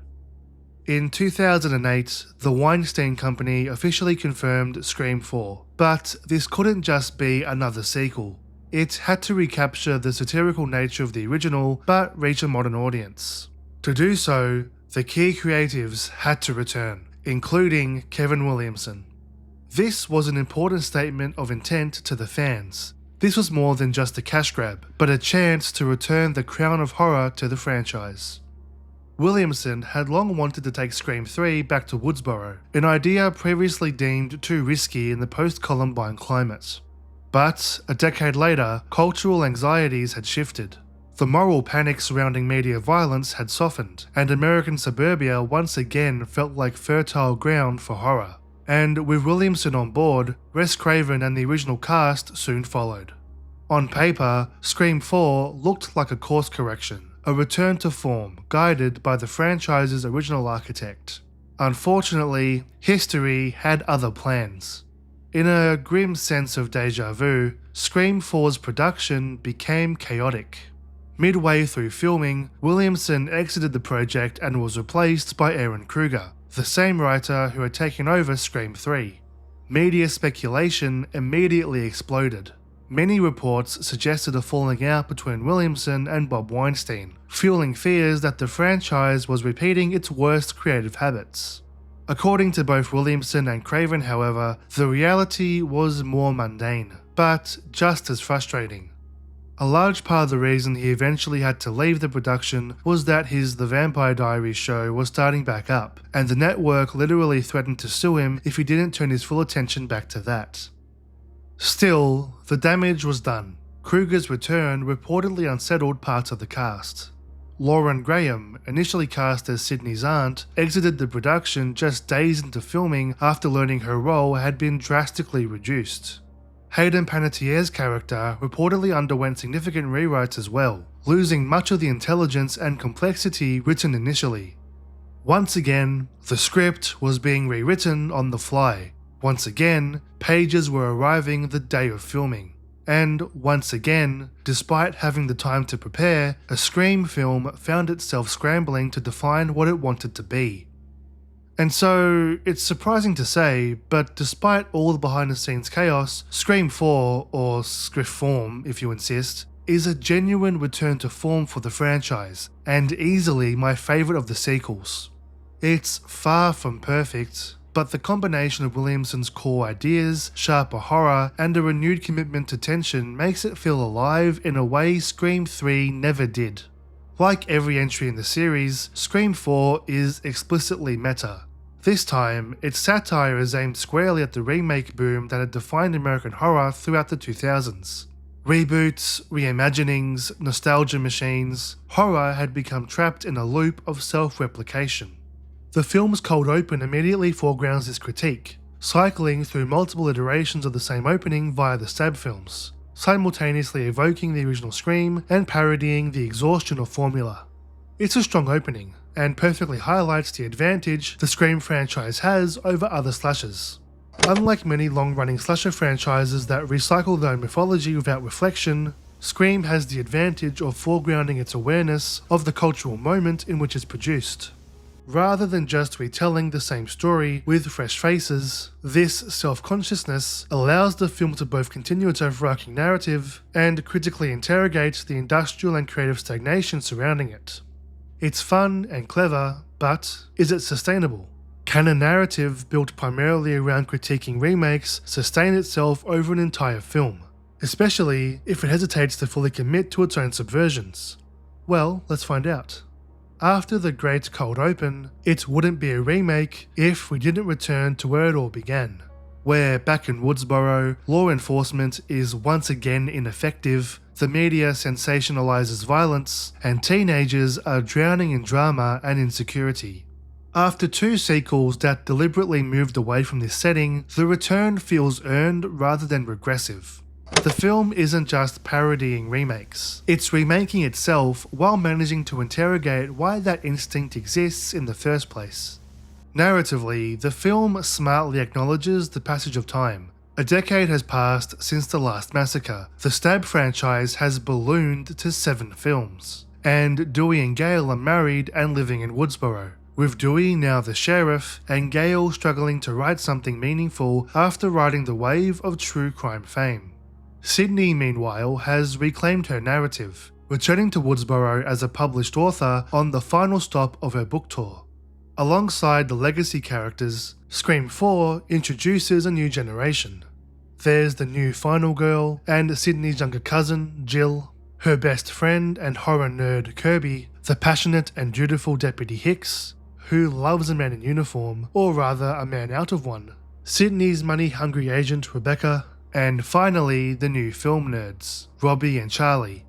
In 2008, the Weinstein Company officially confirmed Scream 4, but this couldn't just be another sequel. It had to recapture the satirical nature of the original, but reach a modern audience. To do so, the key creatives had to return, including Kevin Williamson. This was an important statement of intent to the fans. This was more than just a cash grab, but a chance to return the crown of horror to the franchise. Williamson had long wanted to take Scream 3 back to Woodsboro, an idea previously deemed too risky in the post-Columbine climate. But, a decade later, cultural anxieties had shifted. The moral panic surrounding media violence had softened, and American suburbia once again felt like fertile ground for horror. And with Williamson on board, Wes Craven and the original cast soon followed. On paper, Scream 4 looked like a course correction, a return to form guided by the franchise's original architect. Unfortunately, history had other plans. In a grim sense of deja vu, Scream 4's production became chaotic. Midway through filming, Williamson exited the project and was replaced by Aaron Kruger, the same writer who had taken over Scream 3. Media speculation immediately exploded. Many reports suggested a falling out between Williamson and Bob Weinstein, fueling fears that the franchise was repeating its worst creative habits. According to both Williamson and Craven, however, the reality was more mundane, but just as frustrating. A large part of the reason he eventually had to leave the production was that his The Vampire Diaries show was starting back up, and the network literally threatened to sue him if he didn't turn his full attention back to that. Still, the damage was done. Kruger's return reportedly unsettled parts of the cast. Lauren Graham, initially cast as Sydney's aunt, exited the production just days into filming after learning her role had been drastically reduced. Hayden Panettiere's character reportedly underwent significant rewrites as well, losing much of the intelligence and complexity written initially. Once again, the script was being rewritten on the fly. Once again, pages were arriving the day of filming. And once again, despite having the time to prepare, a Scream film found itself scrambling to define what it wanted to be. And so, it's surprising to say, but despite all the behind-the-scenes chaos, Scream 4, or Scriform if you insist, is a genuine return to form for the franchise, and easily my favourite of the sequels. It's far from perfect, but the combination of Williamson's core ideas, sharper horror, and a renewed commitment to tension makes it feel alive in a way Scream 3 never did. Like every entry in the series, Scream 4 is explicitly meta. This time, its satire is aimed squarely at the remake boom that had defined American horror throughout the 2000s. Reboots, reimaginings, nostalgia machines, horror had become trapped in a loop of self-replication. The film's cold open immediately foregrounds this critique, cycling through multiple iterations of the same opening via the stab films, simultaneously evoking the original Scream and parodying the exhaustion of formula. It's a strong opening, and perfectly highlights the advantage the Scream franchise has over other slashers. Unlike many long-running slasher franchises that recycle their own mythology without reflection, Scream has the advantage of foregrounding its awareness of the cultural moment in which it's produced. Rather than just retelling the same story with fresh faces, this self-consciousness allows the film to both continue its overarching narrative and critically interrogate the industrial and creative stagnation surrounding it. It's fun and clever, but is it sustainable? Can a narrative built primarily around critiquing remakes sustain itself over an entire film, especially if it hesitates to fully commit to its own subversions? Well, let's find out. After the great cold open, it wouldn't be a remake if we didn't return to where it all began, where back in Woodsboro, law enforcement is once again ineffective, the media sensationalizes violence, and teenagers are drowning in drama and insecurity. After two sequels that deliberately moved away from this setting, the return feels earned rather than regressive. The film isn't just parodying remakes, it's remaking itself while managing to interrogate why that instinct exists in the first place. Narratively, the film smartly acknowledges the passage of time. A decade has passed since the last massacre. The Stab franchise has ballooned to 7 films, and Dewey and Gale are married and living in Woodsboro, with Dewey now the sheriff and Gale struggling to write something meaningful after riding the wave of true crime fame. Sydney, meanwhile, has reclaimed her narrative, returning to Woodsboro as a published author on the final stop of her book tour. Alongside the legacy characters, Scream 4 introduces a new generation. There's the new final girl and Sydney's younger cousin, Jill, her best friend and horror nerd Kirby, the passionate and dutiful Deputy Hicks, who loves a man in uniform, or rather a man out of one, Sydney's money-hungry agent Rebecca, and finally the new film nerds, Robbie and Charlie.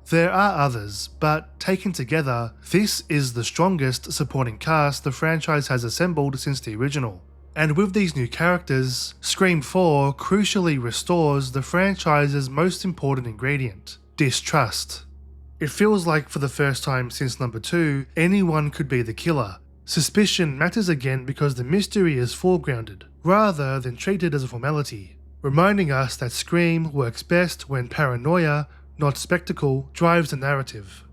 There are others, but taken together, this is the strongest supporting cast the franchise has assembled since the original. And with these new characters, Scream 4 crucially restores the franchise's most important ingredient, distrust. It feels like for the first time since number 2, anyone could be the killer. Suspicion matters again because the mystery is foregrounded, rather than treated as a formality, reminding us that Scream works best when paranoia, not spectacle, drives the narrative.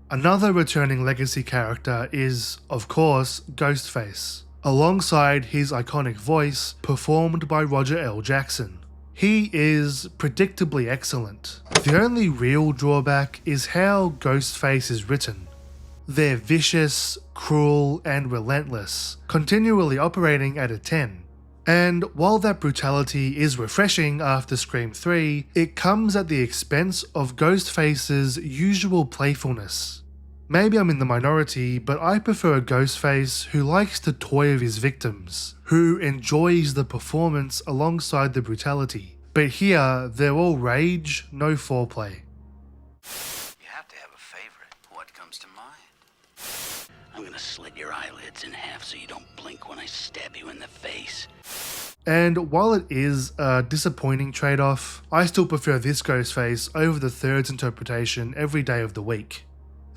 Another returning legacy character is, of course, Ghostface, alongside his iconic voice performed by Roger L. Jackson. He is predictably excellent. The only real drawback is how Ghostface is written. They're vicious, cruel, and relentless, continually operating at a 10. And while that brutality is refreshing after Scream 3, it comes at the expense of Ghostface's usual playfulness. Maybe I'm in the minority, but I prefer a Ghostface who likes to toy with his victims, who enjoys the performance alongside the brutality. But here, they're all rage, no foreplay. You have to have a favorite. What comes to mind? your eyelids in half so you don't blink when I stab you in the face. And while it is a disappointing trade-off, I still prefer this Ghostface over the Third's interpretation every day of the week.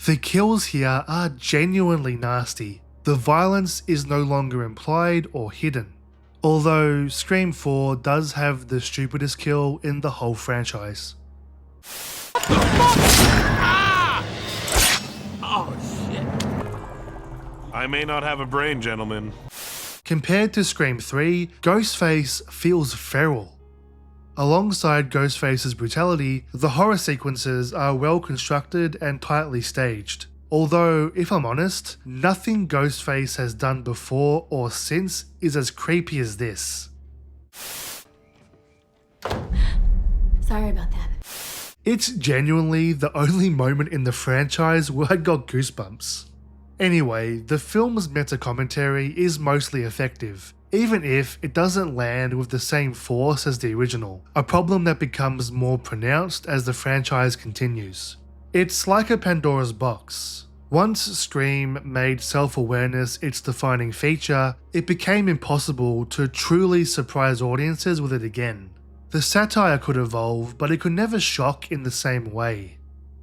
The kills here are genuinely nasty. The violence is no longer implied or hidden. Although Scream 4 does have the stupidest kill in the whole franchise. Oh, shit. I may not have a brain, gentlemen. Compared to Scream 3, Ghostface feels feral. Alongside Ghostface's brutality, the horror sequences are well constructed and tightly staged. Although, if I'm honest, nothing Ghostface has done before or since is as creepy as this. Sorry about that. It's genuinely the only moment in the franchise where I got goosebumps. Anyway, the film's meta-commentary is mostly effective, even if it doesn't land with the same force as the original, a problem that becomes more pronounced as the franchise continues. It's like a Pandora's box. Once Scream made self-awareness its defining feature, it became impossible to truly surprise audiences with it again. The satire could evolve, but it could never shock in the same way.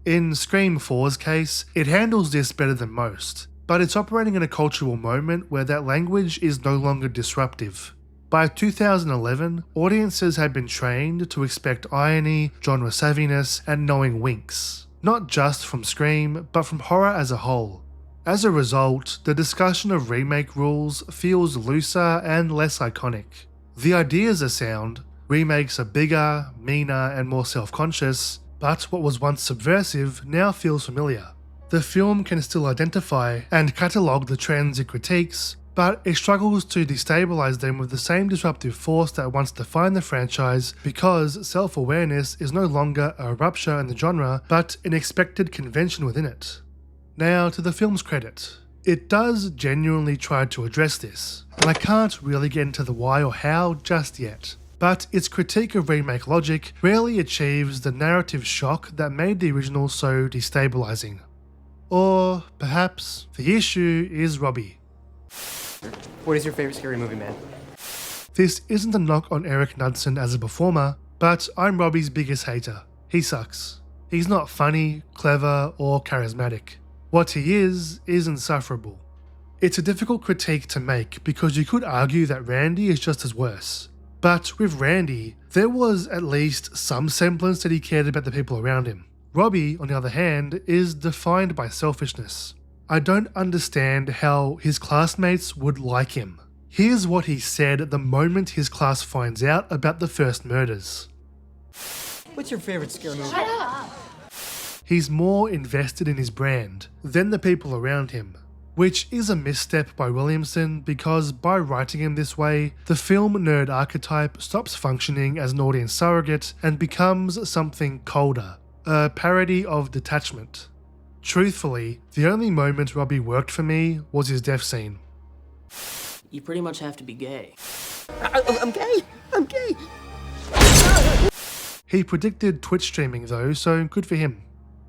In Scream 4's case, it handles this better than most, but it's operating in a cultural moment where that language is no longer disruptive. By 2011, audiences had been trained to expect irony, genre savviness, and knowing winks, not just from Scream, but from horror as a whole. As a result, the discussion of remake rules feels looser and less iconic. The ideas are sound, remakes are bigger, meaner, and more self-conscious, but what was once subversive now feels familiar. The film can still identify and catalogue the trends it critiques, but it struggles to destabilize them with the same disruptive force that once defined the franchise because self-awareness is no longer a rupture in the genre, but an expected convention within it. Now, to the film's credit, it does genuinely try to address this, and I can't really get into the why or how just yet. But its critique of remake logic rarely achieves the narrative shock that made the original so destabilizing. Or perhaps the issue is Robbie. What is your favorite scary movie, man? This isn't a knock on Eric Knudsen as a performer, but I'm Robbie's biggest hater. He sucks. He's not funny, clever, or charismatic. What he is insufferable. It's a difficult critique to make because you could argue that Randy is just as worse. But with Randy, there was at least some semblance that he cared about the people around him. Robbie, on the other hand, is defined by selfishness. I don't understand how his classmates would like him. Here's what he said the moment his class finds out about the first murders. What's your favorite scary movie? Shut up! He's more invested in his brand than the people around him, which is a misstep by Williamson because by writing him this way, the film nerd archetype stops functioning as an audience surrogate and becomes something colder, a parody of detachment. Truthfully, the only moment Robbie worked for me was his death scene. You pretty much have to be gay. I'm gay! I'm gay! He predicted Twitch streaming though, so good for him.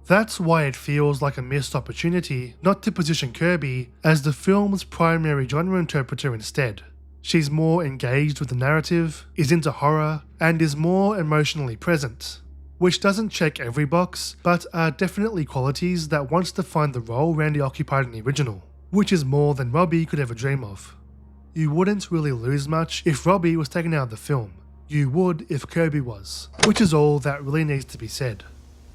That's why it feels like a missed opportunity not to position Kirby as the film's primary genre interpreter instead. She's more engaged with the narrative, is into horror, and is more emotionally present. Which doesn't check every box, but are definitely qualities that once defined the role Randy occupied in the original, which is more than Robbie could ever dream of. You wouldn't really lose much if Robbie was taken out of the film. You would if Kirby was, which is all that really needs to be said.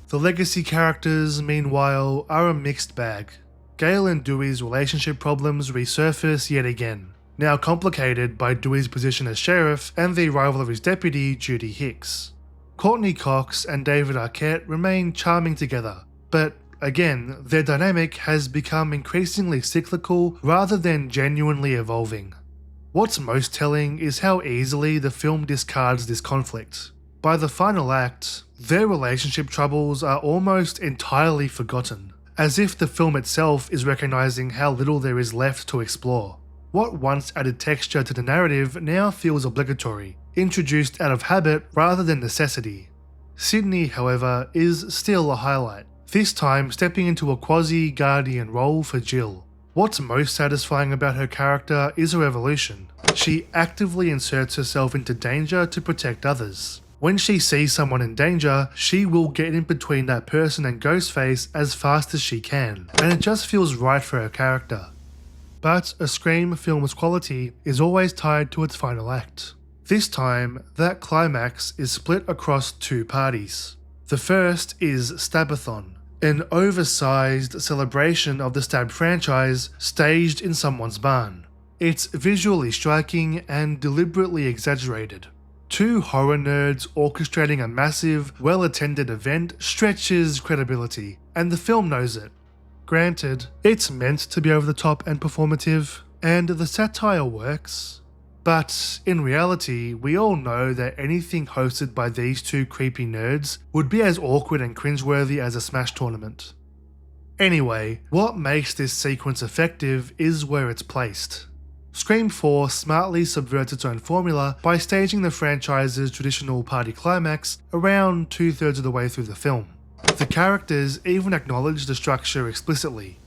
The legacy characters, meanwhile, are a mixed bag. Gale and Dewey's relationship problems resurface yet again, now complicated by Dewey's position as sheriff and the arrival of his deputy, Judy Hicks. Courtney Cox and David Arquette remain charming together, but again, their dynamic has become increasingly cyclical rather than genuinely evolving. What's most telling is how easily the film discards this conflict. By the final act, their relationship troubles are almost entirely forgotten, as if the film itself is recognizing how little there is left to explore. What once added texture to the narrative now feels obligatory, introduced out of habit rather than necessity. Sydney, however, is still a highlight, this time stepping into a quasi-guardian role for Jill. What's most satisfying about her character is her evolution. She actively inserts herself into danger to protect others. When she sees someone in danger, she will get in between that person and Ghostface as fast as she can, and it just feels right for her character. But a Scream film's quality is always tied to its final act. This time, that climax is split across two parties. The first is Stabathon, an oversized celebration of the Stab franchise staged in someone's barn. It's visually striking and deliberately exaggerated. Two horror nerds orchestrating a massive, well-attended event stretches credibility, and the film knows it. Granted, it's meant to be over the top and performative, and the satire works, but in reality, we all know that anything hosted by these two creepy nerds would be as awkward and cringeworthy as a Smash tournament. Anyway, what makes this sequence effective is where it's placed. Scream 4 smartly subverts its own formula by staging the franchise's traditional party climax around 2/3 of the way through the film. The characters even acknowledge the structure explicitly.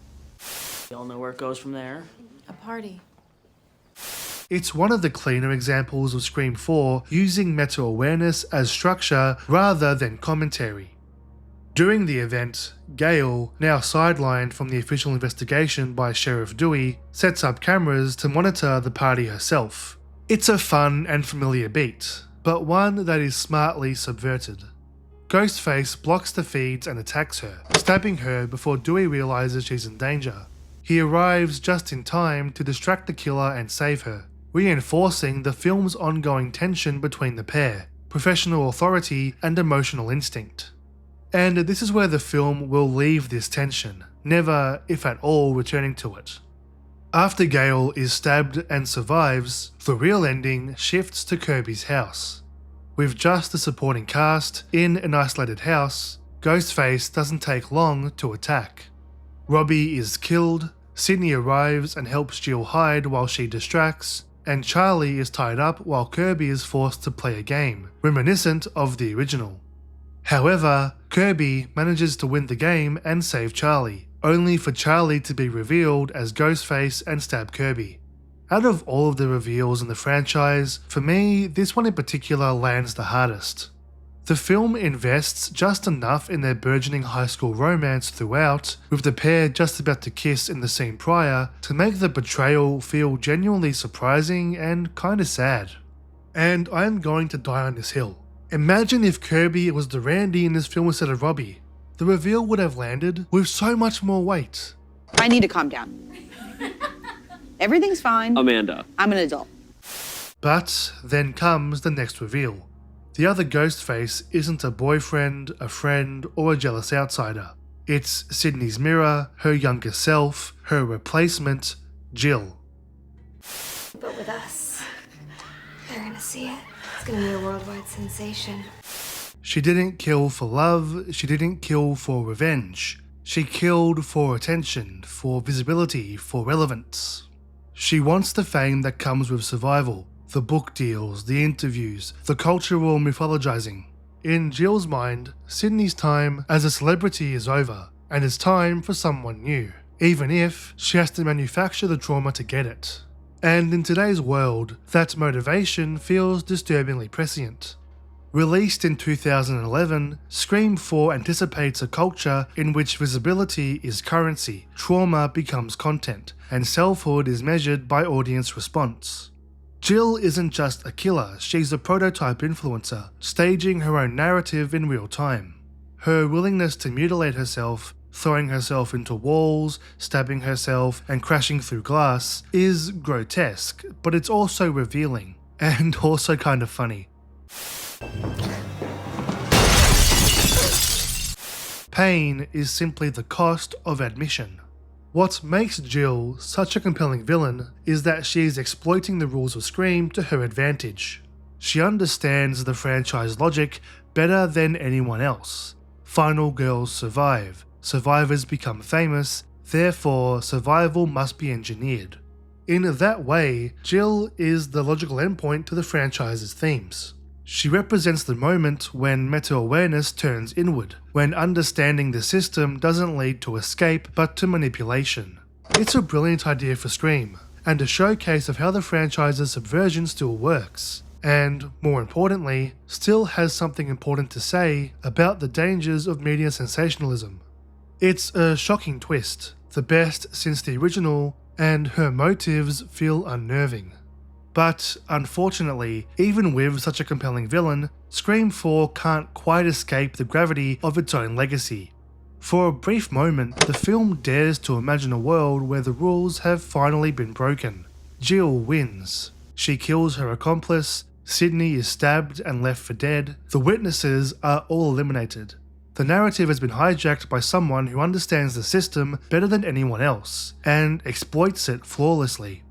You all know where it goes from there? A party. It's one of the cleaner examples of Scream 4 using meta-awareness as structure rather than commentary. During the event, Gail, now sidelined from the official investigation by Sheriff Dewey, sets up cameras to monitor the party herself. It's a fun and familiar beat, but one that is smartly subverted. Ghostface blocks the feeds and attacks her, stabbing her before Dewey realizes she's in danger. He arrives just in time to distract the killer and save her, reinforcing the film's ongoing tension between the pair, professional authority and emotional instinct. And this is where the film will leave this tension, never, if at all, returning to it. After Gail is stabbed and survives, the real ending shifts to Kirby's house. With just the supporting cast in an isolated house, Ghostface doesn't take long to attack. Robbie is killed, Sydney arrives and helps Jill hide while she distracts, and Charlie is tied up while Kirby is forced to play a game, reminiscent of the original. However, Kirby manages to win the game and save Charlie, only for Charlie to be revealed as Ghostface and stab Kirby. Out of all of the reveals in the franchise, for me, this one in particular lands the hardest. The film invests just enough in their burgeoning high school romance throughout, with the pair just about to kiss in the scene prior, to make the betrayal feel genuinely surprising and kinda sad. And I'm going to die on this hill. Imagine if Kirby was the Randy in this film instead of Robbie. The reveal would have landed with so much more weight. I need to calm down. Everything's fine. Amanda. I'm an adult. But then comes the next reveal. The other Ghostface isn't a boyfriend, a friend, or a jealous outsider. It's Sydney's mirror, her younger self, her replacement, Jill. But with us, they're gonna see it. It's gonna be a worldwide sensation. She didn't kill for love, she didn't kill for revenge. She killed for attention, for visibility, for relevance. She wants the fame that comes with survival, the book deals, the interviews, the cultural mythologizing. In Jill's mind, Sydney's time as a celebrity is over, and it's time for someone new, even if she has to manufacture the trauma to get it. And in today's world, that motivation feels disturbingly prescient. Released in 2011, Scream 4 anticipates a culture in which visibility is currency, trauma becomes content, and selfhood is measured by audience response. Jill isn't just a killer, she's a prototype influencer, staging her own narrative in real time. Her willingness to mutilate herself, throwing herself into walls, stabbing herself, and crashing through glass is grotesque, but it's also revealing, and also kind of funny. Pain is simply the cost of admission. What makes Jill such a compelling villain is that she is exploiting the rules of Scream to her advantage. She understands the franchise logic better than anyone else. Final girls survive, survivors become famous, therefore survival must be engineered. In that way, Jill is the logical endpoint to the franchise's themes. She represents the moment when meta-awareness turns inward, when understanding the system doesn't lead to escape but to manipulation. It's a brilliant idea for Scream, and a showcase of how the franchise's subversion still works, and, more importantly, still has something important to say about the dangers of media sensationalism. It's a shocking twist, the best since the original, and her motives feel unnerving. But, unfortunately, even with such a compelling villain, Scream 4 can't quite escape the gravity of its own legacy. For a brief moment, the film dares to imagine a world where the rules have finally been broken. Jill wins. She kills her accomplice, Sydney is stabbed and left for dead, the witnesses are all eliminated. The narrative has been hijacked by someone who understands the system better than anyone else, and exploits it flawlessly.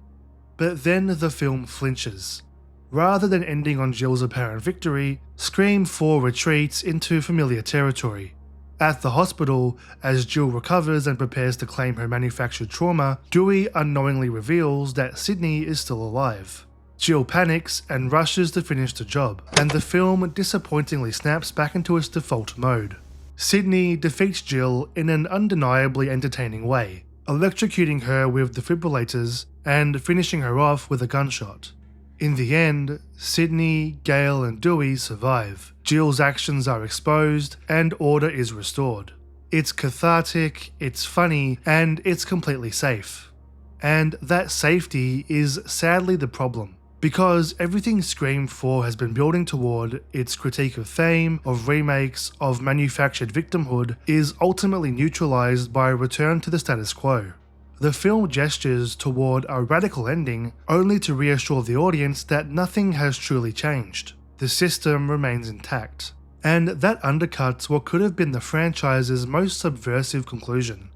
But then the film flinches. Rather than ending on Jill's apparent victory, Scream 4 retreats into familiar territory. At the hospital, as Jill recovers and prepares to claim her manufactured trauma, Dewey unknowingly reveals that Sydney is still alive. Jill panics and rushes to finish the job, and the film disappointingly snaps back into its default mode. Sydney defeats Jill in an undeniably entertaining way, electrocuting her with defibrillators and finishing her off with a gunshot. In the end, Sydney, Gale and Dewey survive. Jill's actions are exposed and order is restored. It's cathartic, it's funny, and it's completely safe. And that safety is sadly the problem, because everything Scream 4 has been building toward, its critique of fame, of remakes, of manufactured victimhood, is ultimately neutralized by a return to the status quo. The film gestures toward a radical ending only to reassure the audience that nothing has truly changed. The system remains intact. And that undercuts what could have been the franchise's most subversive conclusion.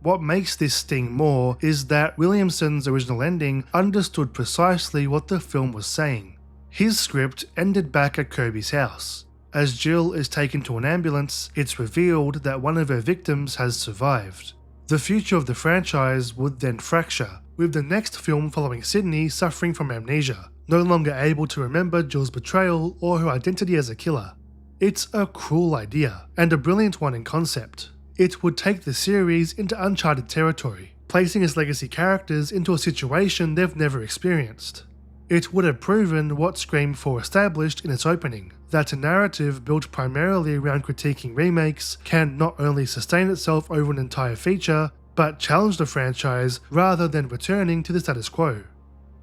What makes this sting more is that Williamson's original ending understood precisely what the film was saying. His script ended back at Kirby's house. As Jill is taken to an ambulance, it's revealed that one of her victims has survived. The future of the franchise would then fracture, with the next film following Sydney suffering from amnesia, no longer able to remember Jill's betrayal or her identity as a killer. It's a cruel idea, and a brilliant one in concept. It would take the series into uncharted territory, placing its legacy characters into a situation they've never experienced. It would have proven what Scream 4 established in its opening, that a narrative built primarily around critiquing remakes can not only sustain itself over an entire feature, but challenge the franchise rather than returning to the status quo.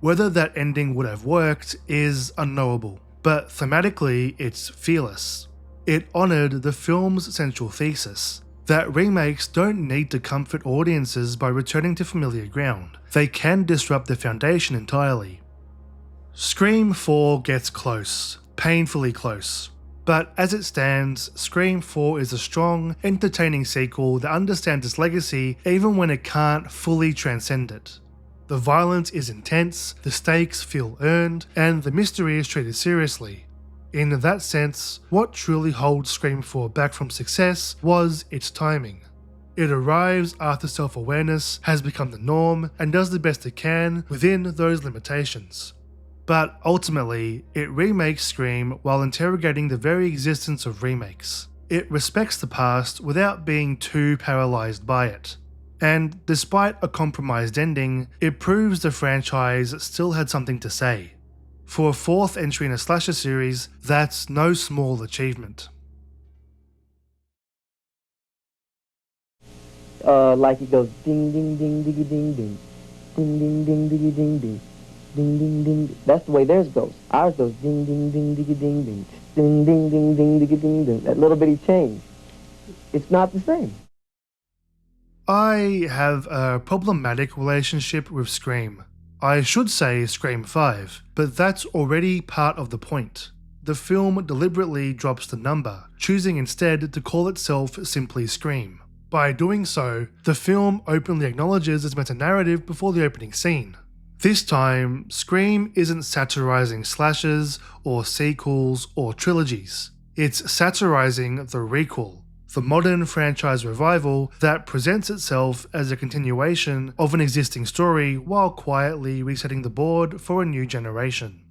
Whether that ending would have worked is unknowable, but thematically it's fearless. It honoured the film's central thesis, that remakes don't need to comfort audiences by returning to familiar ground. They can disrupt the foundation entirely. Scream 4 gets close, painfully close. But as it stands, Scream 4 is a strong, entertaining sequel that understands its legacy even when it can't fully transcend it. The violence is intense, the stakes feel earned, and the mystery is treated seriously. In that sense, what truly holds Scream 4 back from success was its timing. It arrives after self-awareness has become the norm and does the best it can within those limitations. But ultimately, it remakes Scream while interrogating the very existence of remakes. It respects the past without being too paralysed by it. And despite a compromised ending, it proves the franchise still had something to say. For a fourth entry in a slasher series, that's no small achievement. Like it goes ding ding ding diggy ding ding, ding ding ding diggy ding ding. Ding ding ding. That's the way theirs goes. Ours goes ding ding ding diggy ding ding. Ding ding ding ding diggy ding ding. That little bitty change. It's not the same. I have a problematic relationship with Scream. I should say Scream 5, but that's already part of the point. The film deliberately drops the number, choosing instead to call itself simply Scream. By doing so, the film openly acknowledges its meta-narrative before the opening scene. This time, Scream isn't satirizing slashers, or sequels, or trilogies. It's satirizing the requel, the modern franchise revival that presents itself as a continuation of an existing story while quietly resetting the board for a new generation.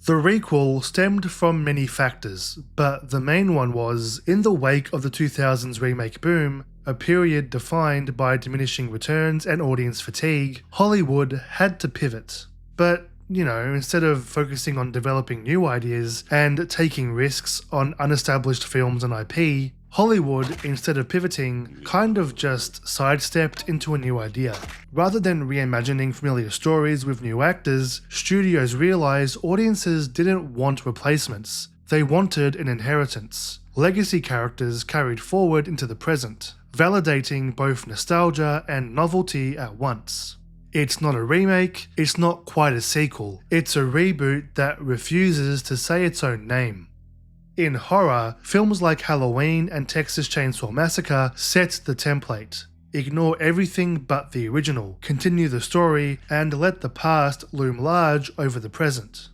The requel stemmed from many factors, but the main one was, in the wake of the 2000s remake boom, a period defined by diminishing returns and audience fatigue, Hollywood had to pivot. But, instead of focusing on developing new ideas and taking risks on unestablished films and IP, Hollywood, instead of pivoting, kind of just sidestepped into a new idea. Rather than reimagining familiar stories with new actors, studios realized audiences didn't want replacements. They wanted an inheritance. Legacy characters carried forward into the present, validating both nostalgia and novelty at once. It's not a remake, it's not quite a sequel, it's a reboot that refuses to say its own name. In horror, films like Halloween and Texas Chainsaw Massacre set the template. Ignore everything but the original, continue the story, and let the past loom large over the present.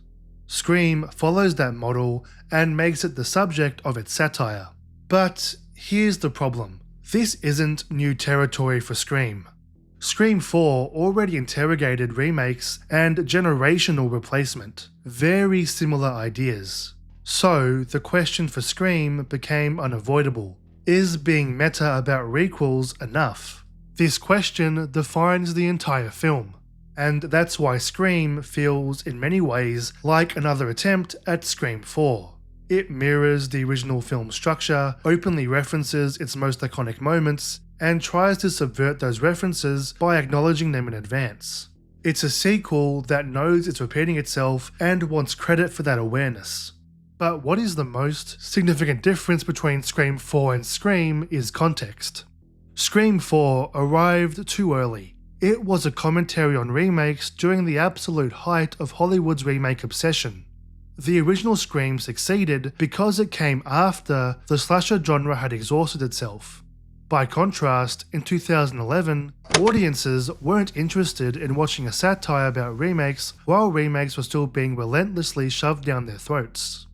Scream follows that model and makes it the subject of its satire. But here's the problem. This isn't new territory for Scream. Scream 4 already interrogated remakes and generational replacement. Very similar ideas. So, the question for Scream became unavoidable. Is being meta about requels enough? This question defines the entire film, and that's why Scream feels in many ways like another attempt at Scream 4. It mirrors the original film structure, openly references its most iconic moments, and tries to subvert those references by acknowledging them in advance. It's a sequel that knows it's repeating itself and wants credit for that awareness. But what is the most significant difference between Scream 4 and Scream is context. Scream 4 arrived too early. It was a commentary on remakes during the absolute height of Hollywood's remake obsession. The original Scream succeeded because it came after the slasher genre had exhausted itself. By contrast, in 2011, audiences weren't interested in watching a satire about remakes while remakes were still being relentlessly shoved down their throats.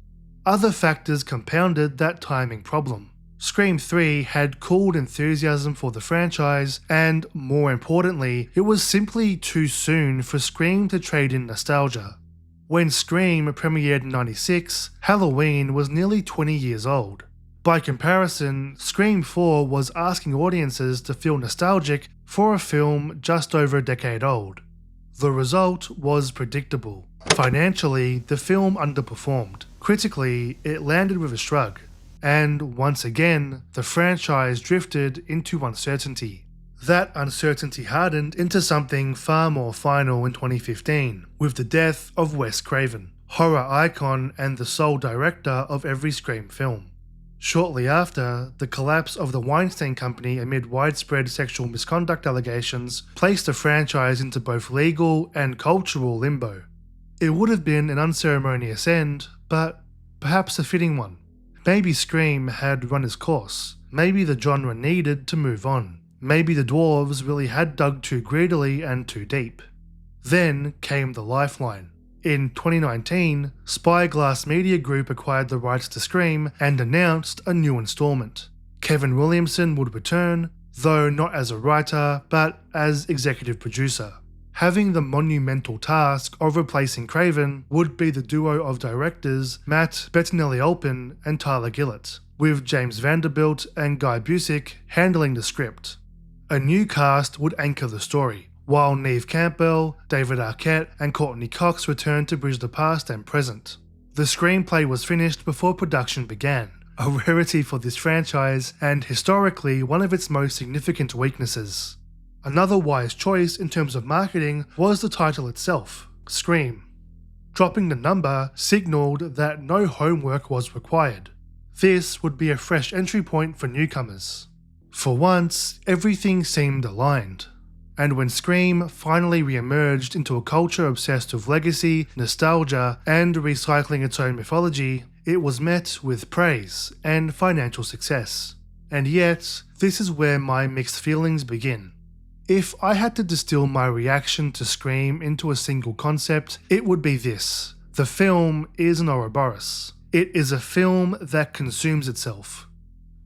Other factors compounded that timing problem. Scream 3 had cooled enthusiasm for the franchise, and more importantly, it was simply too soon for Scream to trade in nostalgia. When Scream premiered in '96, Halloween was nearly 20 years old. By comparison, Scream 4 was asking audiences to feel nostalgic for a film just over a decade old. The result was predictable. Financially, the film underperformed. Critically, it landed with a shrug. And once again, the franchise drifted into uncertainty. That uncertainty hardened into something far more final in 2015, with the death of Wes Craven, horror icon and the sole director of every Scream film. Shortly after, the collapse of the Weinstein Company amid widespread sexual misconduct allegations placed the franchise into both legal and cultural limbo. It would have been an unceremonious end, but perhaps a fitting one. Maybe Scream had run its course. Maybe the genre needed to move on. Maybe the dwarves really had dug too greedily and too deep. Then came the lifeline. In 2019, Spyglass Media Group acquired the rights to Scream and announced a new installment. Kevin Williamson would return, though not as a writer, but as executive producer. Having the monumental task of replacing Craven would be the duo of directors Matt Bettinelli-Olpin and Tyler Gillett, with James Vanderbilt and Guy Busick handling the script. A new cast would anchor the story, while Neve Campbell, David Arquette, and Courtney Cox returned to bridge the past and present. The screenplay was finished before production began, a rarity for this franchise and historically one of its most significant weaknesses. Another wise choice in terms of marketing was the title itself, Scream. Dropping the number signalled that no homework was required. This would be a fresh entry point for newcomers. For once, everything seemed aligned. And when Scream finally re-emerged into a culture obsessed with legacy, nostalgia, and recycling its own mythology, it was met with praise and financial success. And yet, this is where my mixed feelings begin. If I had to distill my reaction to Scream into a single concept, it would be this. The film is an Ouroboros. It is a film that consumes itself.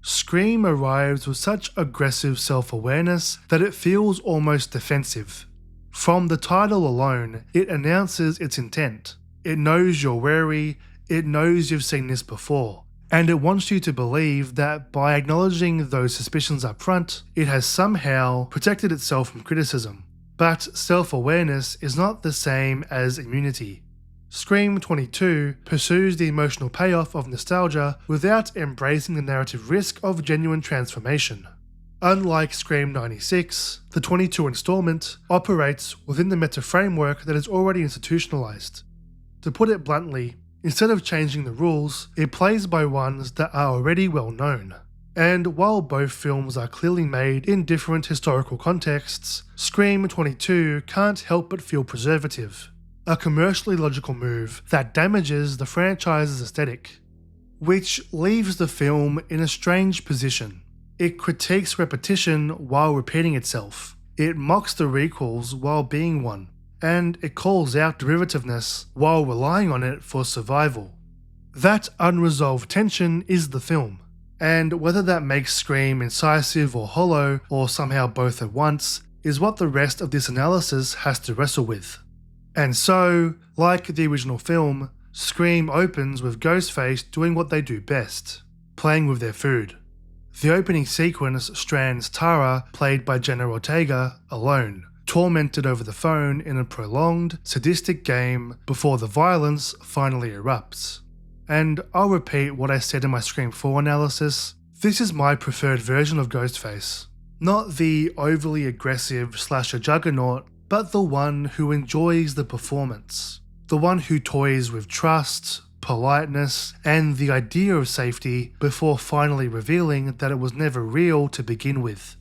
Scream arrives with such aggressive self-awareness that it feels almost defensive. From the title alone, it announces its intent. It knows you're wary, it knows you've seen this before, and it wants you to believe that by acknowledging those suspicions up front, it has somehow protected itself from criticism. But self-awareness is not the same as immunity. Scream 22 pursues the emotional payoff of nostalgia without embracing the narrative risk of genuine transformation. Unlike Scream 96, the 22 installment operates within the meta framework that is already institutionalized. To put it bluntly, instead of changing the rules, it plays by ones that are already well known. And while both films are clearly made in different historical contexts, Scream 22 can't help but feel preservative. A commercially logical move that damages the franchise's aesthetic. Which leaves the film in a strange position. It critiques repetition while repeating itself. It mocks the requels while being one. And it calls out derivativeness while relying on it for survival. That unresolved tension is the film. And whether that makes Scream incisive or hollow, or somehow both at once, is what the rest of this analysis has to wrestle with. And so, like the original film, Scream opens with Ghostface doing what they do best, playing with their food. The opening sequence strands Tara, played by Jenna Ortega, alone, tormented over the phone in a prolonged, sadistic game before the violence finally erupts. And I'll repeat what I said in my Scream 4 analysis, this is my preferred version of Ghostface. Not the overly aggressive slasher juggernaut, but the one who enjoys the performance. The one who toys with trust, politeness, and the idea of safety before finally revealing that it was never real to begin with.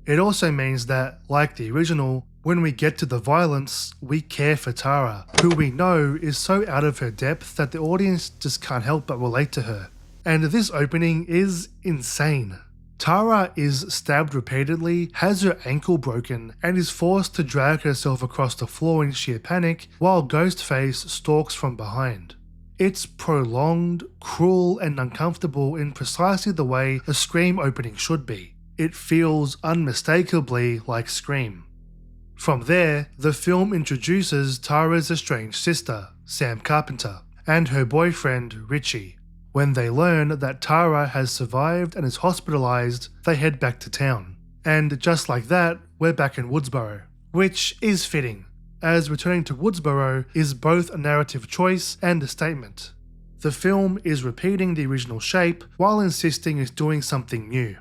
It also means that, like the original, when we get to the violence, we care for Tara, who we know is so out of her depth that the audience just can't help but relate to her. And this opening is insane. Tara is stabbed repeatedly, has her ankle broken, and is forced to drag herself across the floor in sheer panic while Ghostface stalks from behind. It's prolonged, cruel, and uncomfortable in precisely the way a Scream opening should be. It feels unmistakably like Scream. From there, the film introduces Tara's estranged sister, Sam Carpenter, and her boyfriend, Richie. When they learn that Tara has survived and is hospitalized, they head back to town. And just like that, we're back in Woodsboro, which is fitting, as returning to Woodsboro is both a narrative choice and a statement. The film is repeating the original shape while insisting it's doing something new.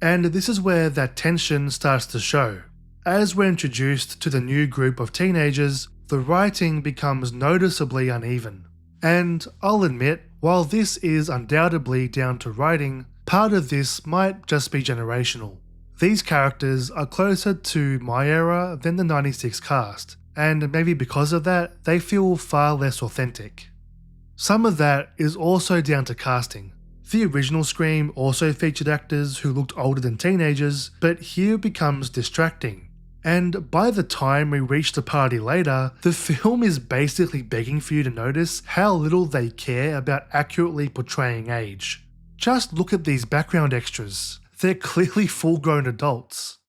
And this is where that tension starts to show. As we're introduced to the new group of teenagers, the writing becomes noticeably uneven. And I'll admit, while this is undoubtedly down to writing, part of this might just be generational. These characters are closer to my era than the 96 cast, and maybe because of that, they feel far less authentic. Some of that is also down to casting. The original Scream also featured actors who looked older than teenagers, but here it becomes distracting. And by the time we reach the party later, the film is basically begging for you to notice how little they care about accurately portraying age. Just look at these background extras. They're clearly full-grown adults.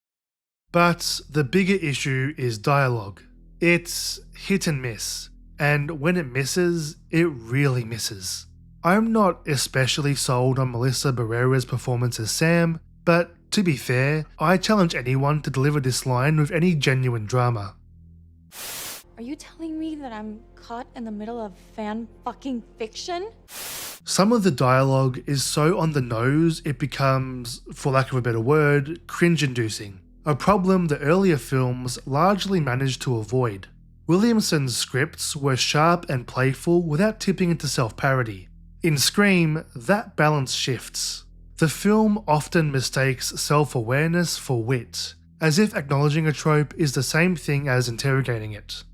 But the bigger issue is dialogue. It's hit and miss, and when it misses, it really misses. I'm not especially sold on Melissa Barrera's performance as Sam, but to be fair, I challenge anyone to deliver this line with any genuine drama. Are you telling me that I'm caught in the middle of fan-fucking fiction? Some of the dialogue is so on the nose it becomes, for lack of a better word, cringe-inducing. A problem the earlier films largely managed to avoid. Williamson's scripts were sharp and playful without tipping into self-parody. In Scream, that balance shifts. The film often mistakes self-awareness for wit, as if acknowledging a trope is the same thing as interrogating it.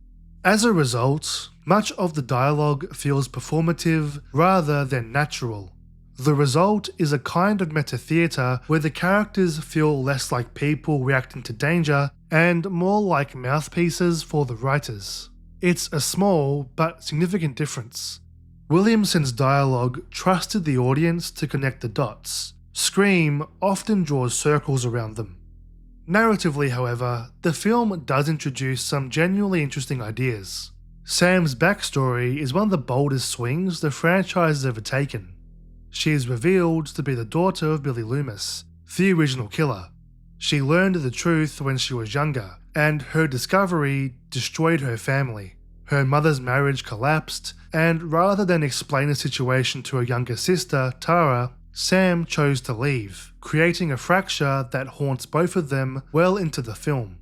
As a result, much of the dialogue feels performative rather than natural. The result is a kind of meta-theatre where the characters feel less like people reacting to danger and more like mouthpieces for the writers. It's a small but significant difference. Williamson's dialogue trusted the audience to connect the dots. Scream often draws circles around them. Narratively, however, the film does introduce some genuinely interesting ideas. Sam's backstory is one of the boldest swings the franchise has ever taken. She is revealed to be the daughter of Billy Loomis, the original killer. She learned the truth when she was younger, and her discovery destroyed her family. Her mother's marriage collapsed, and rather than explain the situation to her younger sister, Tara, Sam chose to leave, creating a fracture that haunts both of them well into the film.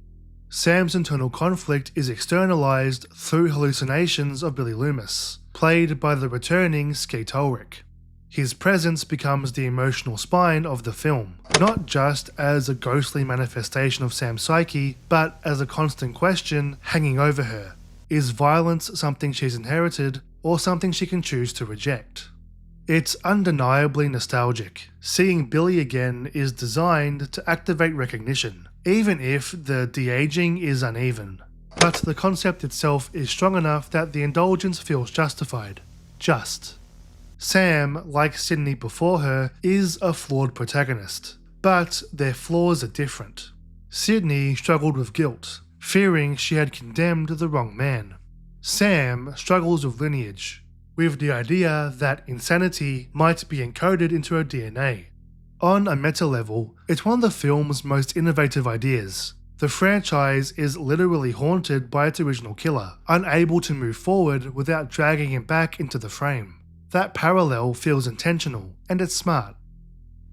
Sam's internal conflict is externalized through hallucinations of Billy Loomis, played by the returning Skeet Ulrich. His presence becomes the emotional spine of the film, not just as a ghostly manifestation of Sam's psyche, but as a constant question hanging over her. Is violence something she's inherited, or something she can choose to reject? It's undeniably nostalgic. Seeing Billy again is designed to activate recognition, even if the de-aging is uneven. But the concept itself is strong enough that the indulgence feels justified. Just. Sam, like Sydney before her, is a flawed protagonist, but their flaws are different. Sydney struggled with guilt, fearing she had condemned the wrong man. Sam struggles with lineage, with the idea that insanity might be encoded into her DNA. On a meta level, it's one of the film's most innovative ideas. The franchise is literally haunted by its original killer, unable to move forward without dragging him back into the frame. That parallel feels intentional, and it's smart.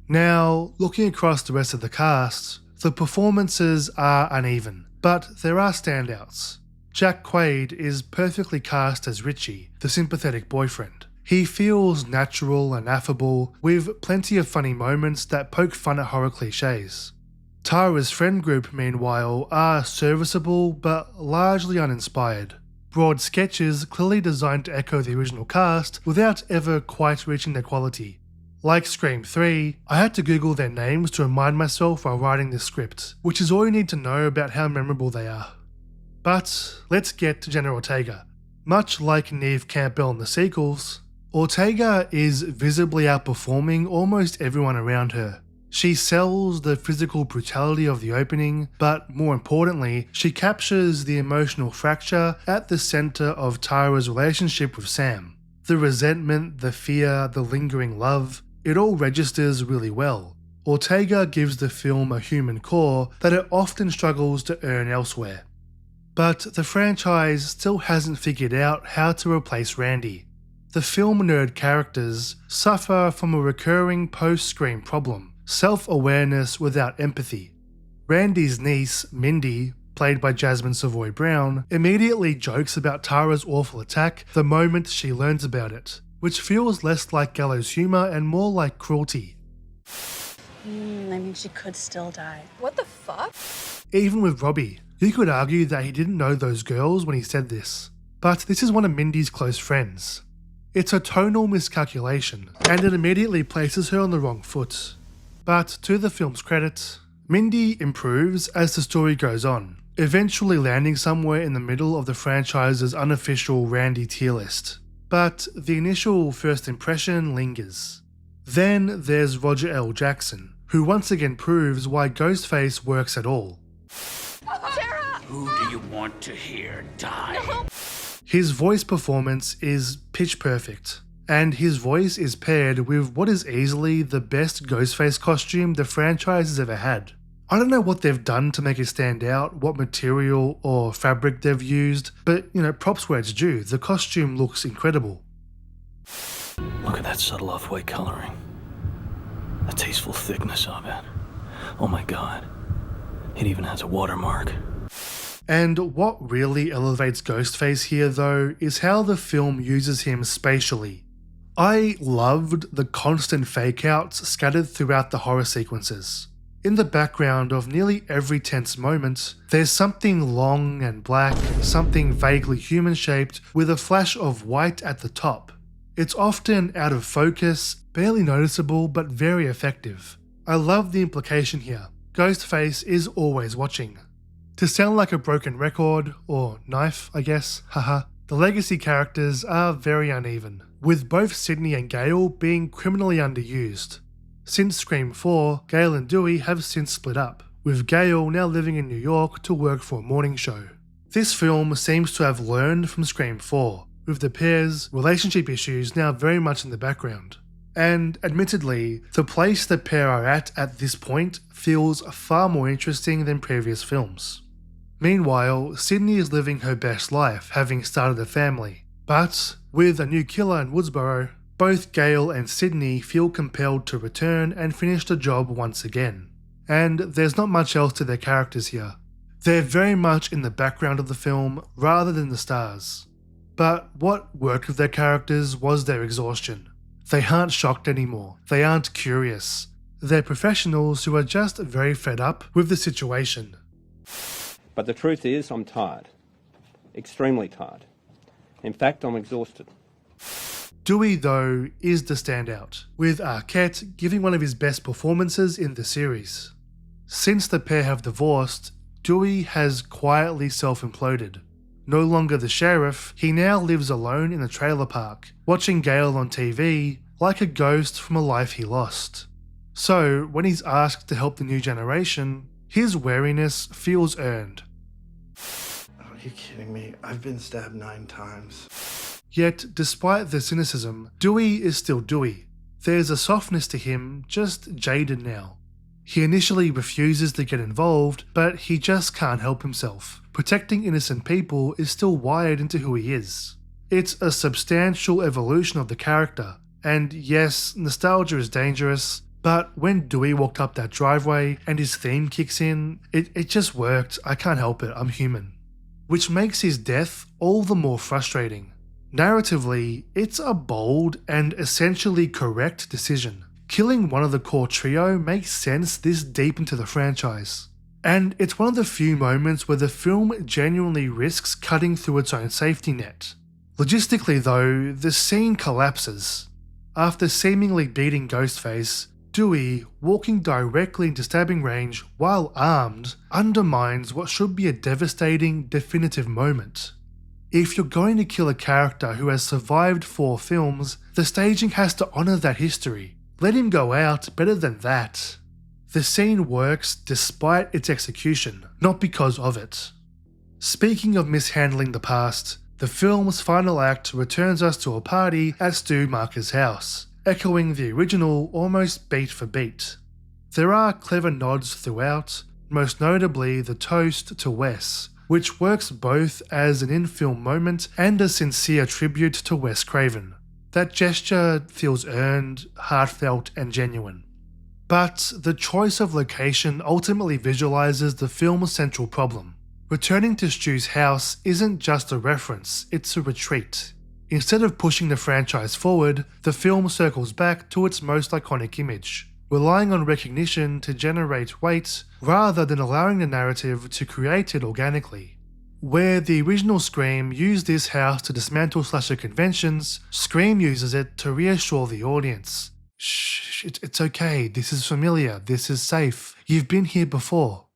Now, looking across the rest of the cast, the performances are uneven, but there are standouts. Jack Quaid is perfectly cast as Richie, the sympathetic boyfriend. He feels natural and affable, with plenty of funny moments that poke fun at horror cliches. Tara's friend group, meanwhile, are serviceable but largely uninspired. Broad sketches clearly designed to echo the original cast without ever quite reaching their quality. Like Scream 3, I had to Google their names to remind myself while writing this script, which is all you need to know about how memorable they are. But let's get to Jenna Ortega. Much like Neve Campbell in the sequels, Ortega is visibly outperforming almost everyone around her. She sells the physical brutality of the opening, but more importantly, she captures the emotional fracture at the center of Tara's relationship with Sam. The resentment, the fear, the lingering love, it all registers really well. Ortega gives the film a human core that it often struggles to earn elsewhere. But the franchise still hasn't figured out how to replace Randy. The film nerd characters suffer from a recurring post-Scream problem: self-awareness without empathy. Randy's niece, Mindy, played by Jasmine Savoy Brown, immediately jokes about Tara's awful attack the moment she learns about it, which feels less like gallows humor and more like cruelty. I mean, she could still die. What the fuck? Even with Robbie, you could argue that he didn't know those girls when he said this. But this is one of Mindy's close friends. It's a tonal miscalculation, and it immediately places her on the wrong foot. But to the film's credit, Mindy improves as the story goes on, eventually landing somewhere in the middle of the franchise's unofficial Randy tier list. But the initial first impression lingers. Then there's Roger L. Jackson, who once again proves why Ghostface works at all. Who do you want to hear die? No. His voice performance is pitch perfect, and his voice is paired with what is easily the best Ghostface costume the franchise has ever had. I don't know what they've done to make it stand out, what material or fabric they've used, but props where it's due. The costume looks incredible. Look at that subtle off-white coloring. The tasteful thickness of it. Oh my god. It even has a watermark. And what really elevates Ghostface here though is how the film uses him spatially. I loved the constant fake-outs scattered throughout the horror sequences. In the background of nearly every tense moment, there's something long and black, something vaguely human-shaped with a flash of white at the top. It's often out of focus, barely noticeable, but very effective. I love the implication here. Ghostface is always watching. To sound like a broken record, or knife, I guess, haha, the legacy characters are very uneven, with both Sydney and Gale being criminally underused. Since Scream 4, Gale and Dewey have since split up, with Gale now living in New York to work for a morning show. This film seems to have learned from Scream 4, with the pair's relationship issues now very much in the background. And admittedly, the place the pair are at this point feels far more interesting than previous films. Meanwhile, Sydney is living her best life, having started a family. But with a new killer in Woodsboro, both Gail and Sydney feel compelled to return and finish the job once again. And there's not much else to their characters here. They're very much in the background of the film rather than the stars. But what worked with their characters was their exhaustion. They aren't shocked anymore. They aren't curious. They're professionals who are just very fed up with the situation. But the truth is, I'm tired. Extremely tired. In fact, I'm exhausted. Dewey, though, is the standout, with Arquette giving one of his best performances in the series. Since the pair have divorced, Dewey has quietly self-imploded. No longer the sheriff, he now lives alone in a trailer park, watching Gail on TV like a ghost from a life he lost. So, when he's asked to help the new generation, his wariness feels earned. Are you kidding me? I've been stabbed 9 times. Yet, despite the cynicism, Dewey is still Dewey. There's a softness to him, just jaded now. He initially refuses to get involved, but he just can't help himself. Protecting innocent people is still wired into who he is. It's a substantial evolution of the character, and yes, nostalgia is dangerous, but when Dewey walked up that driveway and his theme kicks in, it just worked. I can't help it, I'm human. Which makes his death all the more frustrating. Narratively, it's a bold and essentially correct decision. Killing one of the core trio makes sense this deep into the franchise. And it's one of the few moments where the film genuinely risks cutting through its own safety net. Logistically though, the scene collapses. After seemingly beating Ghostface, Dewey, walking directly into stabbing range while armed, undermines what should be a devastating, definitive moment. If you're going to kill a character who has survived 4 films, the staging has to honour that history. Let him go out better than that. The scene works despite its execution, not because of it. Speaking of mishandling the past, the film's final act returns us to a party at Stu Marker's house, echoing the original almost beat for beat. There are clever nods throughout, most notably the toast to Wes, which works both as an in-film moment and a sincere tribute to Wes Craven. That gesture feels earned, heartfelt, and genuine. But the choice of location ultimately visualizes the film's central problem. Returning to Stu's house isn't just a reference, it's a retreat. Instead of pushing the franchise forward, the film circles back to its most iconic image, relying on recognition to generate weight rather than allowing the narrative to create it organically. Where the original Scream used this house to dismantle slasher conventions, Scream uses it to reassure the audience. Shh, it's okay, this is familiar, this is safe, you've been here before.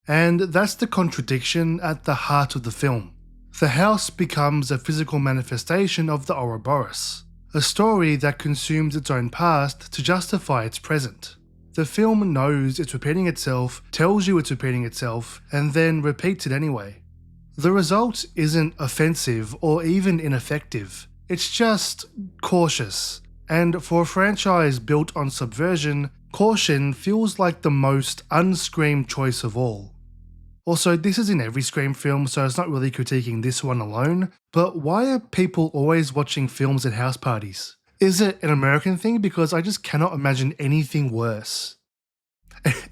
And that's the contradiction at the heart of the film. The house becomes a physical manifestation of the Ouroboros, a story that consumes its own past to justify its present. The film knows it's repeating itself, tells you it's repeating itself, and then repeats it anyway. The result isn't offensive or even ineffective, it's just cautious. And for a franchise built on subversion, caution feels like the most un-Scream choice of all. Also, this is in every Scream film, so it's not really critiquing this one alone, but why are people always watching films at house parties? Is it an American thing? Because I just cannot imagine anything worse.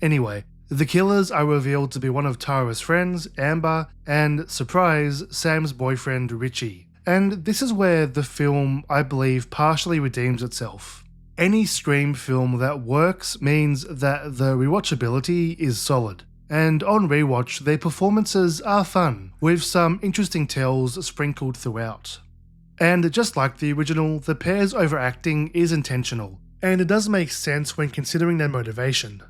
Anyway, the killers are revealed to be one of Tara's friends, Amber, and, surprise, Sam's boyfriend, Richie. And this is where the film, I believe, partially redeems itself. Any Scream film that works means that the rewatchability is solid. And on rewatch, their performances are fun, with some interesting tells sprinkled throughout. And just like the original, the pair's overacting is intentional, and it does make sense when considering their motivation.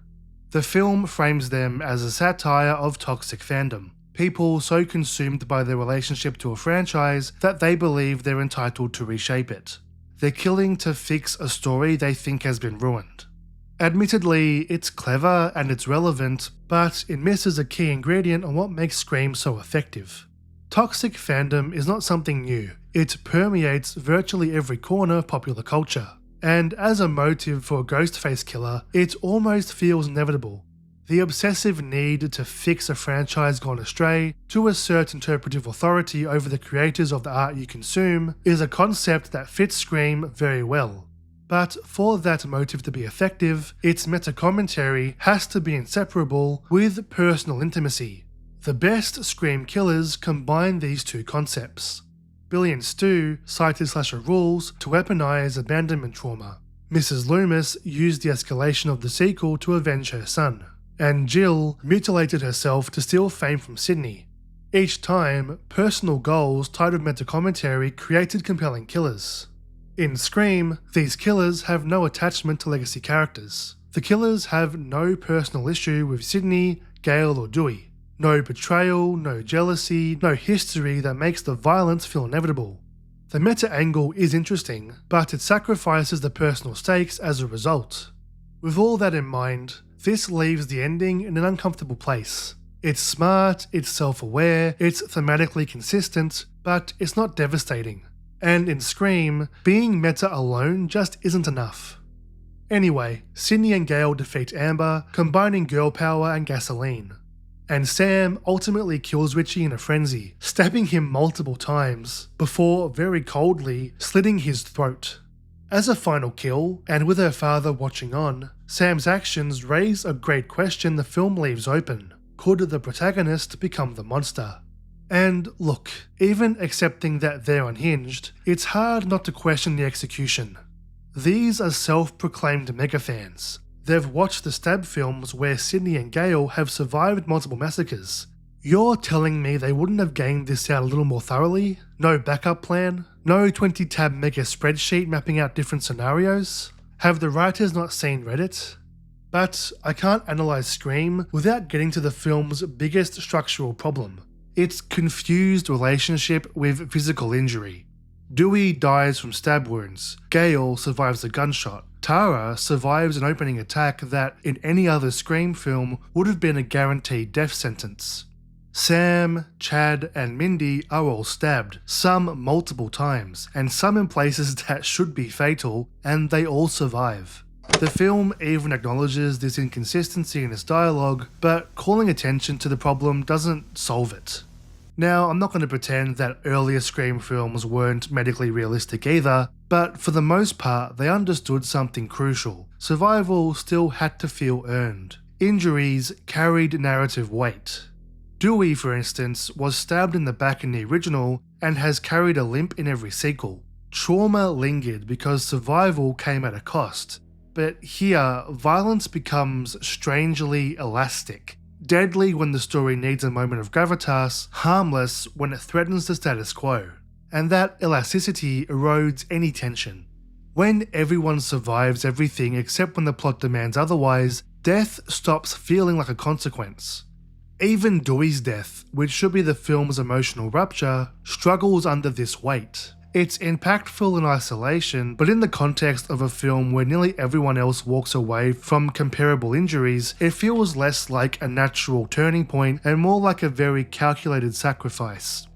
The film frames them as a satire of toxic fandom, people so consumed by their relationship to a franchise that they believe they're entitled to reshape it. They're killing to fix a story they think has been ruined. Admittedly, it's clever and it's relevant, but it misses a key ingredient on what makes Scream so effective. Toxic fandom is not something new. It permeates virtually every corner of popular culture. And as a motive for a Ghostface killer, it almost feels inevitable. The obsessive need to fix a franchise gone astray, to assert interpretive authority over the creators of the art you consume, is a concept that fits Scream very well. But for that motive to be effective, its meta-commentary has to be inseparable with personal intimacy. The best Scream killers combine these two concepts. Billy and Stu cited slasher rules to weaponize abandonment trauma. Mrs. Loomis used the escalation of the sequel to avenge her son. And Jill mutilated herself to steal fame from Sydney. Each time, personal goals tied with meta-commentary created compelling killers. In Scream, these killers have no attachment to legacy characters. The killers have no personal issue with Sydney, Gale or Dewey. No betrayal, no jealousy, no history that makes the violence feel inevitable. The meta angle is interesting, but it sacrifices the personal stakes as a result. With all that in mind, this leaves the ending in an uncomfortable place. It's smart, it's self-aware, it's thematically consistent, but it's not devastating. And in Scream, being meta alone just isn't enough. Anyway, Sydney and Gale defeat Amber, combining girl power and gasoline. And Sam ultimately kills Richie in a frenzy, stabbing him multiple times, before very coldly slitting his throat. As a final kill, and with her father watching on, Sam's actions raise a great question the film leaves open. Could the protagonist become the monster? And look, even accepting that they're unhinged, it's hard not to question the execution. These are self-proclaimed megafans. They've watched the stab films where Sydney and Gale have survived multiple massacres. You're telling me they wouldn't have gamed this out a little more thoroughly? No backup plan? No 20-tab mega spreadsheet mapping out different scenarios? Have the writers not seen Reddit? But I can't analyse Scream without getting to the film's biggest structural problem. Its confused relationship with physical injury. Dewey dies from stab wounds. Gale survives a gunshot. Tara survives an opening attack that, in any other Scream film, would have been a guaranteed death sentence. Sam, Chad, and Mindy are all stabbed, some multiple times, and some in places that should be fatal, and they all survive. The film even acknowledges this inconsistency in its dialogue, but calling attention to the problem doesn't solve it. Now, I'm not going to pretend that earlier Scream films weren't medically realistic either, but for the most part, they understood something crucial. Survival still had to feel earned. Injuries carried narrative weight. Dewey, for instance, was stabbed in the back in the original and has carried a limp in every sequel. Trauma lingered because survival came at a cost. But here, violence becomes strangely elastic. Deadly when the story needs a moment of gravitas, harmless when it threatens the status quo. And that elasticity erodes any tension. When everyone survives everything except when the plot demands otherwise, death stops feeling like a consequence. Even Dewey's death, which should be the film's emotional rupture, struggles under this weight. It's impactful in isolation, but in the context of a film where nearly everyone else walks away from comparable injuries, it feels less like a natural turning point and more like a very calculated sacrifice.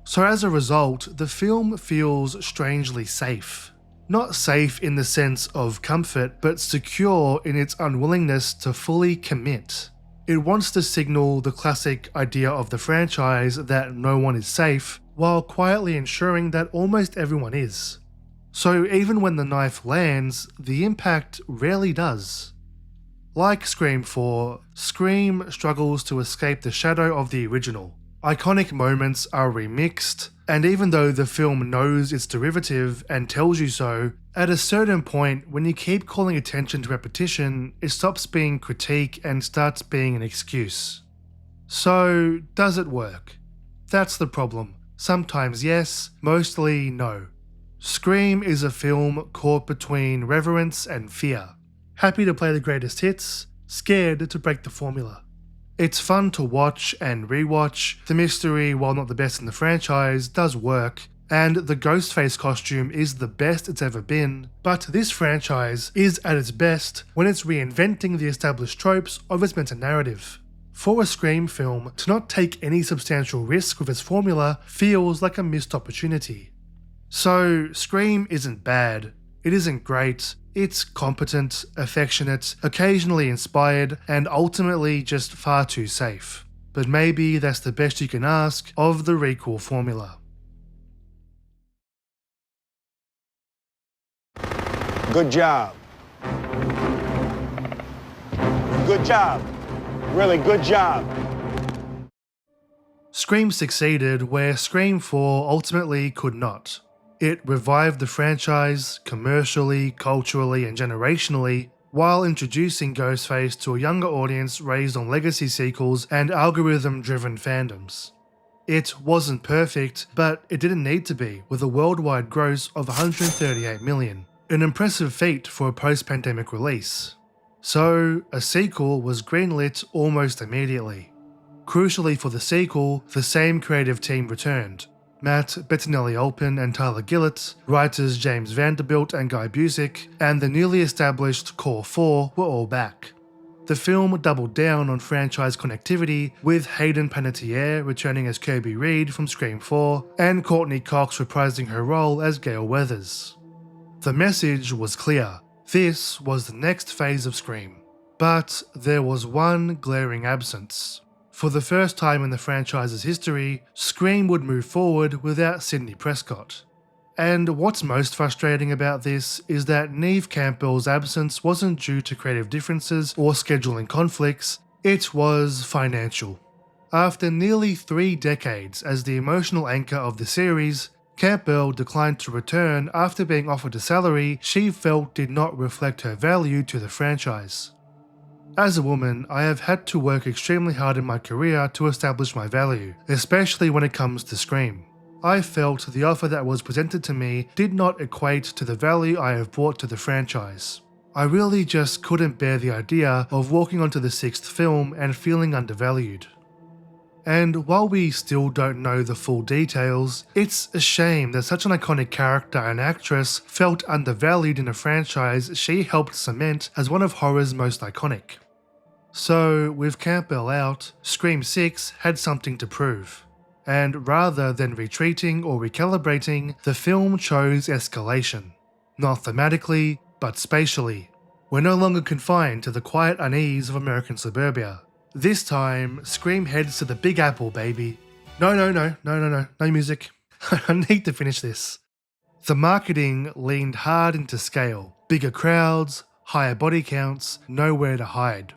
So as a result, the film feels strangely safe. Not safe in the sense of comfort, but secure in its unwillingness to fully commit. It wants to signal the classic idea of the franchise that no one is safe, while quietly ensuring that almost everyone is. So even when the knife lands, the impact rarely does. Like Scream 4, Scream struggles to escape the shadow of the original. Iconic moments are remixed, and even though the film knows it's derivative and tells you so, at a certain point, when you keep calling attention to repetition, it stops being critique and starts being an excuse. So, does it work? That's the problem. Sometimes yes, mostly no. Scream is a film caught between reverence and fear. Happy to play the greatest hits, scared to break the formula. It's fun to watch and rewatch. The mystery, while not the best in the franchise, does work, and the Ghostface costume is the best it's ever been, but this franchise is at its best when it's reinventing the established tropes of its meta-narrative. For a Scream film to not take any substantial risk with its formula feels like a missed opportunity. So, Scream isn't bad, it isn't great, it's competent, affectionate, occasionally inspired, and ultimately just far too safe. But maybe that's the best you can ask of the requel formula. Good job. Good job. Really good job. Scream succeeded where Scream 4 ultimately could not. It revived the franchise commercially, culturally, and generationally, while introducing Ghostface to a younger audience raised on legacy sequels and algorithm-driven fandoms. It wasn't perfect, but it didn't need to be, with a worldwide gross of $138 million, an impressive feat for a post-pandemic release. So, a sequel was greenlit almost immediately. Crucially for the sequel, the same creative team returned. Matt Bettinelli-Olpin and Tyler Gillett, writers James Vanderbilt and Guy Busick, and the newly established Core 4 were all back. The film doubled down on franchise connectivity, with Hayden Panettiere returning as Kirby Reed from Scream 4, and Courtney Cox reprising her role as Gale Weathers. The message was clear. This was the next phase of Scream. But there was one glaring absence. For the first time in the franchise's history, Scream would move forward without Sidney Prescott. And what's most frustrating about this is that Neve Campbell's absence wasn't due to creative differences or scheduling conflicts, it was financial. After nearly 3 decades as the emotional anchor of the series, Campbell declined to return after being offered a salary she felt did not reflect her value to the franchise. As a woman, I have had to work extremely hard in my career to establish my value, especially when it comes to Scream. I felt the offer that was presented to me did not equate to the value I have brought to the franchise. I really just couldn't bear the idea of walking onto the 6th film and feeling undervalued. And while we still don't know the full details, it's a shame that such an iconic character and actress felt undervalued in a franchise she helped cement as one of horror's most iconic. So, with Campbell out, Scream 6 had something to prove. And rather than retreating or recalibrating, the film chose escalation. Not thematically, but spatially. We're no longer confined to the quiet unease of American suburbia. This time, Scream heads to the Big Apple, baby. No music. I need to finish this. The marketing leaned hard into scale. Bigger crowds, higher body counts, nowhere to hide.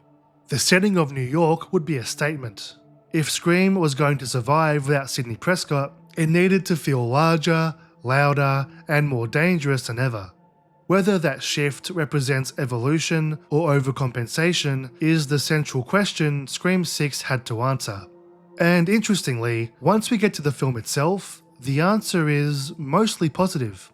The setting of New York would be a statement. If Scream was going to survive without Sidney Prescott, it needed to feel larger, louder, and more dangerous than ever. Whether that shift represents evolution or overcompensation is the central question Scream 6 had to answer. And interestingly, once we get to the film itself, the answer is mostly positive.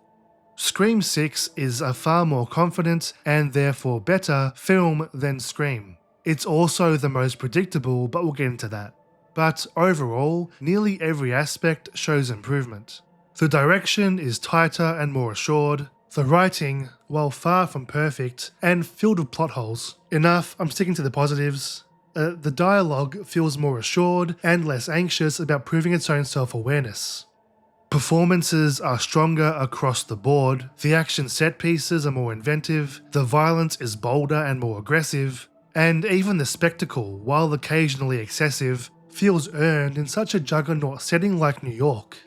Scream 6 is a far more confident, and therefore better, film than Scream. It's also the most predictable, but we'll get into that. But overall, nearly every aspect shows improvement. The direction is tighter and more assured. The writing, while far from perfect, and filled with plot holes. Enough, I'm sticking to the positives. The dialogue feels more assured and less anxious about proving its own self-awareness. Performances are stronger across the board, the action set pieces are more inventive, the violence is bolder and more aggressive, and even the spectacle, while occasionally excessive, feels earned in such a juggernaut setting like New York.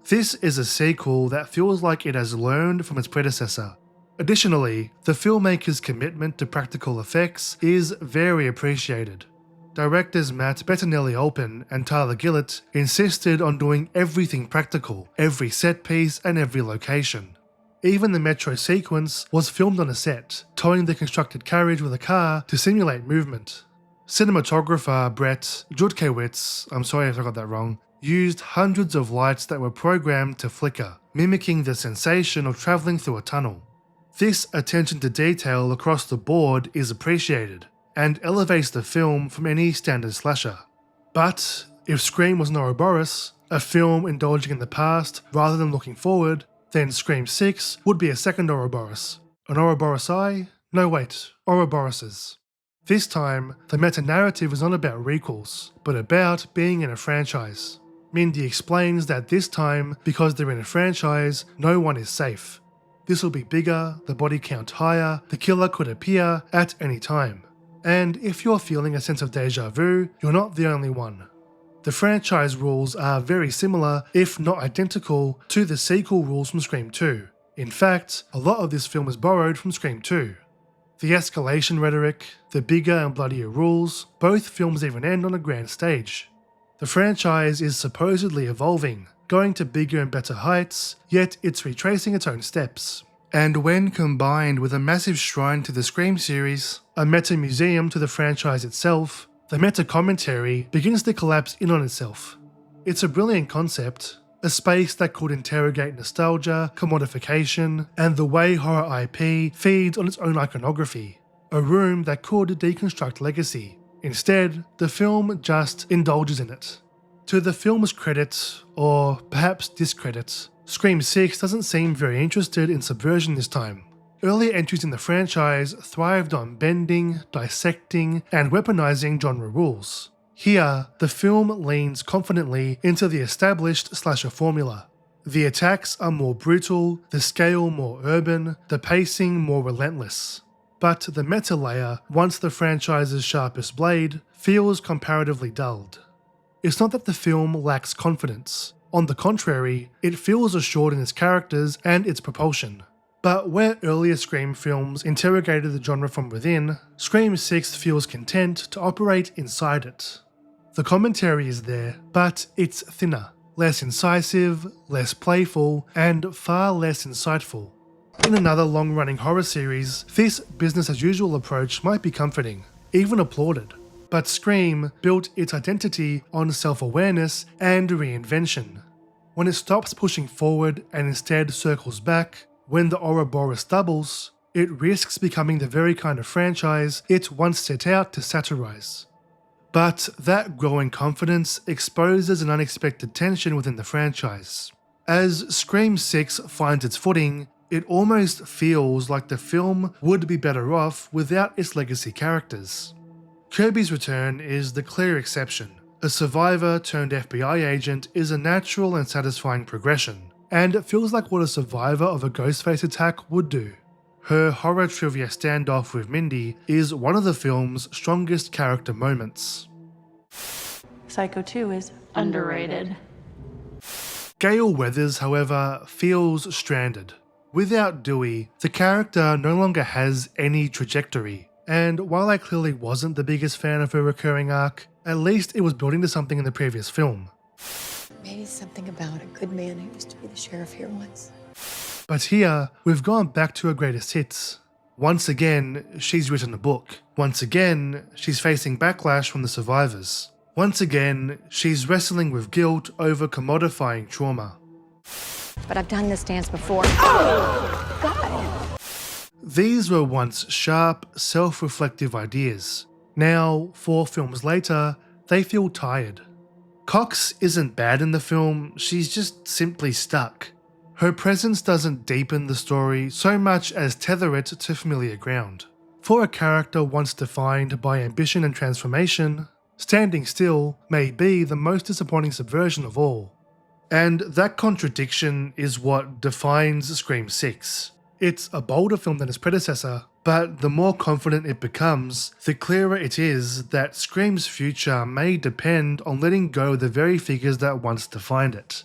This is a sequel that feels like it has learned from its predecessor. Additionally, the filmmaker's commitment to practical effects is very appreciated. Directors Matt Bettinelli-Olpin and Tyler Gillett insisted on doing everything practical, every set piece and every location. Even the metro sequence was filmed on a set, towing the constructed carriage with a car to simulate movement. Cinematographer Brett Judkewitz, I'm sorry if I got that wrong, used hundreds of lights that were programmed to flicker, mimicking the sensation of travelling through a tunnel. This attention to detail across the board is appreciated, and elevates the film from any standard slasher. But if Scream was an Ouroboros, a film indulging in the past rather than looking forward, then Scream 6 would be a second Ouroboros. An Ouroboros eye? No wait, Ouroboroses. This time, the meta-narrative is not about requels, but about being in a franchise. Mindy explains that this time, because they're in a franchise, no one is safe. This will be bigger, the body count higher, the killer could appear at any time. And if you're feeling a sense of deja vu, you're not the only one. The franchise rules are very similar, if not identical, to the sequel rules from Scream 2. In fact, a lot of this film is borrowed from Scream 2. The escalation rhetoric, the bigger and bloodier rules, both films even end on a grand stage. The franchise is supposedly evolving, going to bigger and better heights, yet it's retracing its own steps. And when combined with a massive shrine to the Scream series, a meta-museum to the franchise itself, the meta-commentary begins to collapse in on itself. It's a brilliant concept, a space that could interrogate nostalgia, commodification, and the way horror IP feeds on its own iconography. A room that could deconstruct legacy. Instead, the film just indulges in it. To the film's credit, or perhaps discredit, Scream 6 doesn't seem very interested in subversion this time. Earlier entries in the franchise thrived on bending, dissecting, and weaponizing genre rules. Here, the film leans confidently into the established slasher formula. The attacks are more brutal, the scale more urban, the pacing more relentless. But the meta layer, once the franchise's sharpest blade, feels comparatively dulled. It's not that the film lacks confidence. On the contrary, it feels assured in its characters and its propulsion. But where earlier Scream films interrogated the genre from within, Scream 6 feels content to operate inside it. The commentary is there, but it's thinner, less incisive, less playful, and far less insightful. In another long-running horror series, this business-as-usual approach might be comforting, even applauded. But Scream built its identity on self-awareness and reinvention. When it stops pushing forward and instead circles back, when the Ouroboros doubles, it risks becoming the very kind of franchise it once set out to satirize. But that growing confidence exposes an unexpected tension within the franchise. As Scream 6 finds its footing, it almost feels like the film would be better off without its legacy characters. Kirby's return is the clear exception. A survivor turned FBI agent is a natural and satisfying progression, and it feels like what a survivor of a Ghostface attack would do. Her horror trivia standoff with Mindy is one of the film's strongest character moments. Psycho 2 is underrated. Gale Weathers, however, feels stranded. Without Dewey, the character no longer has any trajectory, and while I clearly wasn't the biggest fan of her recurring arc, at least it was building to something in the previous film. Maybe something about a good man who used to be the sheriff here once. But here, we've gone back to her greatest hits. Once again, she's written a book. Once again, she's facing backlash from the survivors. Once again, she's wrestling with guilt over commodifying trauma. But I've done this dance before. Oh, God. These were once sharp, self-reflective ideas. Now, 4 films later, they feel tired. Cox isn't bad in the film, she's just simply stuck. Her presence doesn't deepen the story so much as tether it to familiar ground. For a character once defined by ambition and transformation, standing still may be the most disappointing subversion of all. And that contradiction is what defines Scream 6. It's a bolder film than its predecessor, but the more confident it becomes, the clearer it is that Scream's future may depend on letting go of the very figures that once defined it.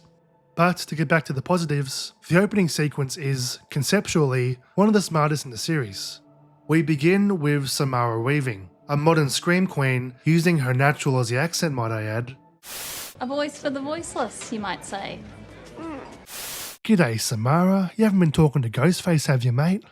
But to get back to the positives, the opening sequence is, conceptually, one of the smartest in the series. We begin with Samara Weaving, a modern Scream queen using her natural Aussie accent, might I add. A voice for the voiceless, you might say. G'day Samara, you haven't been talking to Ghostface, have you, mate?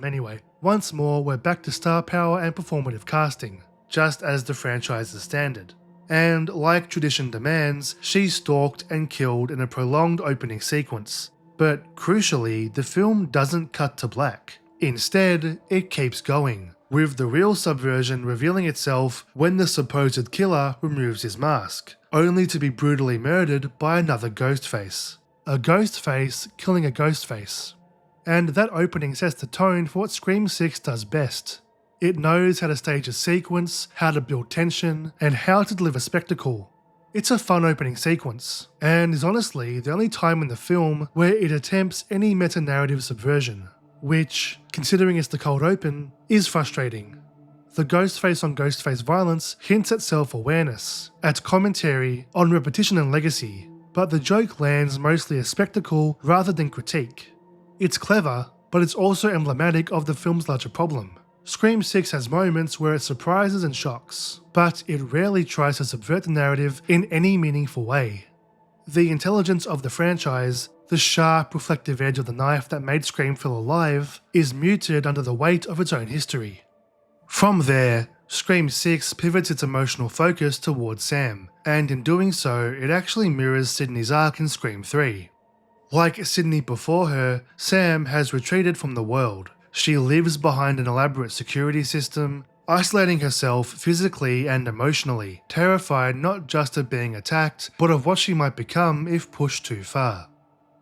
Anyway, once more we're back to star power and performative casting, just as the franchise's standard. And like tradition demands, she's stalked and killed in a prolonged opening sequence. But crucially, the film doesn't cut to black. Instead, it keeps going, with the real subversion revealing itself when the supposed killer removes his mask, only to be brutally murdered by another Ghostface. A Ghostface killing a Ghostface. And that opening sets the tone for what Scream 6 does best. It knows how to stage a sequence, how to build tension, and how to deliver spectacle. It's a fun opening sequence, and is honestly the only time in the film where it attempts any meta-narrative subversion, which, considering it's the cold open, is frustrating. The Ghostface on Ghostface violence hints at self-awareness, at commentary on repetition and legacy, but the joke lands mostly as spectacle rather than critique. It's clever, but it's also emblematic of the film's larger problem. Scream 6 has moments where it surprises and shocks, but it rarely tries to subvert the narrative in any meaningful way. The intelligence of the franchise, the sharp, reflective edge of the knife that made Scream feel alive, is muted under the weight of its own history. From there, Scream 6 pivots its emotional focus towards Sam, and in doing so, it actually mirrors Sydney's arc in Scream 3. Like Sydney before her, Sam has retreated from the world. She lives behind an elaborate security system, isolating herself physically and emotionally, terrified not just of being attacked, but of what she might become if pushed too far.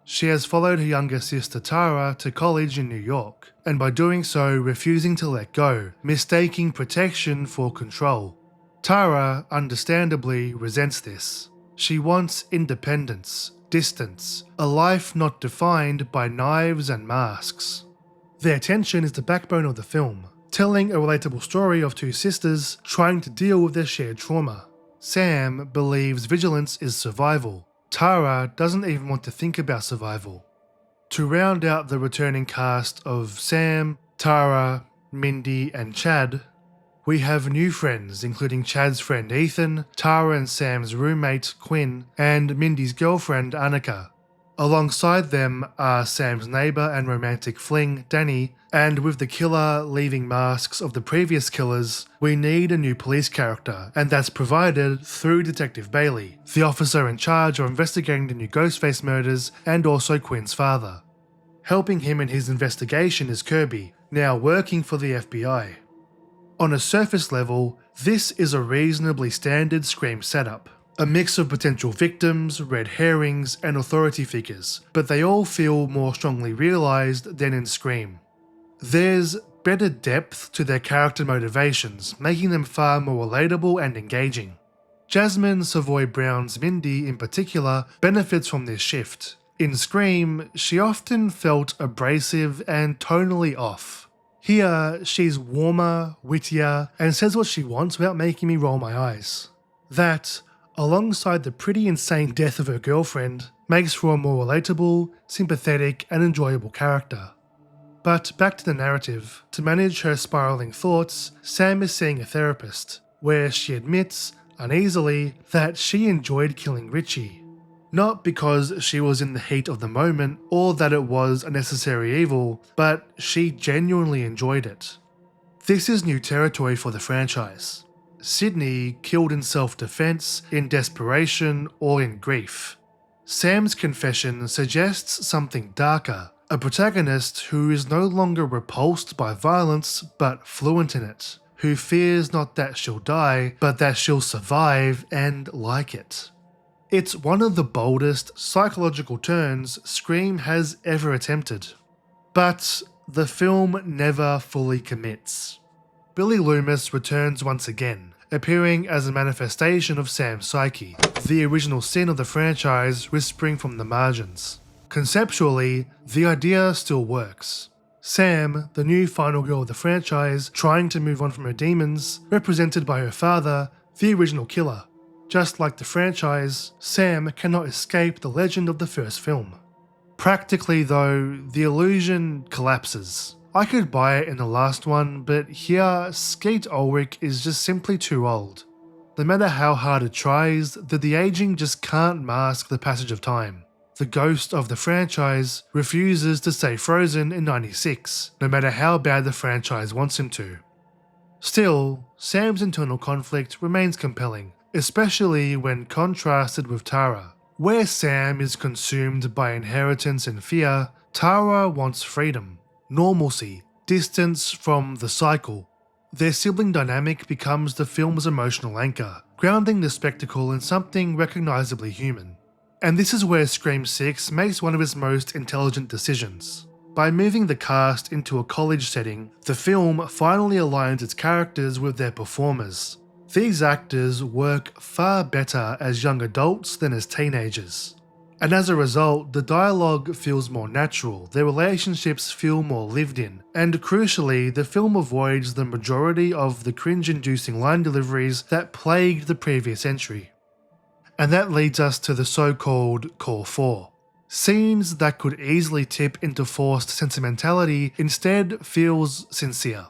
She has followed her younger sister Tara to college in New York, and by doing so refusing to let go, mistaking protection for control. Tara, understandably, resents this. She wants independence, distance, a life not defined by knives and masks. Their tension is the backbone of the film, telling a relatable story of two sisters trying to deal with their shared trauma. Sam believes vigilance is survival. Tara doesn't even want to think about survival. To round out the returning cast of Sam, Tara, Mindy, and Chad, we have new friends including Chad's friend Ethan, Tara and Sam's roommate Quinn, and Mindy's girlfriend Annika. Alongside them are Sam's neighbour and romantic fling, Danny, and with the killer leaving masks of the previous killers, we need a new police character, and that's provided through Detective Bailey, the officer in charge of investigating the new Ghostface murders and also Quinn's father. Helping him in his investigation is Kirby, now working for the FBI. On a surface level, this is a reasonably standard Scream setup. A mix of potential victims, red herrings, and authority figures, but they all feel more strongly realised than in Scream. There's better depth to their character motivations, making them far more relatable and engaging. Jasmine Savoy Brown's Mindy, in particular, benefits from this shift. In Scream, she often felt abrasive and tonally off. Here, she's warmer, wittier, and says what she wants without making me roll my eyes. That, alongside the pretty insane death of her girlfriend, makes for a more relatable, sympathetic, and enjoyable character. But back to the narrative. To manage her spiralling thoughts, Sam is seeing a therapist, where she admits, uneasily, that she enjoyed killing Richie. Not because she was in the heat of the moment or that it was a necessary evil, but she genuinely enjoyed it. This is new territory for the franchise. Sydney killed in self-defense, in desperation, or in grief. Sam's confession suggests something darker, a protagonist who is no longer repulsed by violence but fluent in it, who fears not that she'll die, but that she'll survive and like it. It's one of the boldest psychological turns Scream has ever attempted. But the film never fully commits. Billy Loomis returns once again, appearing as a manifestation of Sam's psyche, the original sin of the franchise whispering from the margins. Conceptually, the idea still works. Sam, the new final girl of the franchise, trying to move on from her demons, represented by her father, the original killer. Just like the franchise, Sam cannot escape the legend of the first film. Practically though, the illusion collapses. I could buy it in the last one, but here, Skeet Ulrich is just simply too old. No matter how hard it tries, the de-aging just can't mask the passage of time. The ghost of the franchise refuses to stay frozen in '96, no matter how bad the franchise wants him to. Still, Sam's internal conflict remains compelling, especially when contrasted with Tara. Where Sam is consumed by inheritance and fear, Tara wants freedom, normalcy, distance from the cycle. Their sibling dynamic becomes the film's emotional anchor, grounding the spectacle in something recognisably human. And this is where Scream 6 makes one of its most intelligent decisions. By moving the cast into a college setting, the film finally aligns its characters with their performers. These actors work far better as young adults than as teenagers. And as a result, the dialogue feels more natural, their relationships feel more lived in, and crucially, the film avoids the majority of the cringe-inducing line deliveries that plagued the previous entry. And that leads us to the so-called Core 4. Scenes that could easily tip into forced sentimentality instead feels sincere.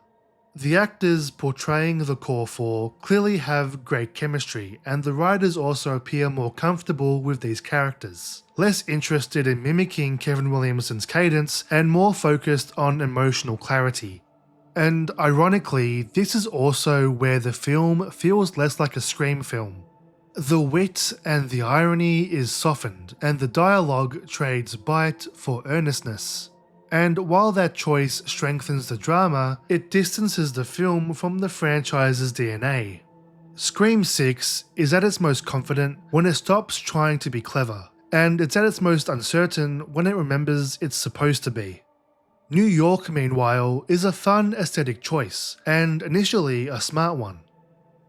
The actors portraying the Core 4 clearly have great chemistry, and the writers also appear more comfortable with these characters, less interested in mimicking Kevin Williamson's cadence and more focused on emotional clarity. And ironically, this is also where the film feels less like a Scream film. The wit and the irony is softened, and the dialogue trades bite for earnestness. And while that choice strengthens the drama, it distances the film from the franchise's DNA. Scream 6 is at its most confident when it stops trying to be clever, and it's at its most uncertain when it remembers it's supposed to be. New York, meanwhile, is a fun aesthetic choice, and initially a smart one.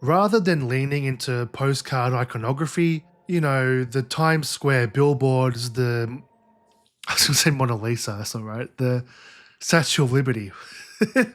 Rather than leaning into postcard iconography, the Times Square billboards, I was going to say Mona Lisa, that's alright, the Statue of Liberty.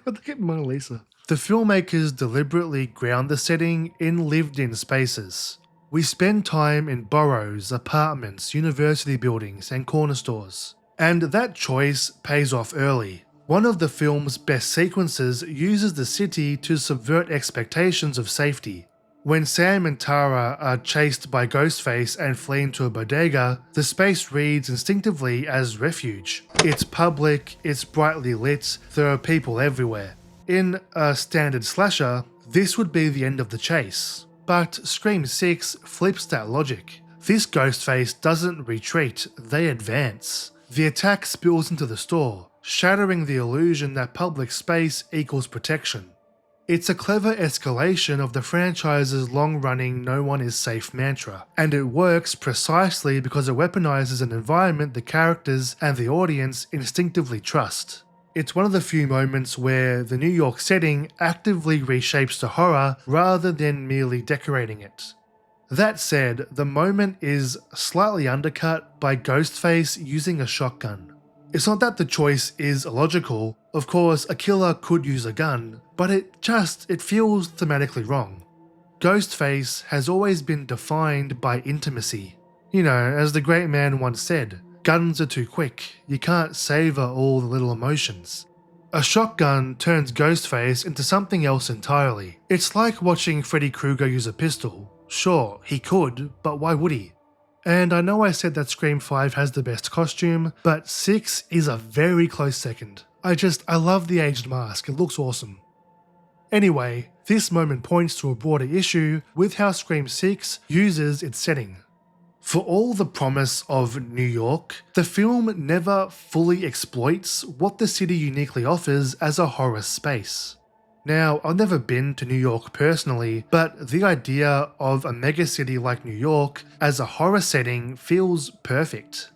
Look at Mona Lisa. The filmmakers deliberately ground the setting in lived-in spaces. We spend time in boroughs, apartments, university buildings, and corner stores. And that choice pays off early. One of the film's best sequences uses the city to subvert expectations of safety. When Sam and Tara are chased by Ghostface and flee into a bodega, the space reads instinctively as refuge. It's public, it's brightly lit, there are people everywhere. In a standard slasher, this would be the end of the chase. But Scream 6 flips that logic. This Ghostface doesn't retreat, they advance. The attack spills into the store, shattering the illusion that public space equals protection. It's a clever escalation of the franchise's long-running no one is safe mantra, and it works precisely because it weaponizes an environment the characters and the audience instinctively trust. It's one of the few moments where the New York setting actively reshapes the horror rather than merely decorating it. That said, the moment is slightly undercut by Ghostface using a shotgun. It's not that the choice is illogical. Of course, a killer could use a gun, but it feels thematically wrong. Ghostface has always been defined by intimacy. As the great man once said, guns are too quick, you can't savor all the little emotions. A shotgun turns Ghostface into something else entirely. It's like watching Freddy Krueger use a pistol. Sure, he could, but why would he? And I know I said that Scream 5 has the best costume, but 6 is a very close second. I love the aged mask, it looks awesome. Anyway, this moment points to a broader issue with how Scream 6 uses its setting. For all the promise of New York, the film never fully exploits what the city uniquely offers as a horror space. Now, I've never been to New York personally, but the idea of a megacity like New York as a horror setting feels perfect.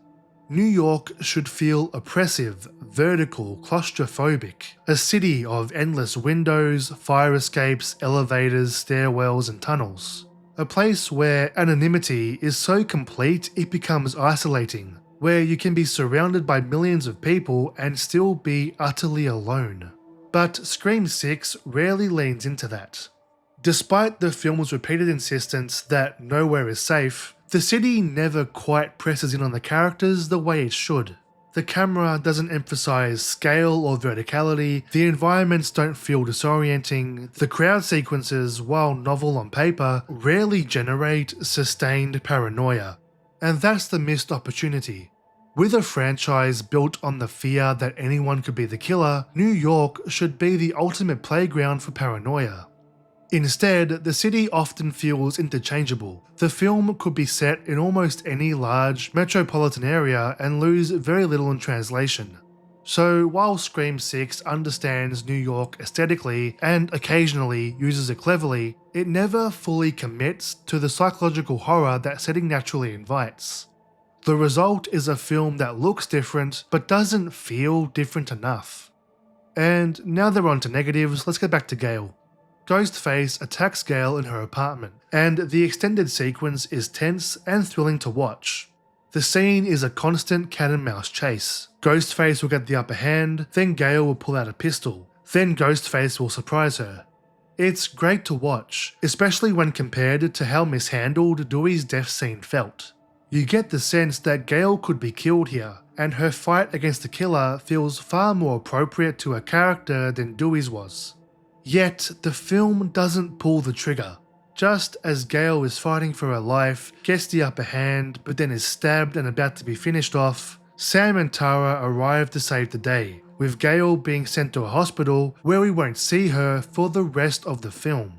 New York should feel oppressive, vertical, claustrophobic, a city of endless windows, fire escapes, elevators, stairwells, and tunnels. A place where anonymity is so complete it becomes isolating, where you can be surrounded by millions of people and still be utterly alone. But Scream 6 rarely leans into that. Despite the film's repeated insistence that nowhere is safe, the city never quite presses in on the characters the way it should. The camera doesn't emphasize scale or verticality, the environments don't feel disorienting, the crowd sequences, while novel on paper, rarely generate sustained paranoia. And that's the missed opportunity. With a franchise built on the fear that anyone could be the killer, New York should be the ultimate playground for paranoia. Instead, the city often feels interchangeable. The film could be set in almost any large metropolitan area and lose very little in translation. So while Scream 6 understands New York aesthetically and occasionally uses it cleverly, it never fully commits to the psychological horror that setting naturally invites. The result is a film that looks different, but doesn't feel different enough. And now that we're on to negatives, let's get back to Gale. Ghostface attacks Gale in her apartment, and the extended sequence is tense and thrilling to watch. The scene is a constant cat and mouse chase. Ghostface will get the upper hand, then Gale will pull out a pistol, then Ghostface will surprise her. It's great to watch, especially when compared to how mishandled Dewey's death scene felt. You get the sense that Gale could be killed here, and her fight against the killer feels far more appropriate to her character than Dewey's was. Yet, the film doesn't pull the trigger. Just as Gale is fighting for her life, gets the upper hand, but then is stabbed and about to be finished off, Sam and Tara arrive to save the day, with Gale being sent to a hospital where we won't see her for the rest of the film.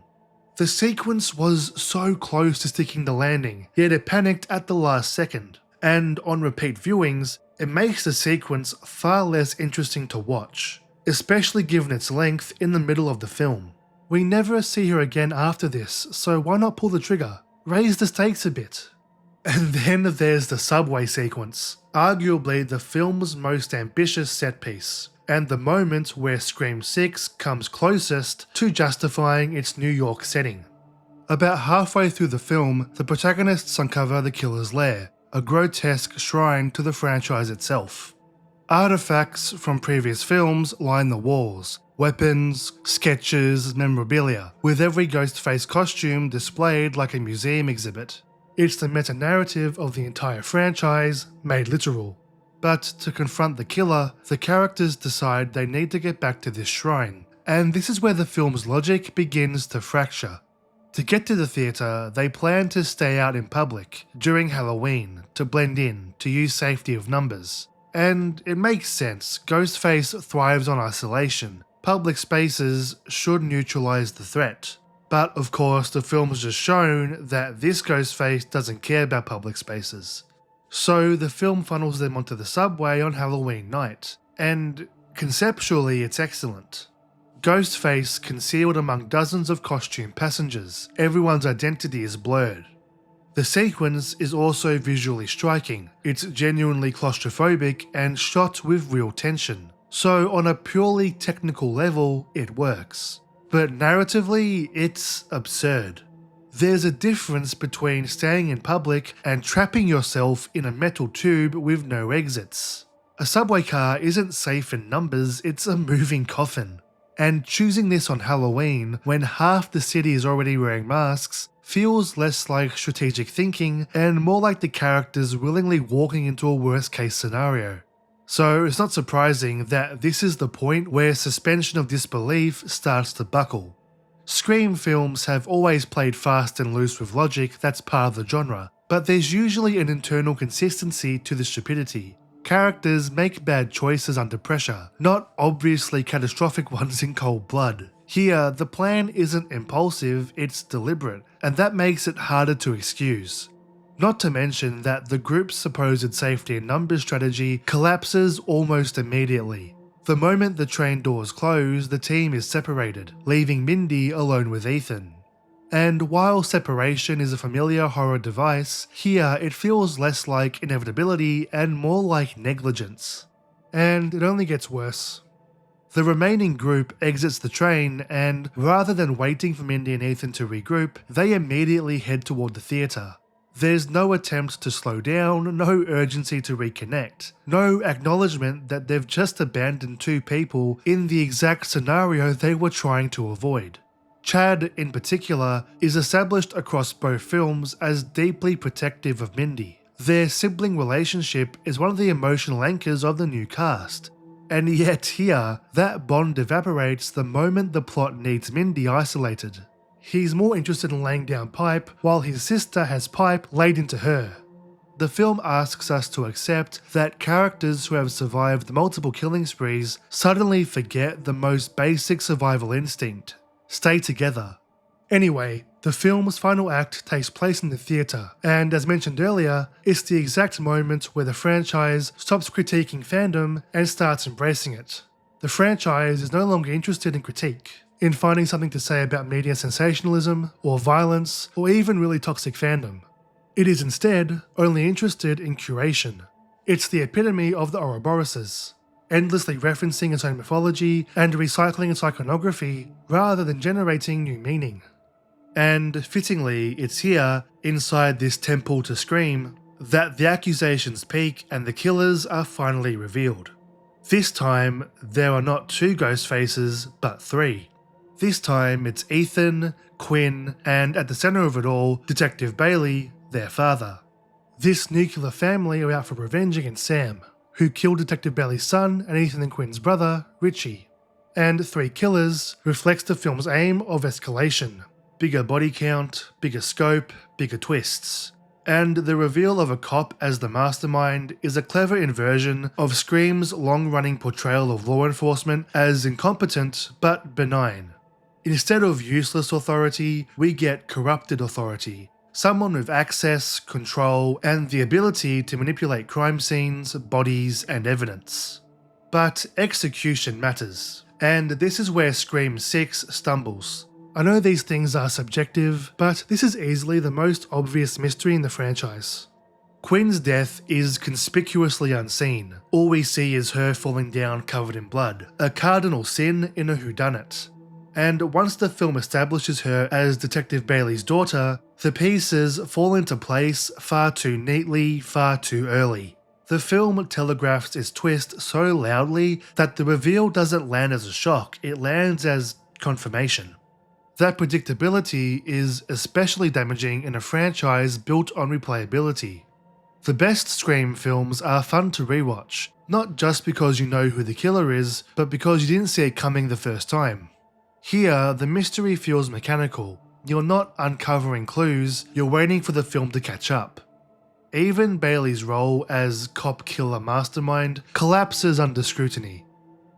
The sequence was so close to sticking the landing, yet it panicked at the last second, and on repeat viewings, it makes the sequence far less interesting to watch, especially given its length in the middle of the film. We never see her again after this, so why not pull the trigger? Raise the stakes a bit. And then there's the subway sequence, arguably the film's most ambitious set piece, and the moment where Scream 6 comes closest to justifying its New York setting. About halfway through the film, the protagonists uncover the killer's lair, a grotesque shrine to the franchise itself. Artifacts from previous films line the walls, weapons, sketches, memorabilia, with every Ghostface costume displayed like a museum exhibit. It's the meta-narrative of the entire franchise, made literal. But to confront the killer, the characters decide they need to get back to this shrine, and this is where the film's logic begins to fracture. To get to the theatre, they plan to stay out in public during Halloween, to blend in, to use safety of numbers. And it makes sense, Ghostface thrives on isolation. Public spaces should neutralise the threat. But of course, the film's just shown that this Ghostface doesn't care about public spaces. So the film funnels them onto the subway on Halloween night, and conceptually it's excellent. Ghostface concealed among dozens of costume passengers, everyone's identity is blurred. The sequence is also visually striking, it's genuinely claustrophobic and shot with real tension, so on a purely technical level it works. But narratively, it's absurd. There's a difference between staying in public and trapping yourself in a metal tube with no exits. A subway car isn't safe in numbers, it's a moving coffin. And choosing this on Halloween, when half the city is already wearing masks, feels less like strategic thinking and more like the characters willingly walking into a worst case scenario. So it's not surprising that this is the point where suspension of disbelief starts to buckle. Scream films have always played fast and loose with logic, that's part of the genre, but there's usually an internal consistency to the stupidity. Characters make bad choices under pressure, not obviously catastrophic ones in cold blood. Here, the plan isn't impulsive, it's deliberate, and that makes it harder to excuse. Not to mention that the group's supposed safety in numbers strategy collapses almost immediately. The moment the train doors close, the team is separated, leaving Mindy alone with Ethan. And while separation is a familiar horror device, here it feels less like inevitability and more like negligence. And it only gets worse. The remaining group exits the train and, rather than waiting for Mindy and Ethan to regroup, they immediately head toward the theatre. There's no attempt to slow down, no urgency to reconnect, no acknowledgement that they've just abandoned two people in the exact scenario they were trying to avoid. Chad, in particular, is established across both films as deeply protective of Mindy. Their sibling relationship is one of the emotional anchors of the new cast. And yet here, that bond evaporates the moment the plot needs Mindy isolated. He's more interested in laying down pipe, while his sister has pipe laid into her. The film asks us to accept that characters who have survived multiple killing sprees suddenly forget the most basic survival instinct: stay together. Anyway, the film's final act takes place in the theatre, and as mentioned earlier, it's the exact moment where the franchise stops critiquing fandom and starts embracing it. The franchise is no longer interested in critique, in finding something to say about media sensationalism, or violence, or even really toxic fandom. It is instead only interested in curation. It's the epitome of the Ouroboroses, endlessly referencing its own mythology and recycling its iconography rather than generating new meaning. And fittingly, it's here, inside this temple to Scream, that the accusations peak and the killers are finally revealed. This time, there are not 2 ghost faces, but 3. This time, it's Ethan, Quinn, and at the centre of it all, Detective Bailey, their father. This nuclear family are out for revenge against Sam, who killed Detective Bailey's son and Ethan and Quinn's brother, Richie. And 3 killers reflects the film's aim of escalation. Bigger body count, bigger scope, bigger twists. And the reveal of a cop as the mastermind is a clever inversion of Scream's long-running portrayal of law enforcement as incompetent but benign. Instead of useless authority, we get corrupted authority. Someone with access, control, and the ability to manipulate crime scenes, bodies, and evidence. But execution matters, and this is where Scream 6 stumbles. I know these things are subjective, but this is easily the most obvious mystery in the franchise. Quinn's death is conspicuously unseen. All we see is her falling down covered in blood, a cardinal sin in a whodunit. And once the film establishes her as Detective Bailey's daughter, the pieces fall into place far too neatly, far too early. The film telegraphs its twist so loudly that the reveal doesn't land as a shock, it lands as confirmation. That predictability is especially damaging in a franchise built on replayability. The best Scream films are fun to rewatch, not just because you know who the killer is, but because you didn't see it coming the first time. Here, the mystery feels mechanical. You're not uncovering clues, you're waiting for the film to catch up. Even Bailey's role as cop-killer mastermind collapses under scrutiny.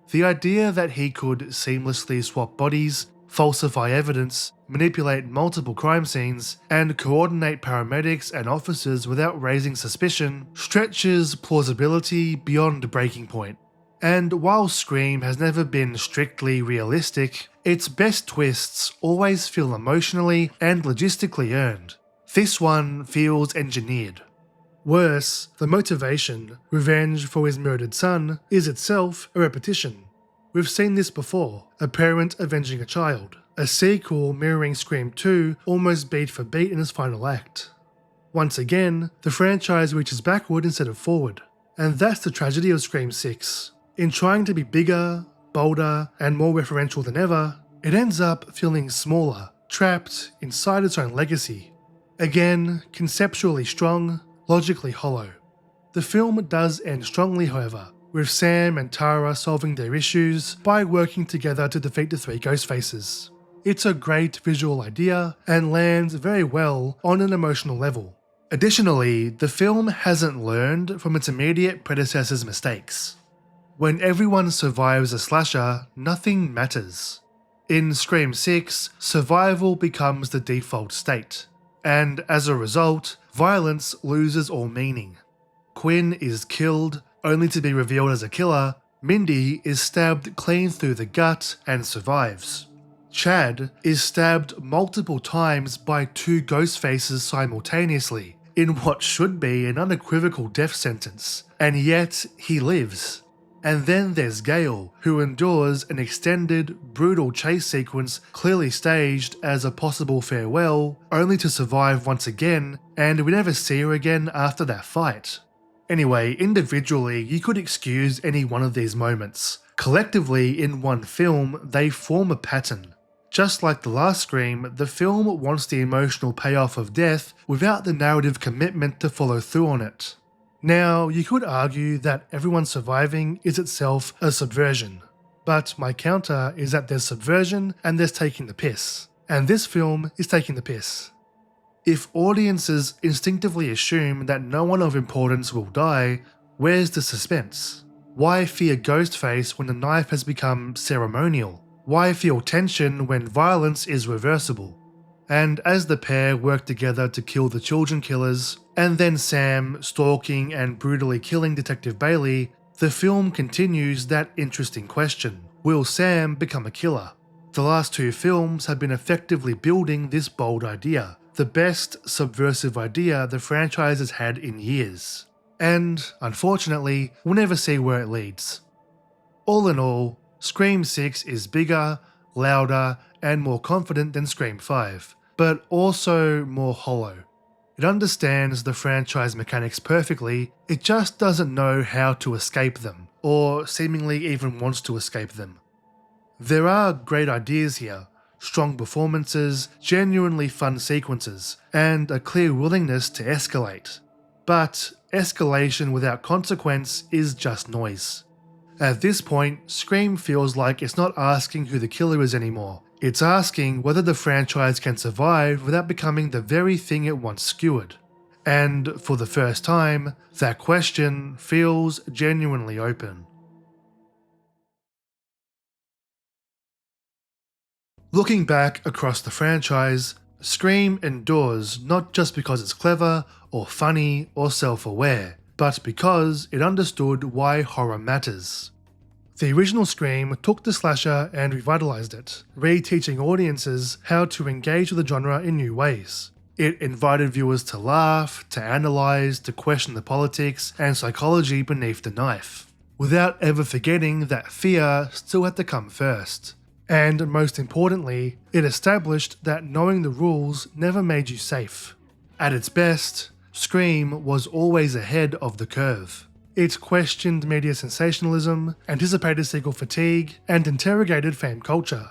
The idea that he could seamlessly swap bodies, falsify evidence, manipulate multiple crime scenes, and coordinate paramedics and officers without raising suspicion stretches plausibility beyond breaking point. And while Scream has never been strictly realistic, its best twists always feel emotionally and logistically earned. This one feels engineered. Worse, the motivation, revenge for his murdered son, is itself a repetition. We've seen this before, a parent avenging a child, a sequel mirroring Scream 2 almost beat for beat in its final act. Once again, the franchise reaches backward instead of forward, and that's the tragedy of Scream 6. In trying to be bigger, bolder, and more referential than ever, it ends up feeling smaller, trapped inside its own legacy. Again, conceptually strong, logically hollow. The film does end strongly, however, with Sam and Tara solving their issues by working together to defeat the 3 Ghostfaces. It's a great visual idea and lands very well on an emotional level. Additionally, the film hasn't learned from its immediate predecessor's mistakes. When everyone survives a slasher, nothing matters. In Scream 6, survival becomes the default state, and as a result, violence loses all meaning. Quinn is killed, only to be revealed as a killer. Mindy is stabbed clean through the gut and survives. Chad is stabbed multiple times by 2 ghost faces simultaneously, in what should be an unequivocal death sentence, and yet he lives. And then there's Gale, who endures an extended, brutal chase sequence clearly staged as a possible farewell, only to survive once again, and we never see her again after that fight. Anyway, individually, you could excuse any one of these moments. Collectively, in one film, they form a pattern. Just like the last Scream, the film wants the emotional payoff of death without the narrative commitment to follow through on it. Now, you could argue that everyone surviving is itself a subversion, but my counter is that there's subversion and there's taking the piss, and this film is taking the piss. If audiences instinctively assume that no one of importance will die, where's the suspense? Why fear Ghostface when the knife has become ceremonial? Why feel tension when violence is reversible? And as the pair work together to kill the children killers, and then Sam stalking and brutally killing Detective Bailey, the film continues that interesting question. Will Sam become a killer? The last 2 films have been effectively building this bold idea. the best subversive idea the franchise has had in years. And, unfortunately, we'll never see where it leads. All in all, Scream 6 is bigger, louder, and more confident than Scream 5, but also more hollow. It understands the franchise mechanics perfectly, it just doesn't know how to escape them, or seemingly even wants to escape them. There are great ideas here, strong performances, genuinely fun sequences, and a clear willingness to escalate. But escalation without consequence is just noise. At this point, Scream feels like it's not asking who the killer is anymore. It's asking whether the franchise can survive without becoming the very thing it once skewered. And for the first time, that question feels genuinely open. Looking back across the franchise, Scream endures not just because it's clever or funny or self-aware, but because it understood why horror matters. The original Scream took the slasher and revitalized it, re-teaching audiences how to engage with the genre in new ways. It invited viewers to laugh, to analyze, to question the politics and psychology beneath the knife, without ever forgetting that fear still had to come first. And most importantly, it established that knowing the rules never made you safe. At its best, Scream was always ahead of the curve. It questioned media sensationalism, anticipated sequel fatigue, and interrogated fan culture.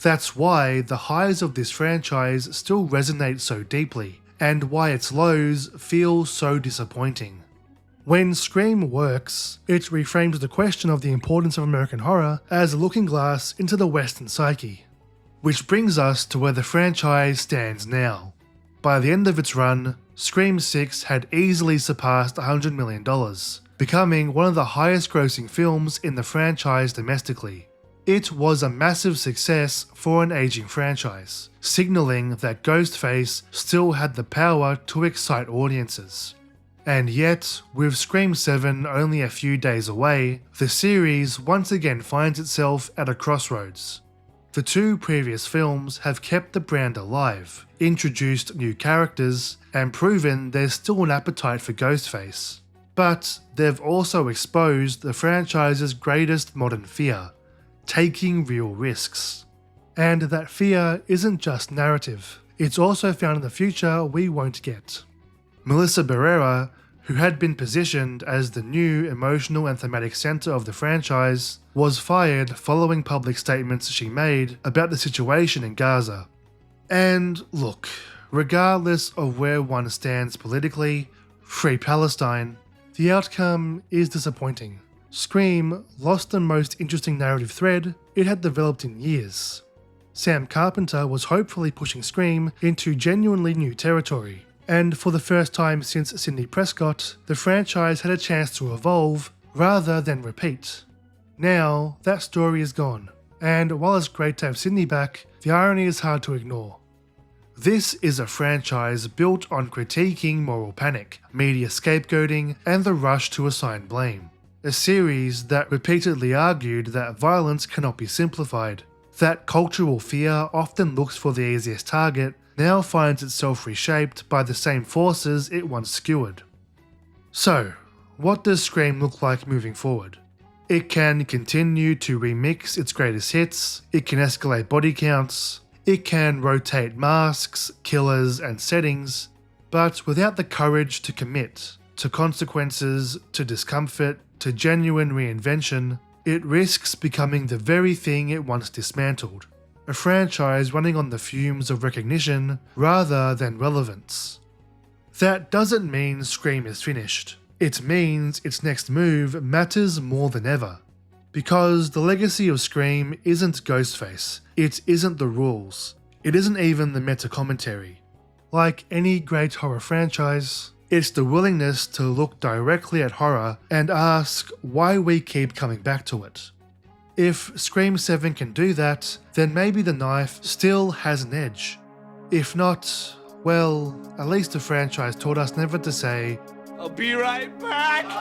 That's why the highs of this franchise still resonate so deeply, and why its lows feel so disappointing. When Scream works, it reframes the question of the importance of American horror as a looking glass into the Western psyche. Which brings us to where the franchise stands now. By the end of its run, Scream 6 had easily surpassed $100 million, becoming one of the highest grossing films in the franchise domestically. It was a massive success for an aging franchise, signaling that Ghostface still had the power to excite audiences. And yet, with Scream 7 only a few days away, the series once again finds itself at a crossroads. The two previous films have kept the brand alive, introduced new characters, and proven there's still an appetite for Ghostface. But they've also exposed the franchise's greatest modern fear, taking real risks. And that fear isn't just narrative, it's also found in the future we won't get. Melissa Barrera, who had been positioned as the new emotional and thematic center of the franchise, was fired following public statements she made about the situation in Gaza. And look, regardless of where one stands politically, free Palestine, the outcome is disappointing. Scream lost the most interesting narrative thread it had developed in years. Sam Carpenter was hopefully pushing Scream into genuinely new territory, and for the first time since Sidney Prescott, the franchise had a chance to evolve rather than repeat. Now, that story is gone, and while it's great to have Sidney back, the irony is hard to ignore. This is a franchise built on critiquing moral panic, media scapegoating, and the rush to assign blame. A series that repeatedly argued that violence cannot be simplified, that cultural fear often looks for the easiest target, now finds itself reshaped by the same forces it once skewered. So, what does Scream look like moving forward? It can continue to remix its greatest hits, it can escalate body counts, it can rotate masks, killers, and settings, but without the courage to commit to consequences, to discomfort, to genuine reinvention, it risks becoming the very thing it once dismantled. A franchise running on the fumes of recognition rather than relevance. That doesn't mean Scream is finished. It means its next move matters more than ever. Because the legacy of Scream isn't Ghostface, it isn't the rules, it isn't even the meta-commentary. Like any great horror franchise, it's the willingness to look directly at horror and ask why we keep coming back to it. If Scream 7 can do that, then maybe the knife still has an edge. If not, well, at least the franchise taught us never to say, I'll be right back!